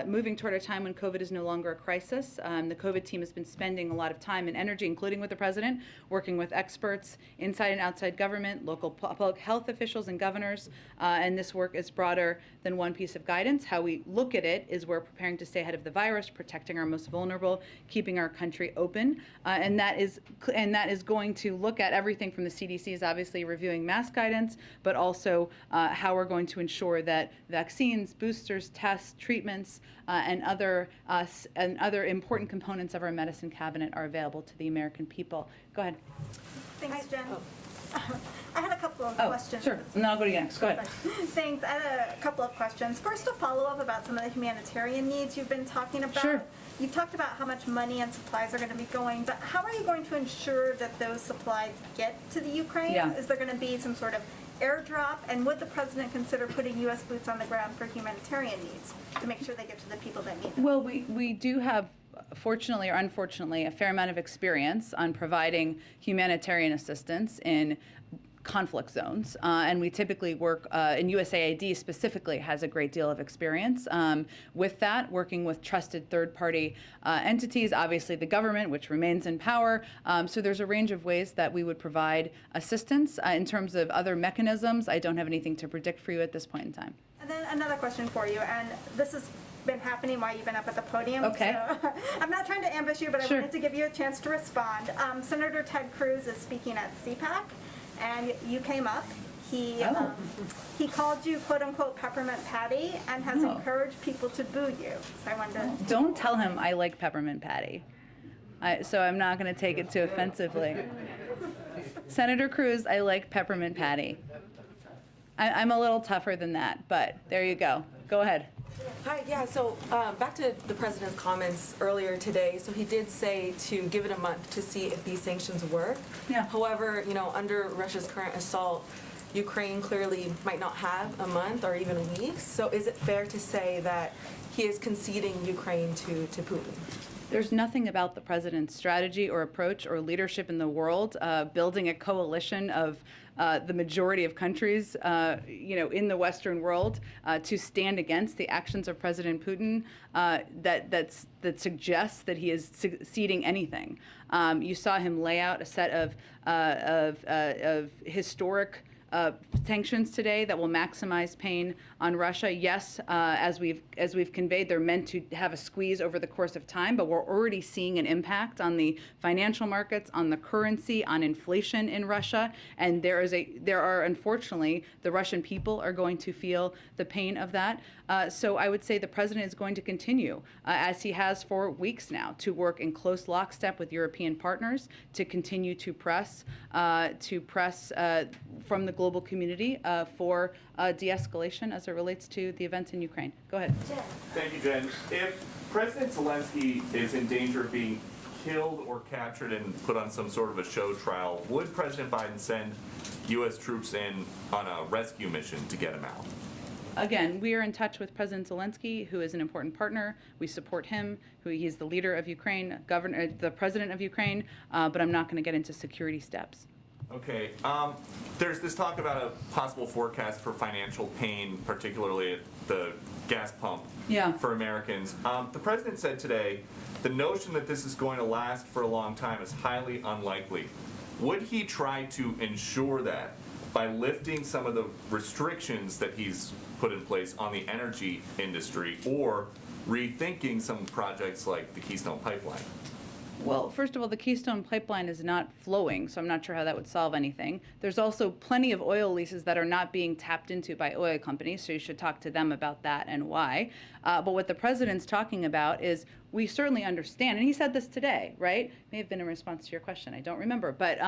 moving toward a time when COVID is no longer a crisis. The COVID team has been spending a lot of time and energy, including with the president, working with experts inside and outside government, local public health officials and governors, and this work is broader than one piece of guidance. How we look at it is we're preparing to stay ahead of the virus, protecting our most vulnerable, keeping our country open, and that is going to look at everything from the CDC's obviously reviewing mask guidance, but also how we're going to ensure that vaccines, boosters, tests, treatments, and other important components of our medicine cabinet are available to the American people. Go ahead. Thanks, Jen. I had a couple of questions. Sure. And then I'll go to you next. Go ahead. Thanks. I had a couple of questions. First, a follow-up about some of the humanitarian needs you've been talking about. Sure. You've talked about how much money and supplies are going to be going, but how are you going to ensure that those supplies get to the Ukraine? Yeah. Is there going to be some sort of airdrop? And would the president consider putting U.S. boots on the ground for humanitarian needs to make sure they get to the people that need them? Well, we do have, fortunately or unfortunately, a fair amount of experience on providing humanitarian assistance in conflict zones, and we typically work, and USAID specifically has a great deal of experience with that, working with trusted third-party entities, obviously the government, which remains in power. So there's a range of ways that we would provide assistance. In terms of other mechanisms, I don't have anything to predict for you at this point in time. And then another question for you, and this has been happening while you've been up at the podium. Okay. So I'm not trying to ambush you, but Sure. I wanted to give you a chance to respond. Senator Ted Cruz is speaking at CPAC, and you came up. He called you "quote unquote" Peppermint Patty and has encouraged people to boo you. So I wanted to. Don't tell him I like Peppermint Patty. So I'm not going to take it too offensively. Senator Cruz, I like Peppermint Patty. I'm a little tougher than that, but there you go. Go ahead. Hi, yeah, so back to the president's comments earlier today. So he did say to give it a month to see if these sanctions work. Yeah. However, under Russia's current assault, Ukraine clearly might not have a month or even weeks. So is it fair to say that he is conceding Ukraine to Putin? There's nothing about the president's strategy or approach or leadership in the world, building a coalition of the majority of countries, in the Western world, to stand against the actions of President Putin that suggests that he is ceding anything. You saw him lay out a set of historic sanctions today that will maximize pain on Russia. Yes, as we've conveyed, they're meant to have a squeeze over the course of time, but we're already seeing an impact on the financial markets, on the currency, on inflation in Russia, and there are unfortunately the Russian people are going to feel the pain of that. So I would say the president is going to continue, as he has for weeks now, to work in close lockstep with European partners to continue to press from the global community for de-escalation as it relates to the events in Ukraine. Go ahead. Thank you, Jen. If President Zelensky is in danger of being killed or captured and put on some sort of a show trial, would President Biden send U.S. troops in on a rescue mission to get him out? Again, we are in touch with President Zelensky, who is an important partner. We support him, he's the leader of Ukraine, the president of Ukraine, but I'm not going to get into security steps. Okay. There's this talk about a possible forecast for financial pain, particularly at the gas pump for Americans. The president said today the notion that this is going to last for a long time is highly unlikely. Would he try to ensure that by lifting some of the restrictions that he's put in place on the energy industry, or rethinking some projects like the Keystone Pipeline? Well, first of all, the Keystone Pipeline is not flowing, so I'm not sure how that would solve anything. There's also plenty of oil leases that are not being tapped into by oil companies, so you should talk to them about that and why. But what the president's talking about is we certainly understand, and he said this today, right? May have been in response to your question, I don't remember, but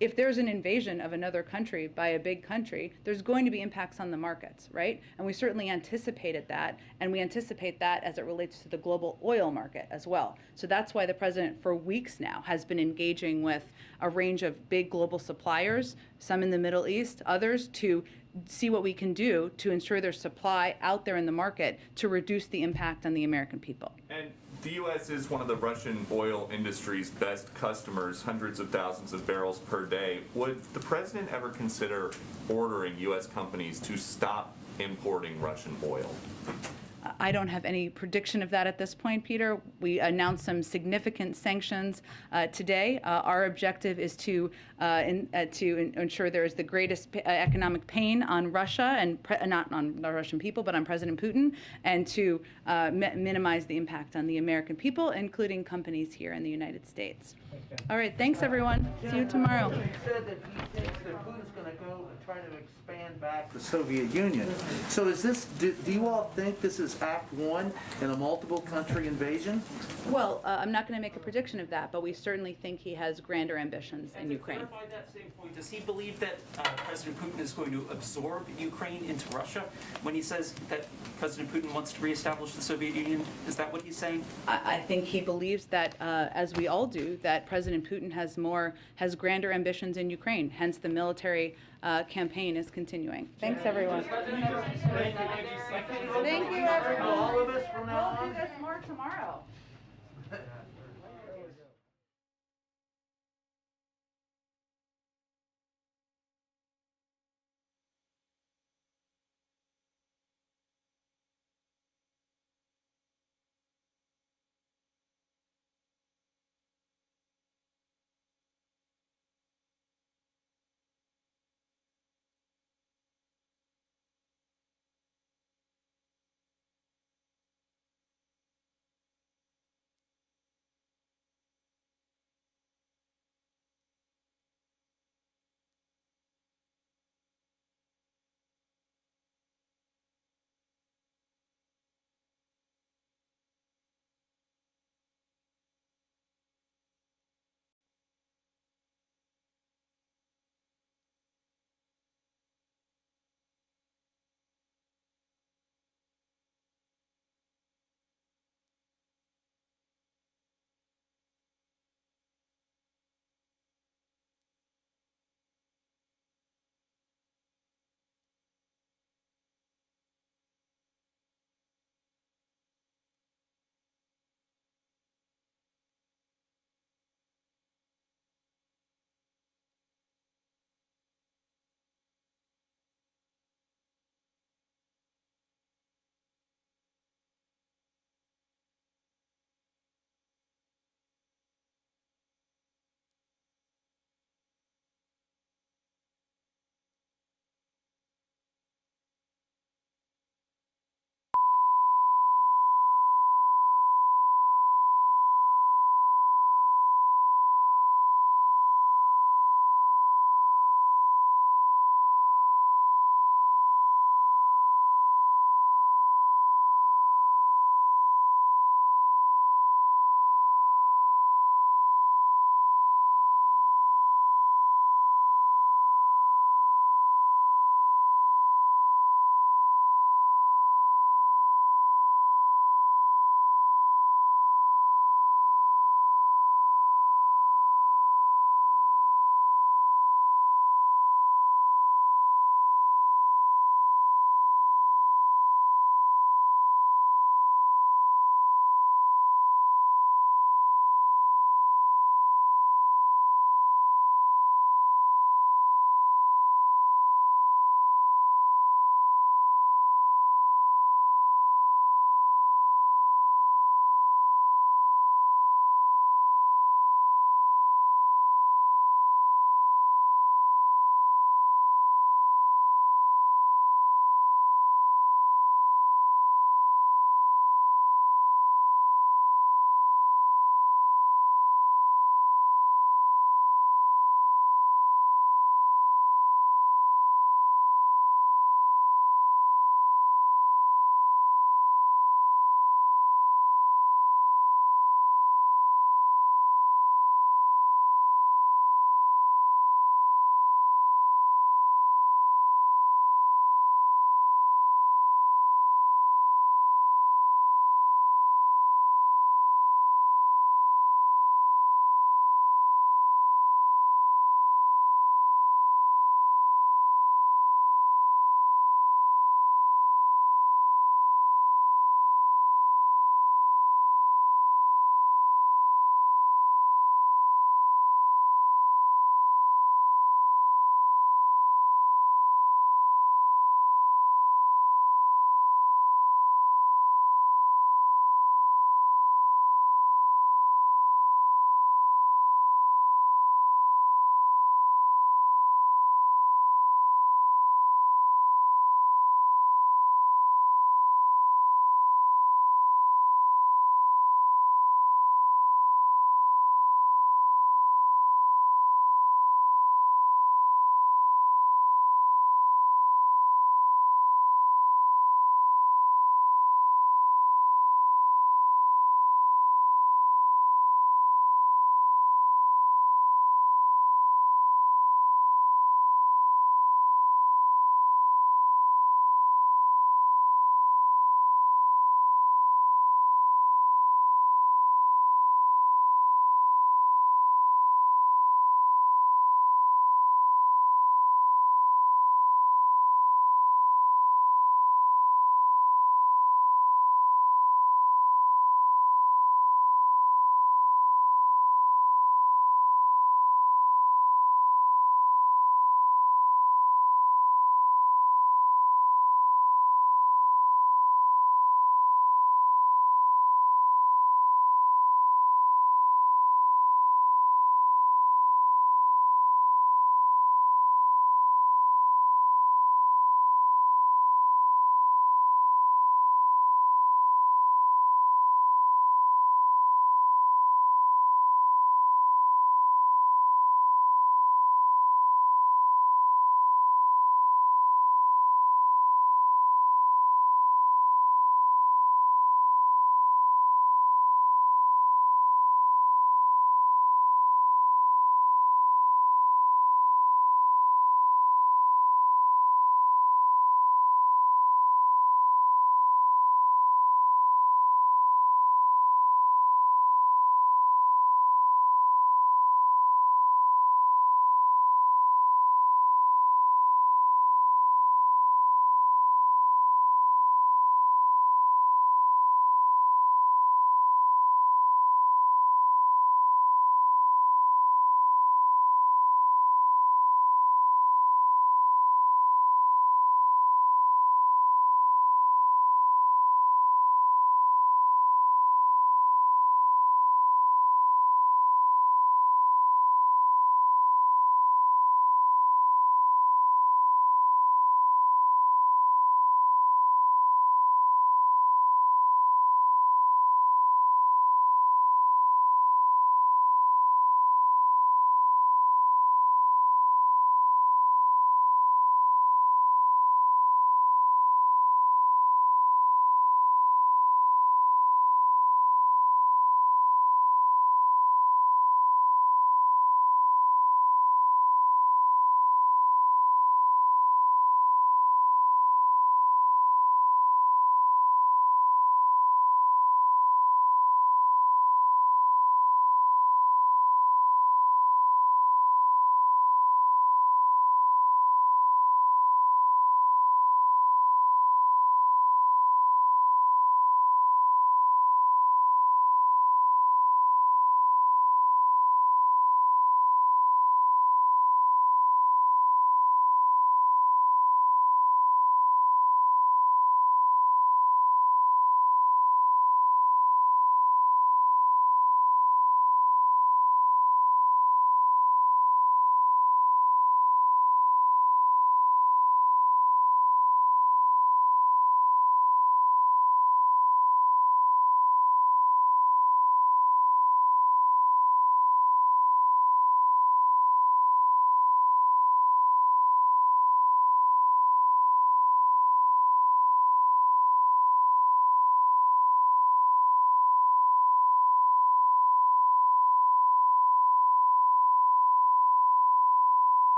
if there's an invasion of another country by a big country, there's going to be impacts on the markets, right? And we certainly anticipated that, and we anticipate that as it relates to the global oil market as well. So that's why the president, for weeks now, has been engaging with a range of big global suppliers, some in the Middle East, others, to see what we can do to ensure there's supply out there in the market to reduce the impact on the American people. And the U.S. is one of the Russian oil industry's best customers, hundreds of thousands of barrels per day. Would the president ever consider ordering U.S. companies to stop importing Russian oil? I don't have any prediction of that at this point, Peter. We announced some significant sanctions today. Our objective is to ensure there is the greatest economic pain on Russia, and not on the Russian people, but on President Putin, and to minimize the impact on the American people, including companies here in the United States. All right, thanks everyone. See you tomorrow. He said that he thinks that Putin's going to go and try to expand back the Soviet Union. So is this, do you all think this is Act One in a multiple country invasion? Well, I'm not going to make a prediction of that, but we certainly think he has grander ambitions in Ukraine. To clarify that same point, does he believe that President Putin is going to absorb Ukraine into Russia? When he says that President Putin wants to reestablish the Soviet Union, is that what he's saying? I think he believes that, as we all do, that President Putin has grander ambitions in Ukraine. Hence, the military campaign is continuing. Thanks, everyone. Thank you, everyone. All of us from now on? We'll do this more tomorrow.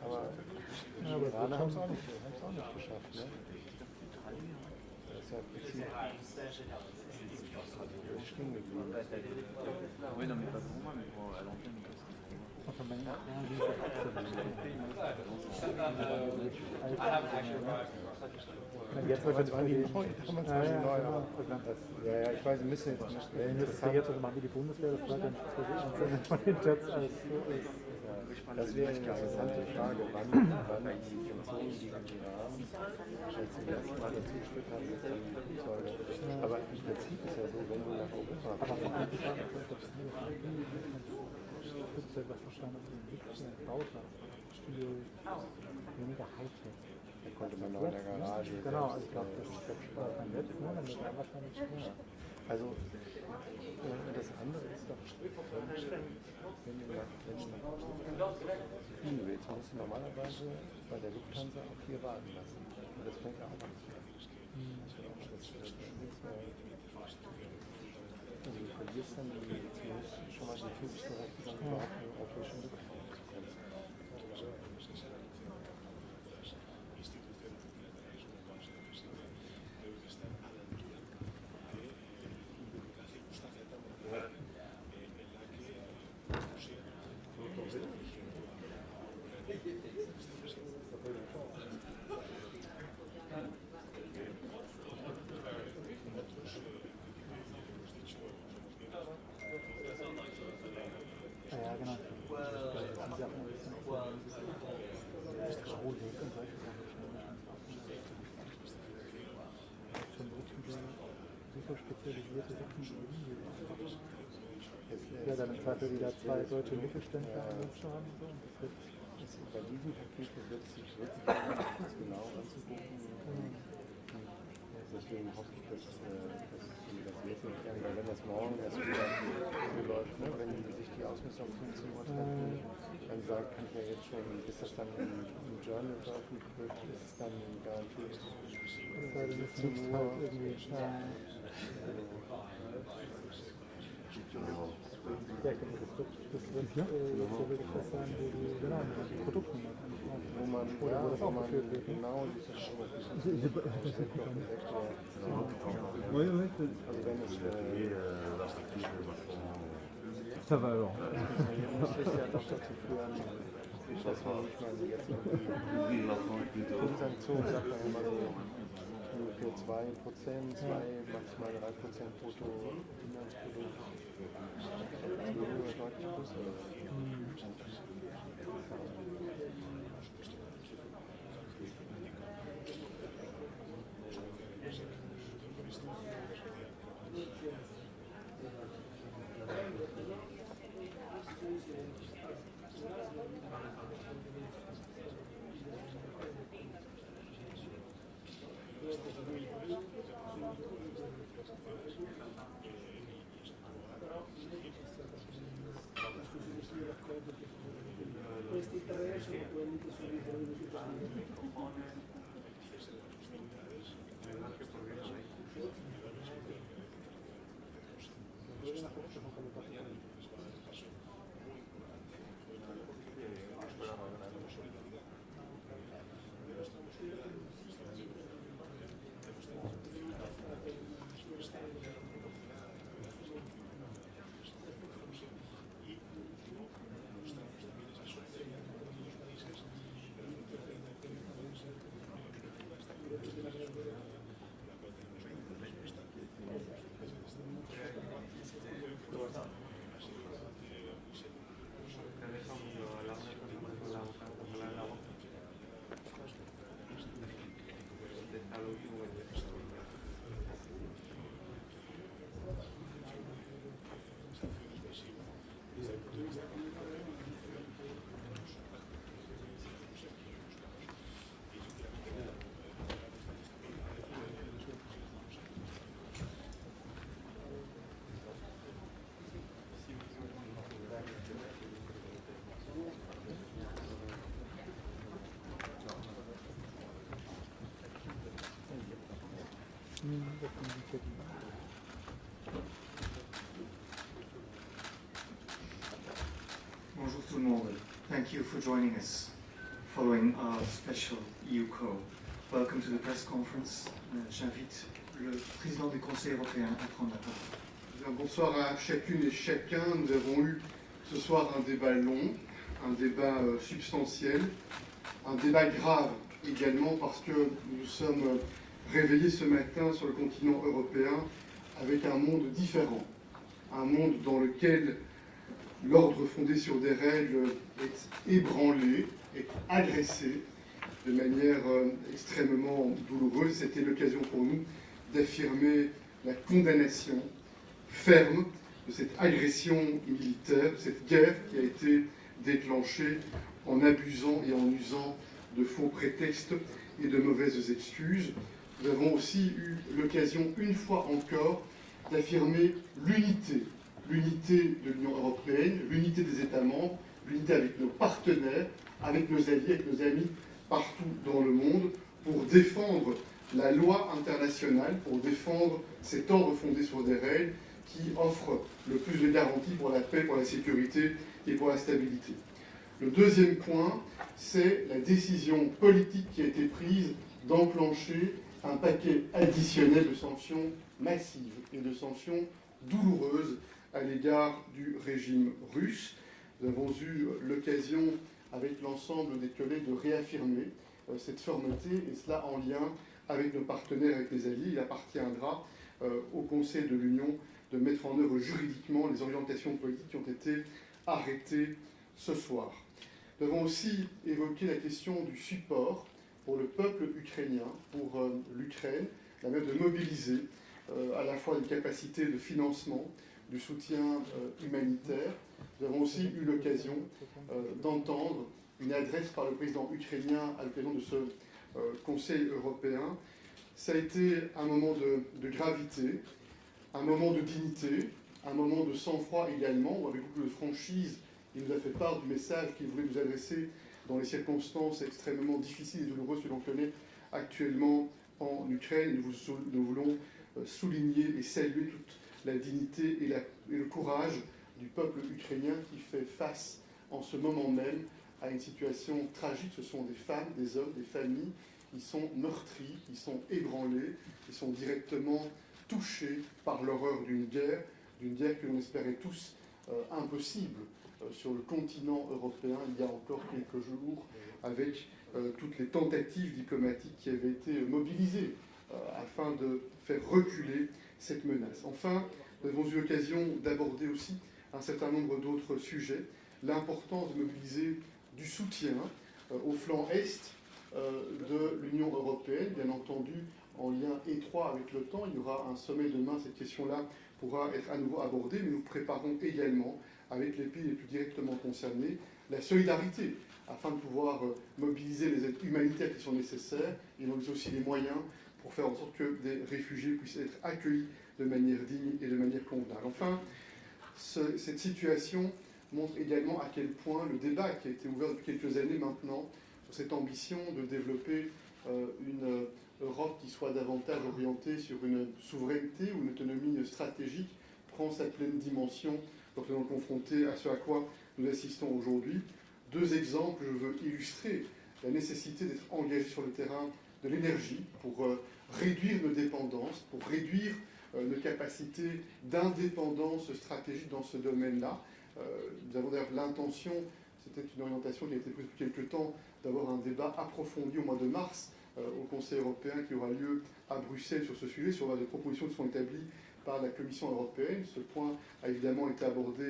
Aber die Iraner haben es auch nicht geschafft, ne? Das ist ja im Prinzip stehen geblieben. Jetzt wird es quasi neu. Ja, ich weiß, ein bisschen jetzt also machen wie die Bundeswehr, das bleibt ja nicht von den Jets als das wäre eine interessante Frage, wann die Sanktionen gegen Iran als zum ersten Mal dazu geführt haben, dass dann Flugzeuge. Aber im Prinzip ist ja so, wenn du nach Europa Flugzeug, was verstanden hat, gebaut hat, viel weniger Hightech. Da konnte man noch in der Garage. Genau, also ich glaube, das ist beim letzten Mal, dann wird wahrscheinlich schneller. Also, das andere ist doch, wenn du nach Wien willst, musst du normalerweise bei der Lufthansa auch hier warten lassen. Und das fängt ja auch an. Also du verlierst dann zumindest schon mal die typischen Rechte, dann überhaupt eine europäische Lufthansa. Ja, genau. Die Sachen ein bisschen Hydraulik und solche Sachen. Schon so viele super spezialisierte Sachen geben. Ja, dann im Zweifel wieder zwei deutsche Mittelständler zu haben. So. Bei diesem Paket wird sich ganz genau anzugucken. Deswegen hoffe ich, dass das jetzt nicht werden, weil wenn das morgen erst wieder so läuft, ne, wenn sich die Ausmessung 15 Uhr treffen, dann kann ich ja jetzt schon, bis das dann im Journal veröffentlicht wird, ist es dann garantiert. Das heißt, das ist halt irgendwie ja, das wird so wirklich was sein, wo die Produktnummer wo man das auch geführt wird. Genau, Ça va alors. Das ist ja doch dazu führen, dass man nicht mal jetzt die Sanktionen sagt man immer so für 2%, 2, maximal 3% Bruttoinlandsprodukt. Das wäre deutlich größer. Questi tre sono quelli che sono i principali. Thank you for joining us following our special EU call. Welcome to the press conference. J'invite le président du Conseil européen à prendre la parole. Bonsoir à chacune et chacun. Nous avons eu ce soir un débat long, un débat substantiel, un débat grave également parce que nous sommes réveillés ce matin sur le continent européen avec un monde différent. Un monde dans lequel l'ordre fondé sur des règles est ébranlé, est agressé de manière extrêmement douloureuse. C'était l'occasion pour nous d'affirmer la condamnation ferme de cette agression militaire, de cette guerre qui a été déclenchée en abusant et en usant de faux prétextes et de mauvaises excuses. Nous avons aussi eu l'occasion, une fois encore, d'affirmer l'unité de l'Union européenne, l'unité des États membres, l'unité avec nos partenaires, avec nos alliés, avec nos amis partout dans le monde, pour défendre la loi internationale, pour défendre cet ordre fondé sur des règles qui offre le plus de garanties pour la paix, pour la sécurité et pour la stabilité. Le deuxième point, c'est la décision politique qui a été prise d'enclencher un paquet additionnel de sanctions massives et de sanctions douloureuses à l'égard du régime russe. Nous avons eu l'occasion, avec l'ensemble des collègues, de réaffirmer cette fermeté, et cela en lien avec nos partenaires, avec les alliés. Il appartiendra au Conseil de l'Union de mettre en œuvre juridiquement les orientations politiques qui ont été arrêtées ce soir. Nous avons aussi évoqué la question du support pour le peuple ukrainien, pour l'Ukraine, la manière de mobiliser à la fois des capacités de financement, du soutien humanitaire. Nous avons aussi eu l'occasion d'entendre une adresse par le président ukrainien à l'occasion de ce Conseil européen. Ça a été un moment de gravité, un moment de dignité, un moment de sang-froid également, où avec beaucoup de franchise, il nous a fait part du message qu'il voulait nous adresser dans les circonstances extrêmement difficiles et douloureuses que l'on connaît actuellement en Ukraine. Nous voulons souligner et saluer toute la dignité et le courage du peuple ukrainien qui fait face en ce moment même à une situation tragique. Ce sont des femmes, des hommes, des familles qui sont meurtries, qui sont ébranlées, qui sont directement touchés par l'horreur d'une guerre que l'on espérait tous impossible sur le continent européen il y a encore quelques jours, avec toutes les tentatives diplomatiques qui avaient été mobilisées afin de faire reculer cette menace. Enfin, nous avons eu l'occasion d'aborder aussi un certain nombre d'autres sujets, l'importance de mobiliser du soutien au flanc est de l'Union européenne, bien entendu en lien étroit avec l'OTAN. Il y aura un sommet demain, cette question-là pourra être à nouveau abordée, mais nous préparons également, avec les pays les plus directement concernés, la solidarité, afin de pouvoir mobiliser les aides humanitaires qui sont nécessaires, et donc aussi les moyens pour faire en sorte que des réfugiés puissent être accueillis de manière digne et de manière convenable. Enfin, cette situation montre également à quel point le débat qui a été ouvert depuis quelques années maintenant, sur cette ambition de développer une Europe qui soit davantage orientée sur une souveraineté ou une autonomie stratégique, prend sa pleine dimension lorsque nous sommes confrontés à ce à quoi nous assistons aujourd'hui. Deux exemples, je veux illustrer la nécessité d'être engagé sur le terrain de l'énergie pour réduire nos dépendances, pour réduire nos capacités d'indépendance stratégique dans ce domaine-là. Nous avons d'ailleurs l'intention, c'était une orientation qui a été prise depuis quelques temps, d'avoir un débat approfondi au mois de mars au Conseil européen qui aura lieu à Bruxelles sur ce sujet, sur base de propositions qui sont établies par la Commission européenne. Ce point a évidemment été abordé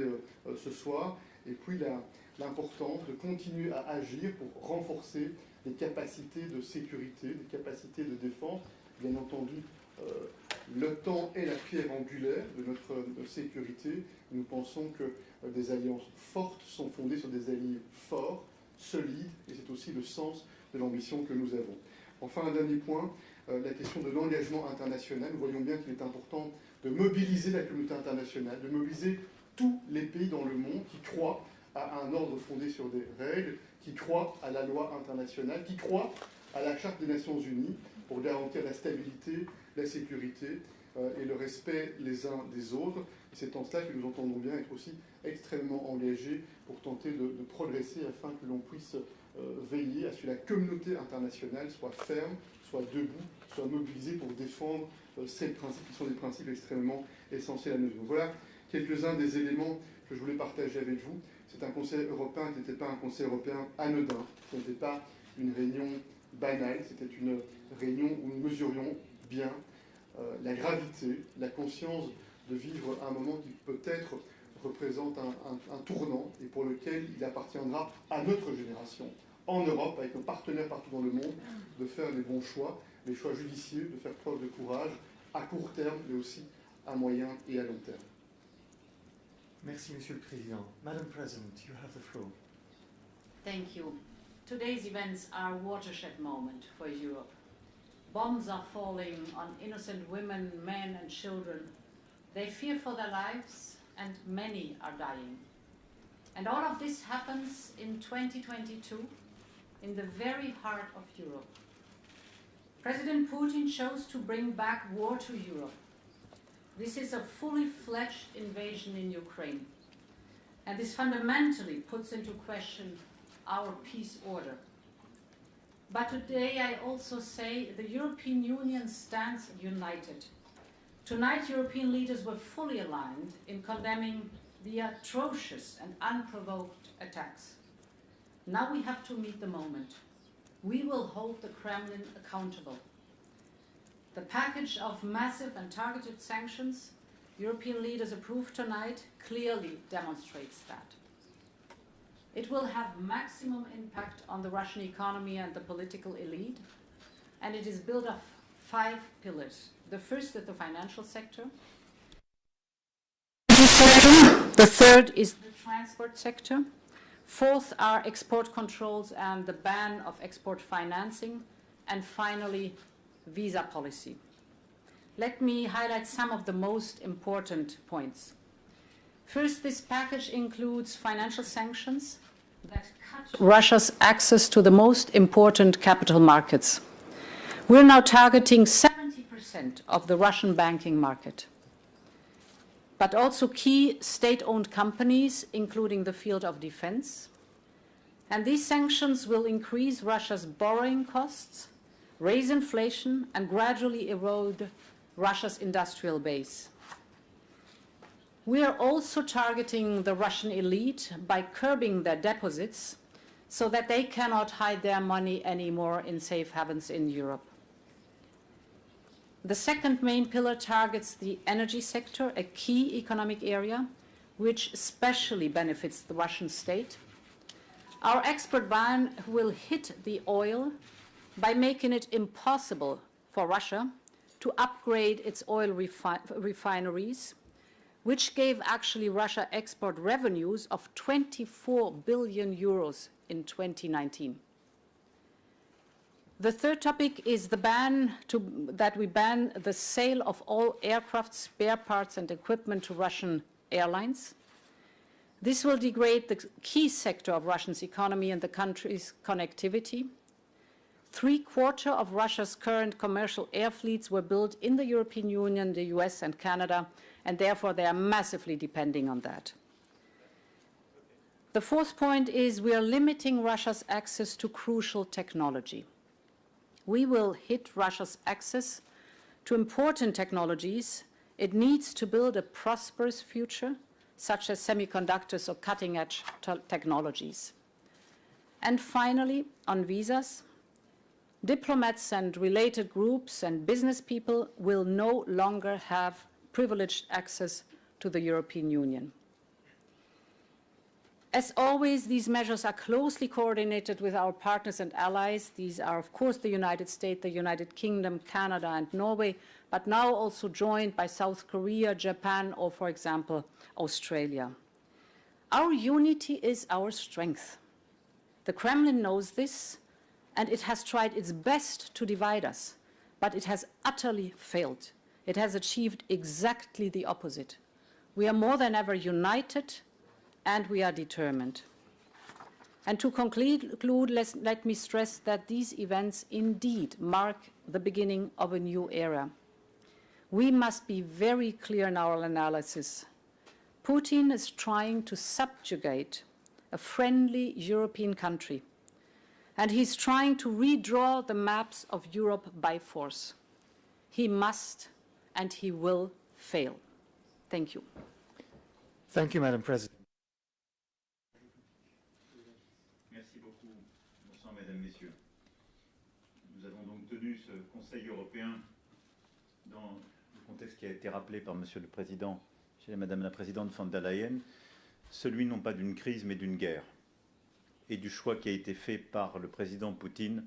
ce soir. Et puis l'importance de continuer à agir pour renforcer les capacités de sécurité, les capacités de défense. Bien entendu, l'OTAN est la pierre angulaire de notre sécurité. Nous pensons que des alliances fortes sont fondées sur des alliés forts, solides, et c'est aussi le sens de l'ambition que nous avons. Enfin, un dernier point, la question de l'engagement international. Nous voyons bien qu'il est important de mobiliser la communauté internationale, de mobiliser tous les pays dans le monde qui croient à un ordre fondé sur des règles, qui croient à la loi internationale, qui croient à la Charte des Nations Unies pour garantir la stabilité, la sécurité et le respect les uns des autres. Et c'est en cela que nous entendons bien être aussi extrêmement engagés pour tenter de progresser afin que l'on puisse veiller à ce que la communauté internationale soit ferme, soit debout, soit mobilisée pour défendre ces principes qui sont des principes extrêmement essentiels à nos yeux. Donc voilà quelques-uns des éléments que je voulais partager avec vous. C'est un Conseil européen qui n'était pas un Conseil européen anodin, ce n'était pas une réunion banale, c'était une réunion où nous mesurions bien la gravité, la conscience de vivre un moment qui peut-être représente un tournant et pour lequel il appartiendra à notre génération, en Europe, avec nos partenaires partout dans le monde, de faire les bons choix, les choix judicieux, de faire preuve de courage à court terme, mais aussi à moyen et à long terme. Merci, Monsieur le Président. Madam President, you have the floor. Thank you. Today's events are a watershed moment for Europe. Bombs are falling on innocent women, men and children. They fear for their lives and many are dying. And all of this happens in 2022, in the very heart of Europe. President Putin chose to bring back war to Europe. This is a fully fledged invasion in Ukraine. And this fundamentally puts into question our peace order. But today I also say the European Union stands united. Tonight, European leaders were fully aligned in condemning the atrocious and unprovoked attacks. Now we have to meet the moment. We will hold the Kremlin accountable. The package of massive and targeted sanctions European leaders approved tonight clearly demonstrates that. It will have maximum impact on the Russian economy and the political elite, and it is built of 5 pillars. The first is the financial sector. The third is the transport sector. Fourth are export controls and the ban of export financing. And finally, visa policy. Let me highlight some of the most important points. First, this package includes financial sanctions that cut Russia's access to the most important capital markets. We're now targeting 70% of the Russian banking market, but also key state-owned companies, including the field of defense. And these sanctions will increase Russia's borrowing costs, raise inflation, and gradually erode Russia's industrial base. We are also targeting the Russian elite by curbing their deposits so that they cannot hide their money anymore in safe havens in Europe. The second main pillar targets the energy sector, a key economic area which especially benefits the Russian state. Our export ban will hit the oil by making it impossible for Russia to upgrade its oil refineries, which gave actually Russia export revenues of 24 billion euros in 2019. The third topic is the that we ban the sale of all aircraft spare parts and equipment to Russian airlines. This will degrade the key sector of Russia's economy and the country's connectivity. 3/4 of Russia's current commercial air fleets were built in the European Union, the US, and Canada, and therefore they are massively depending on that. The fourth point is we are limiting Russia's access to crucial technology. We will hit Russia's access to important technologies it needs to build a prosperous future, such as semiconductors or cutting-edge technologies. And finally, on visas, diplomats and related groups and business people will no longer have privileged access to the European Union. As always, these measures are closely coordinated with our partners and allies. These are, of course, the United States, the United Kingdom, Canada, and Norway, but now also joined by South Korea, Japan, or, for example, Australia. Our unity is our strength. The Kremlin knows this, and it has tried its best to divide us, but it has utterly failed. It has achieved exactly the opposite. We are more than ever united, and we are determined. And to conclude, let me stress that these events indeed mark the beginning of a new era. we must be very clear in our analysis. Putin is trying to subjugate a friendly European country, and he's trying to redraw the maps of Europe by force. He must and he will fail. Thank you. Thank you, Madam President. Merci beaucoup. Bonsoir, Mesdames, Messieurs. Nous avons donc tenu ce Conseil européen dans le contexte qui a été rappelé par Monsieur le Président, chez Madame la Présidente von der Leyen, celui non pas d'une crise mais d'une guerre, et du choix qui a été fait par le Président Poutine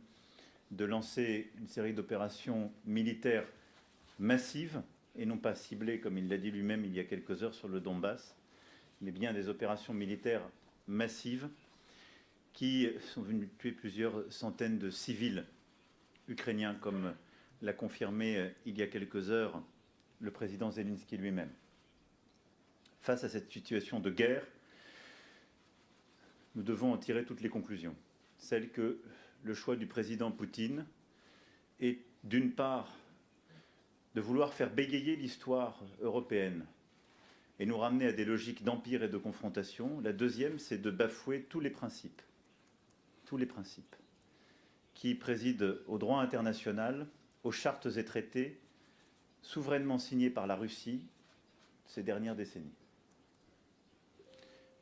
de lancer une série d'opérations militaires massives, et non pas ciblées, comme il l'a dit lui-même il y a quelques heures sur le Donbass, mais bien des opérations militaires massives qui sont venues tuer plusieurs centaines de civils ukrainiens, comme l'a confirmé il y a quelques heures le président Zelensky lui-même. Face à cette situation de guerre, nous devons en tirer toutes les conclusions. Celle que le choix du président Poutine est, d'une part, de vouloir faire bégayer l'histoire européenne et nous ramener à des logiques d'empire et de confrontation. La deuxième, c'est de bafouer tous les principes qui président au droit international, aux chartes et traités souverainement signés par la Russie ces dernières décennies.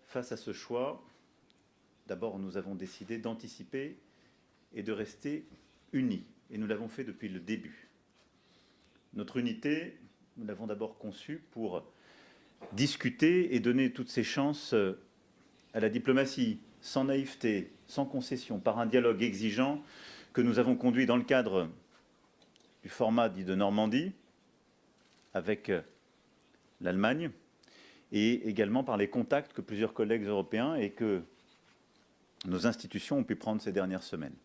Face à ce choix, d'abord, nous avons décidé d'anticiper et de rester unis, et nous l'avons fait depuis le début. Notre unité, nous l'avons d'abord conçue pour discuter et donner toutes ses chances à la diplomatie, sans naïveté, sans concession, par un dialogue exigeant que nous avons conduit dans le cadre du format dit de Normandie, avec l'Allemagne, et également par les contacts que plusieurs collègues européens et que nos institutions ont pu prendre ces dernières semaines.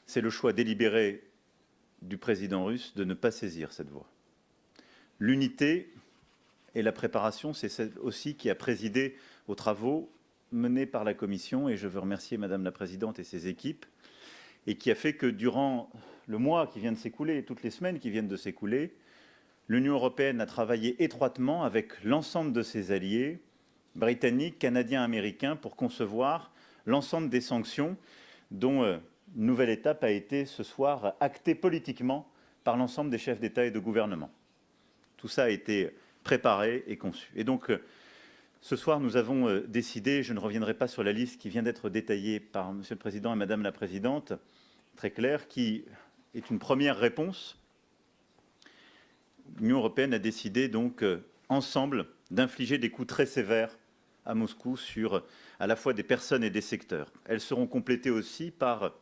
C'est le choix délibéré du président russe de ne pas saisir cette voie. L'unité et la préparation, c'est celle aussi qui a présidé aux travaux menés par la Commission, et je veux remercier Madame la Présidente et ses équipes, et qui a fait que durant le mois qui vient de s'écouler, toutes les semaines qui viennent de s'écouler, l'Union européenne a travaillé étroitement avec l'ensemble de ses alliés, britanniques, canadiens, américains, pour concevoir l'ensemble des sanctions dont une nouvelle étape a été ce soir actée politiquement par l'ensemble des chefs d'État et de gouvernement. Tout ça a été préparé et conçu. Et donc, ce soir, nous avons décidé, je ne reviendrai pas sur la liste qui vient d'être détaillée par Monsieur le Président et Madame la Présidente, très claire, qui est une première réponse. L'Union européenne a décidé donc ensemble d'infliger des coups très sévères à Moscou sur à la fois des personnes et des secteurs. Elles seront complétées aussi par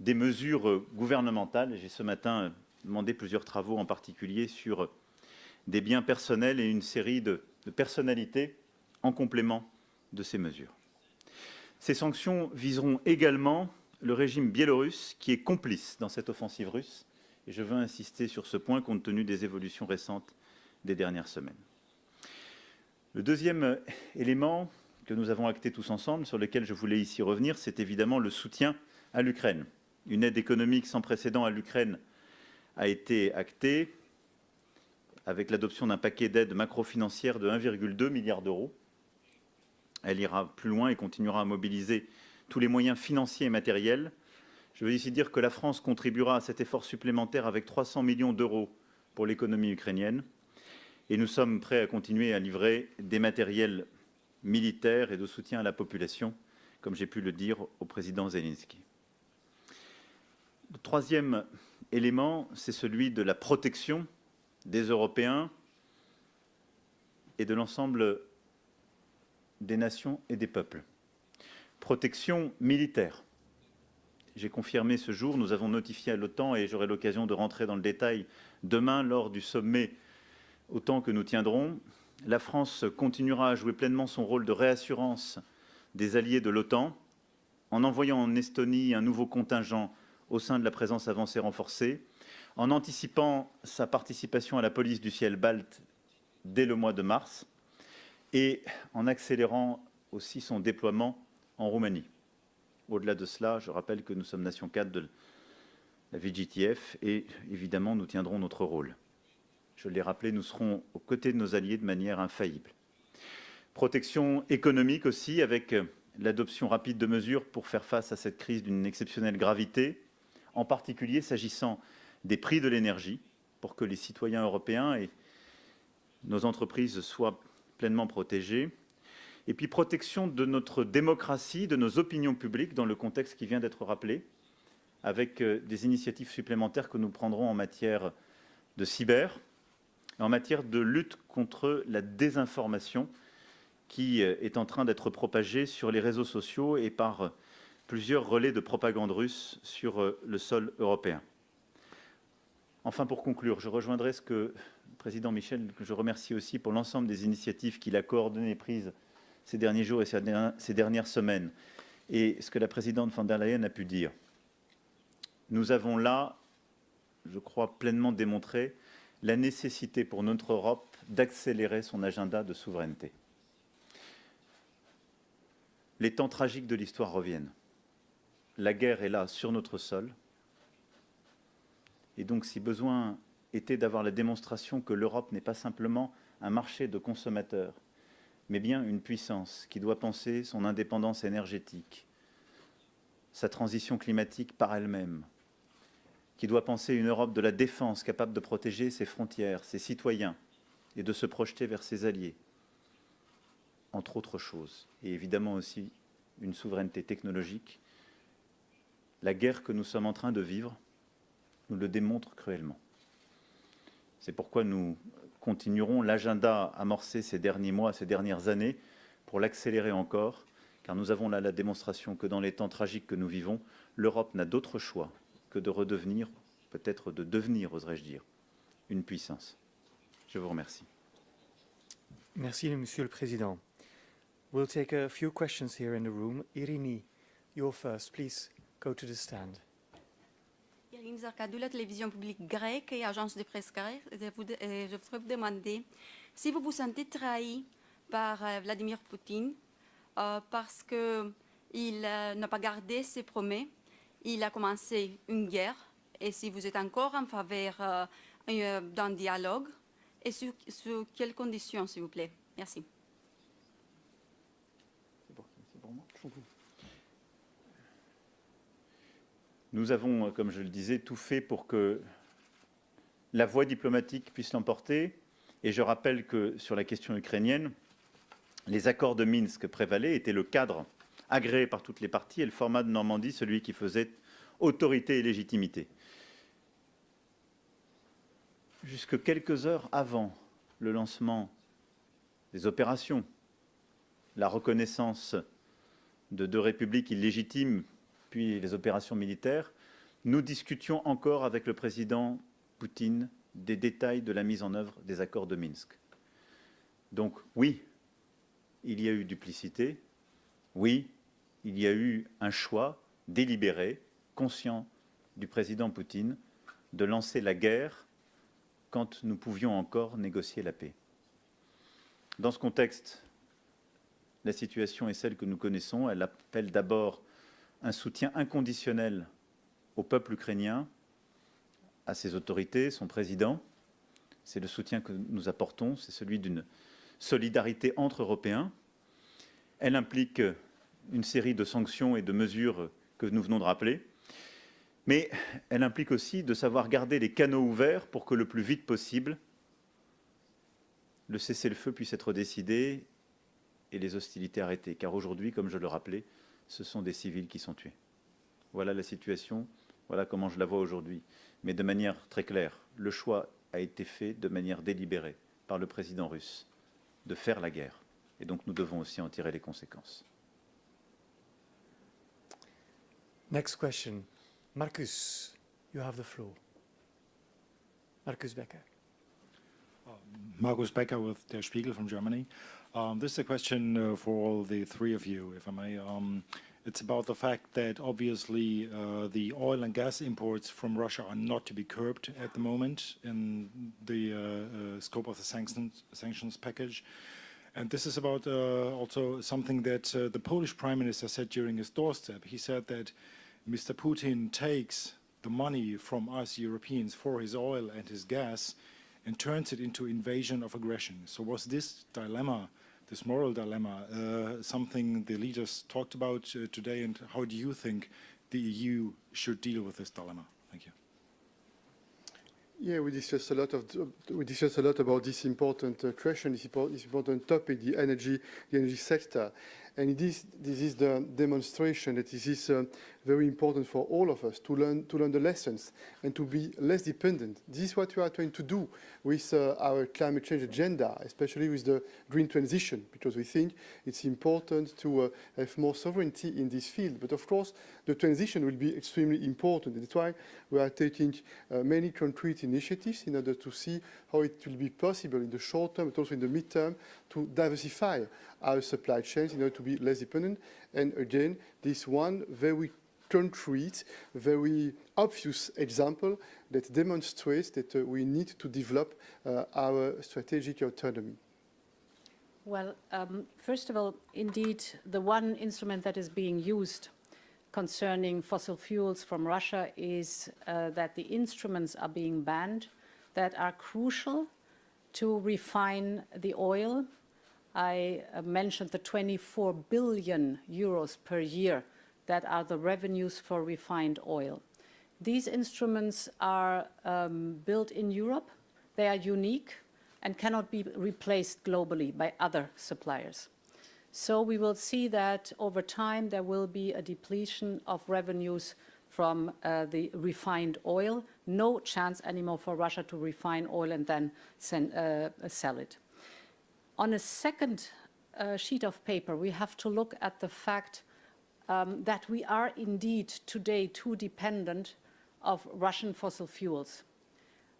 des mesures gouvernementales. J'ai ce matin demandé plusieurs travaux, en particulier sur des biens personnels et une série de personnalités en complément de ces mesures. Ces sanctions viseront également le régime biélorusse qui est complice dans cette offensive russe, et je veux insister sur ce point compte tenu des évolutions récentes des dernières semaines. Le deuxième élément que nous avons acté tous ensemble, sur lequel je voulais ici revenir, c'est évidemment le soutien à l'Ukraine. Une aide économique sans précédent à l'Ukraine a été actée avec l'adoption d'un paquet d'aides macrofinancières de 1,2 milliard d'euros. Elle ira plus loin et continuera à mobiliser tous les moyens financiers et matériels. Je veux ici dire que la France contribuera à cet effort supplémentaire avec 300 millions d'euros pour l'économie ukrainienne. Et nous sommes prêts à continuer à livrer des matériels militaires et de soutien à la population, comme j'ai pu le dire au président Zelensky. Le troisième élément, c'est celui de la protection des Européens et de l'ensemble des nations et des peuples. Protection militaire. J'ai confirmé ce jour, nous avons notifié à l'OTAN, et j'aurai l'occasion de rentrer dans le détail demain lors du sommet OTAN que nous tiendrons. La France continuera à jouer pleinement son rôle de réassurance des alliés de l'OTAN en envoyant en Estonie un nouveau contingent au sein de la présence avancée renforcée, en anticipant sa participation à la police du ciel balte dès le mois de mars et en accélérant aussi son déploiement en Roumanie. Au-delà de cela, je rappelle que nous sommes nation cadre de la VJTF, et évidemment, nous tiendrons notre rôle. Je l'ai rappelé, nous serons aux côtés de nos alliés de manière infaillible. Protection économique aussi, avec l'adoption rapide de mesures pour faire face à cette crise d'une exceptionnelle gravité, en particulier s'agissant des prix de l'énergie, pour que les citoyens européens et nos entreprises soient pleinement protégés. Et puis protection de notre démocratie, de nos opinions publiques, dans le contexte qui vient d'être rappelé, avec des initiatives supplémentaires que nous prendrons en matière de cyber, en matière de lutte contre la désinformation qui est en train d'être propagée sur les réseaux sociaux et par plusieurs relais de propagande russe sur le sol européen. Enfin, pour conclure, je rejoindrai ce que le président Michel, que je remercie aussi pour l'ensemble des initiatives qu'il a coordonnées prises ces derniers jours et ces dernières semaines, et ce que la présidente von der Leyen a pu dire. Nous avons là, je crois, pleinement démontré la nécessité pour notre Europe d'accélérer son agenda de souveraineté. Les temps tragiques de l'histoire reviennent. La guerre est là, sur notre sol. Et donc, si besoin était d'avoir la démonstration que l'Europe n'est pas simplement un marché de consommateurs, mais bien une puissance qui doit penser son indépendance énergétique, sa transition climatique par elle-même, qui doit penser une Europe de la défense capable de protéger ses frontières, ses citoyens et de se projeter vers ses alliés, entre autres choses, et évidemment aussi une souveraineté technologique. La guerre que nous sommes en train de vivre nous le démontre cruellement. C'est pourquoi nous continuerons l'agenda amorcé ces derniers mois, ces dernières années, pour l'accélérer encore, car nous avons là la démonstration que dans les temps tragiques que nous vivons, l'Europe n'a d'autre choix que de redevenir, peut-être de devenir, oserais-je dire, une puissance. Je vous remercie. Merci, Monsieur le Président. We'll take a few questions here in the room. Irini, you're first. Please go to the stand. Irine Zarkadou, la télévision publique grecque et agence de presse grecque. Je voudrais vous demander si vous vous sentez trahi par Vladimir Poutine parce qu'il n'a pas gardé ses promesses. Il a commencé une guerre, et si vous êtes encore en faveur d'un dialogue, et sur quelles conditions, s'il vous plaît. Merci. Nous avons, comme je le disais, tout fait pour que la voie diplomatique puisse l'emporter. Et je rappelle que sur la question ukrainienne, les accords de Minsk prévalaient, étaient le cadre agréé par toutes les parties, et le format de Normandie, celui qui faisait autorité et légitimité. Jusque quelques heures avant le lancement des opérations, la reconnaissance de deux républiques illégitimes, puis les opérations militaires, nous discutions encore avec le président Poutine des détails de la mise en œuvre des accords de Minsk. Donc oui, il y a eu duplicité, oui, il y a eu un choix délibéré, conscient du président Poutine, de lancer la guerre quand nous pouvions encore négocier la paix. Dans ce contexte, la situation est celle que nous connaissons. Elle appelle d'abord un soutien inconditionnel au peuple ukrainien, à ses autorités, son président. C'est le soutien que nous apportons, c'est celui d'une solidarité entre Européens. Elle implique une série de sanctions et de mesures que nous venons de rappeler, mais elle implique aussi de savoir garder les canaux ouverts pour que le plus vite possible, le cessez-le-feu puisse être décidé et les hostilités arrêtées. Car aujourd'hui, comme je le rappelais, ce sont des civils qui sont tués. Voilà la situation, voilà comment je la vois aujourd'hui. Mais de manière très claire, le choix a été fait de manière délibérée par le président russe de faire la guerre. Et donc nous devons aussi en tirer les conséquences. Next question. Markus, you have the floor. Markus Becker. Markus Becker with Der Spiegel from Germany. This is a question for all the three of you, if I may. It's about the fact that obviously the oil and gas imports from Russia are not to be curbed at the moment in the scope of the sanctions package. And this is about also something that the Polish Prime Minister said during his doorstep. He said that Mr. Putin takes the money from us Europeans for his oil and his gas and turns it into invasion of aggression. So was this dilemma, this moral dilemma, something the leaders talked about today, and how do you think the EU should deal with this dilemma? Thank you. Yeah, we discussed a lot about this important question, this important topic, the energy sector, and this is the demonstration that this is very important for all of us to learn the lessons and to be less dependent. This is what we are trying to do with our climate change agenda, especially with the green transition, because we think it's important to have more sovereignty in this field. But of course, the transition will be extremely important. That's why we are taking many concrete initiatives in order to see how it will be possible in the short term, but also in the mid-term, to diversify our supply chains in order to be less dependent. And again, this one very concrete, very obvious example that demonstrates that we need to develop our strategic autonomy. Well, first of all, indeed, the one instrument that is being used concerning fossil fuels from Russia is that the instruments are being banned that are crucial to refine the oil. I mentioned the 24 billion euros per year that are the revenues for refined oil. These instruments are built in Europe. They are unique and cannot be replaced globally by other suppliers. So we will see that over time there will be a depletion of revenues from the refined oil. No chance anymore for Russia to refine oil and then sell it. On a second sheet of paper, we have to look at the fact that we are indeed today too dependent of Russian fossil fuels.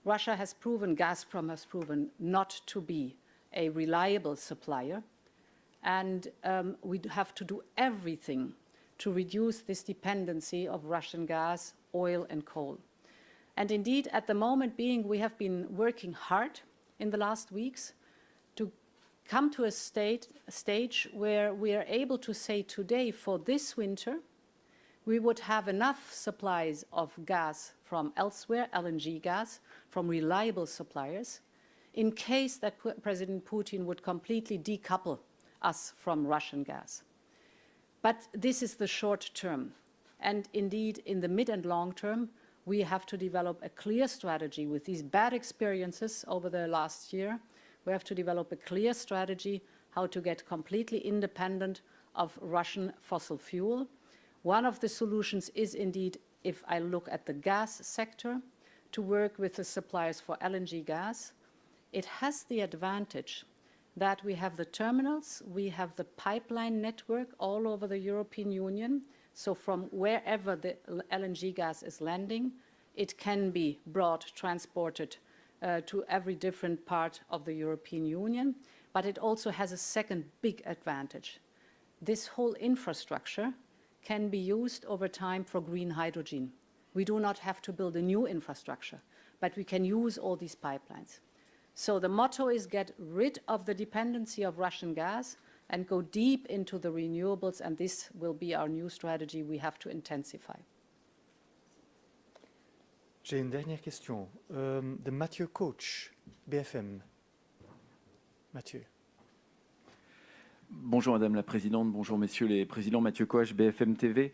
Russia has proven, Gazprom has proven, not to be a reliable supplier, and we have to do everything to reduce this dependency of Russian gas, oil and coal. And indeed, at the moment being, we have been working hard in the last weeks to come to a stage where we are able to say today, for this winter, we would have enough supplies of gas from elsewhere, LNG gas, from reliable suppliers, in case that President Putin would completely decouple us from Russian gas. But this is the short term. And indeed, in the mid and long term, we have to develop a clear strategy with these bad experiences over the last year. We have to develop a clear strategy how to get completely independent of Russian fossil fuel. One of the solutions is indeed, if I look at the gas sector, to work with the suppliers for LNG gas. It has the advantage that we have the terminals, we have the pipeline network all over the European Union. So from wherever the LNG gas is landing, it can be brought, transported to every different part of the European Union. But it also has a second big advantage. This whole infrastructure can be used over time for green hydrogen. We do not have to build a new infrastructure, but we can use all these pipelines. So the motto is get rid of the dependency of Russian gas and go deep into the renewables, and this will be our new strategy we have to intensify. J'ai une dernière question de Mathieu Coach, BFM. Mathieu. Bonjour Madame la Présidente, bonjour Messieurs les Présidents, Mathieu Coach, BFM TV.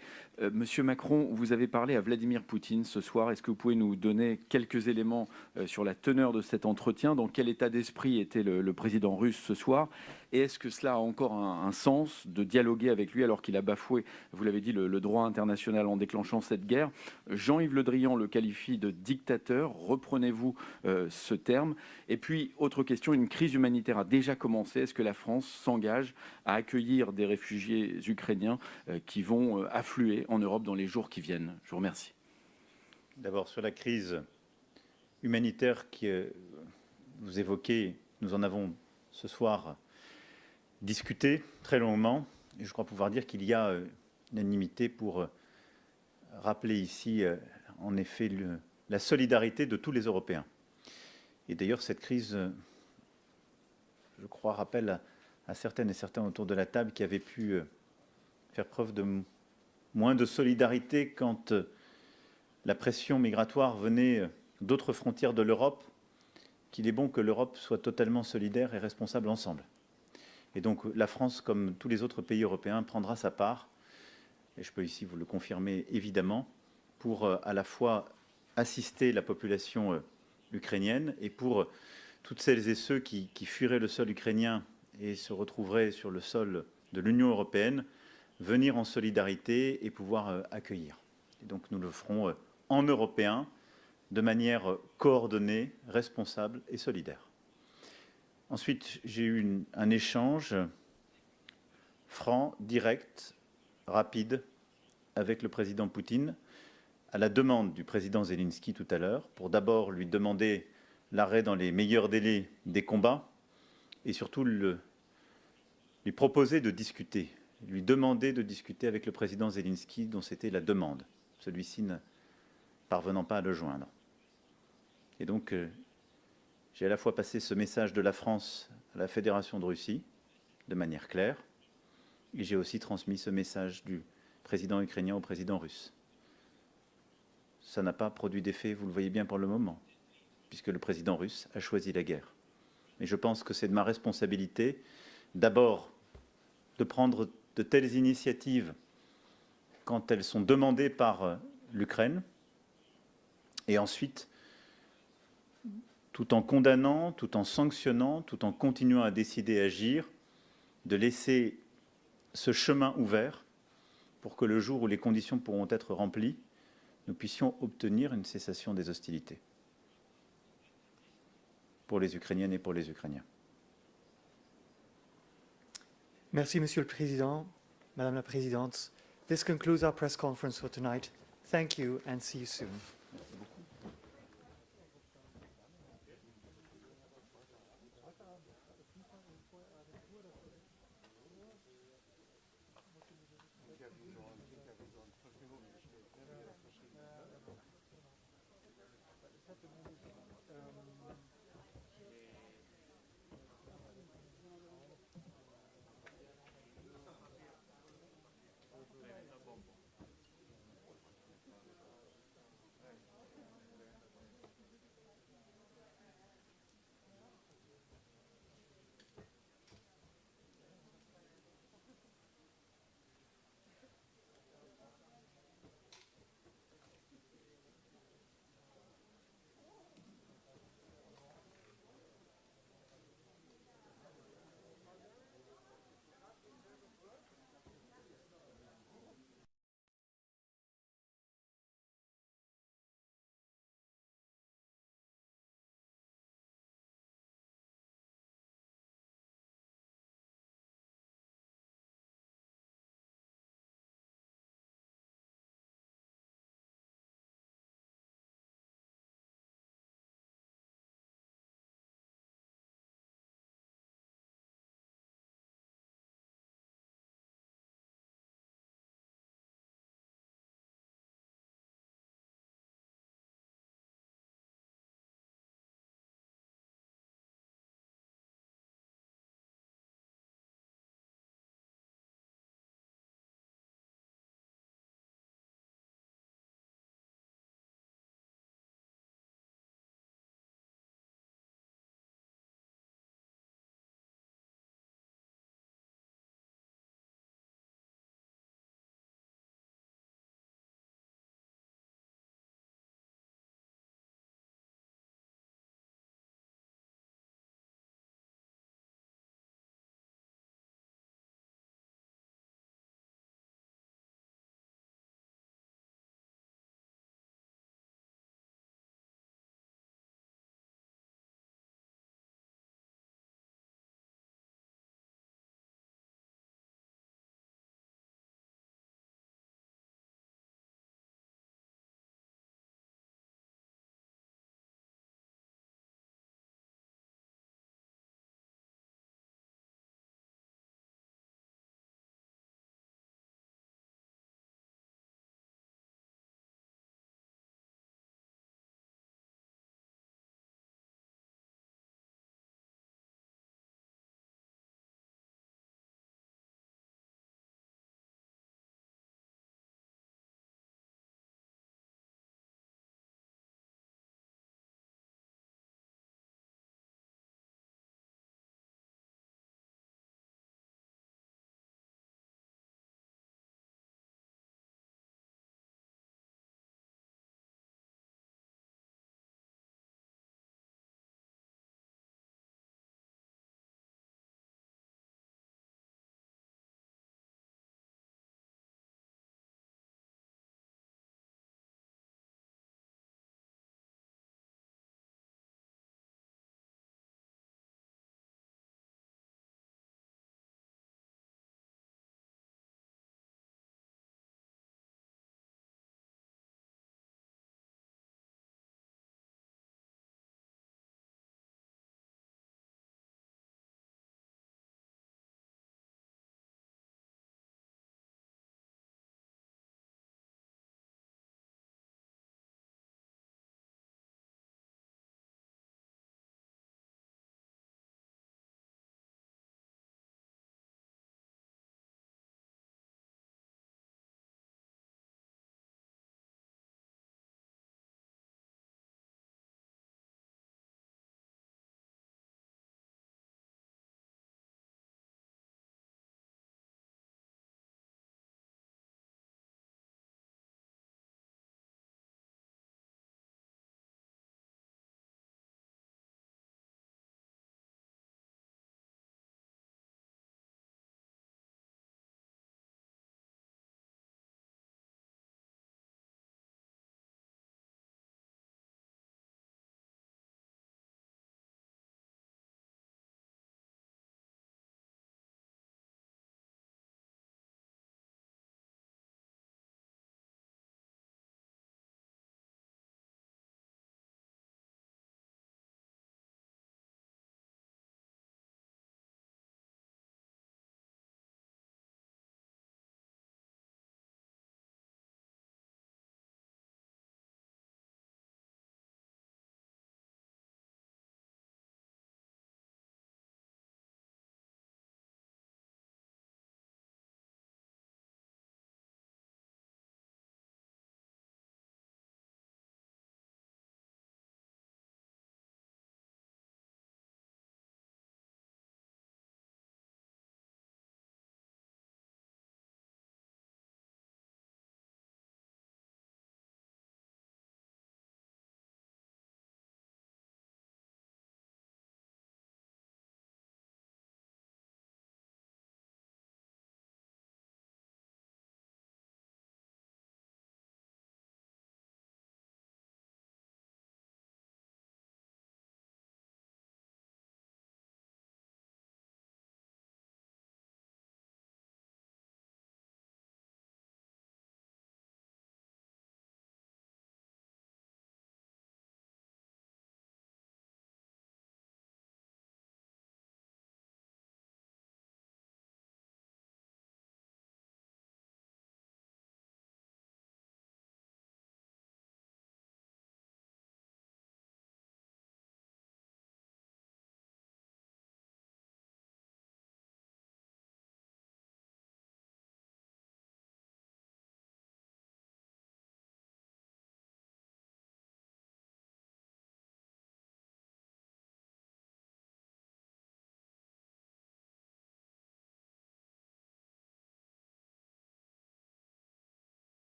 Monsieur Macron, vous avez parlé à Vladimir Poutine ce soir. Est-ce que vous pouvez nous donner quelques éléments sur la teneur de cet entretien? Dans quel état d'esprit était le président russe ce soir? Et est-ce que cela a encore un sens de dialoguer avec lui alors qu'il a bafoué, vous l'avez dit, le droit international en déclenchant cette guerre? Jean-Yves Le Drian le qualifie de dictateur. Reprenez-vous ce terme? Et puis, autre question, une crise humanitaire a déjà commencé. Est-ce que la France s'engage à accueillir des réfugiés ukrainiens qui vont affluer en Europe dans les jours qui viennent? Je vous remercie. D'abord, sur la crise humanitaire que vous évoquez, nous en avons ce soir discuté très longuement. Et je crois pouvoir dire qu'il y a unanimité pour rappeler ici, en effet, la solidarité de tous les Européens. Et d'ailleurs, cette crise, je crois, rappelle à certaines et certains autour de la table qui avaient pu faire preuve de moins de solidarité quand la pression migratoire venait d'autres frontières de l'Europe, qu'il est bon que l'Europe soit totalement solidaire et responsable ensemble. Et donc la France, comme tous les autres pays européens, prendra sa part, et je peux ici vous le confirmer évidemment, pour à la fois assister la population ukrainienne et pour toutes celles et ceux qui fuiraient le sol ukrainien et se retrouveraient sur le sol de l'Union européenne, venir en solidarité et pouvoir accueillir. Et donc nous le ferons en Européens, de manière coordonnée, responsable et solidaire. Ensuite, j'ai eu un échange franc, direct, rapide avec le président Poutine, à la demande du président Zelensky tout à l'heure, pour d'abord lui demander l'arrêt dans les meilleurs délais des combats et surtout lui proposer de discuter, lui demander de discuter avec le président Zelensky dont c'était la demande, celui-ci ne parvenant pas à le joindre. Et donc, j'ai à la fois passé ce message de la France à la Fédération de Russie, de manière claire, et j'ai aussi transmis ce message du président ukrainien au président russe. Ça n'a pas produit d'effet, vous le voyez bien pour le moment, puisque le président russe a choisi la guerre. Mais je pense que c'est de ma responsabilité, d'abord, de prendre de telles initiatives quand elles sont demandées par l'Ukraine, et ensuite, tout en condamnant, tout en sanctionnant, tout en continuant à décider, à agir, de laisser ce chemin ouvert pour que le jour où les conditions pourront être remplies, nous puissions obtenir une cessation des hostilités pour les Ukrainiennes et pour les Ukrainiens. Merci, Monsieur le Président, Madame la Présidente. This concludes our press conference for tonight. Thank you and see you soon.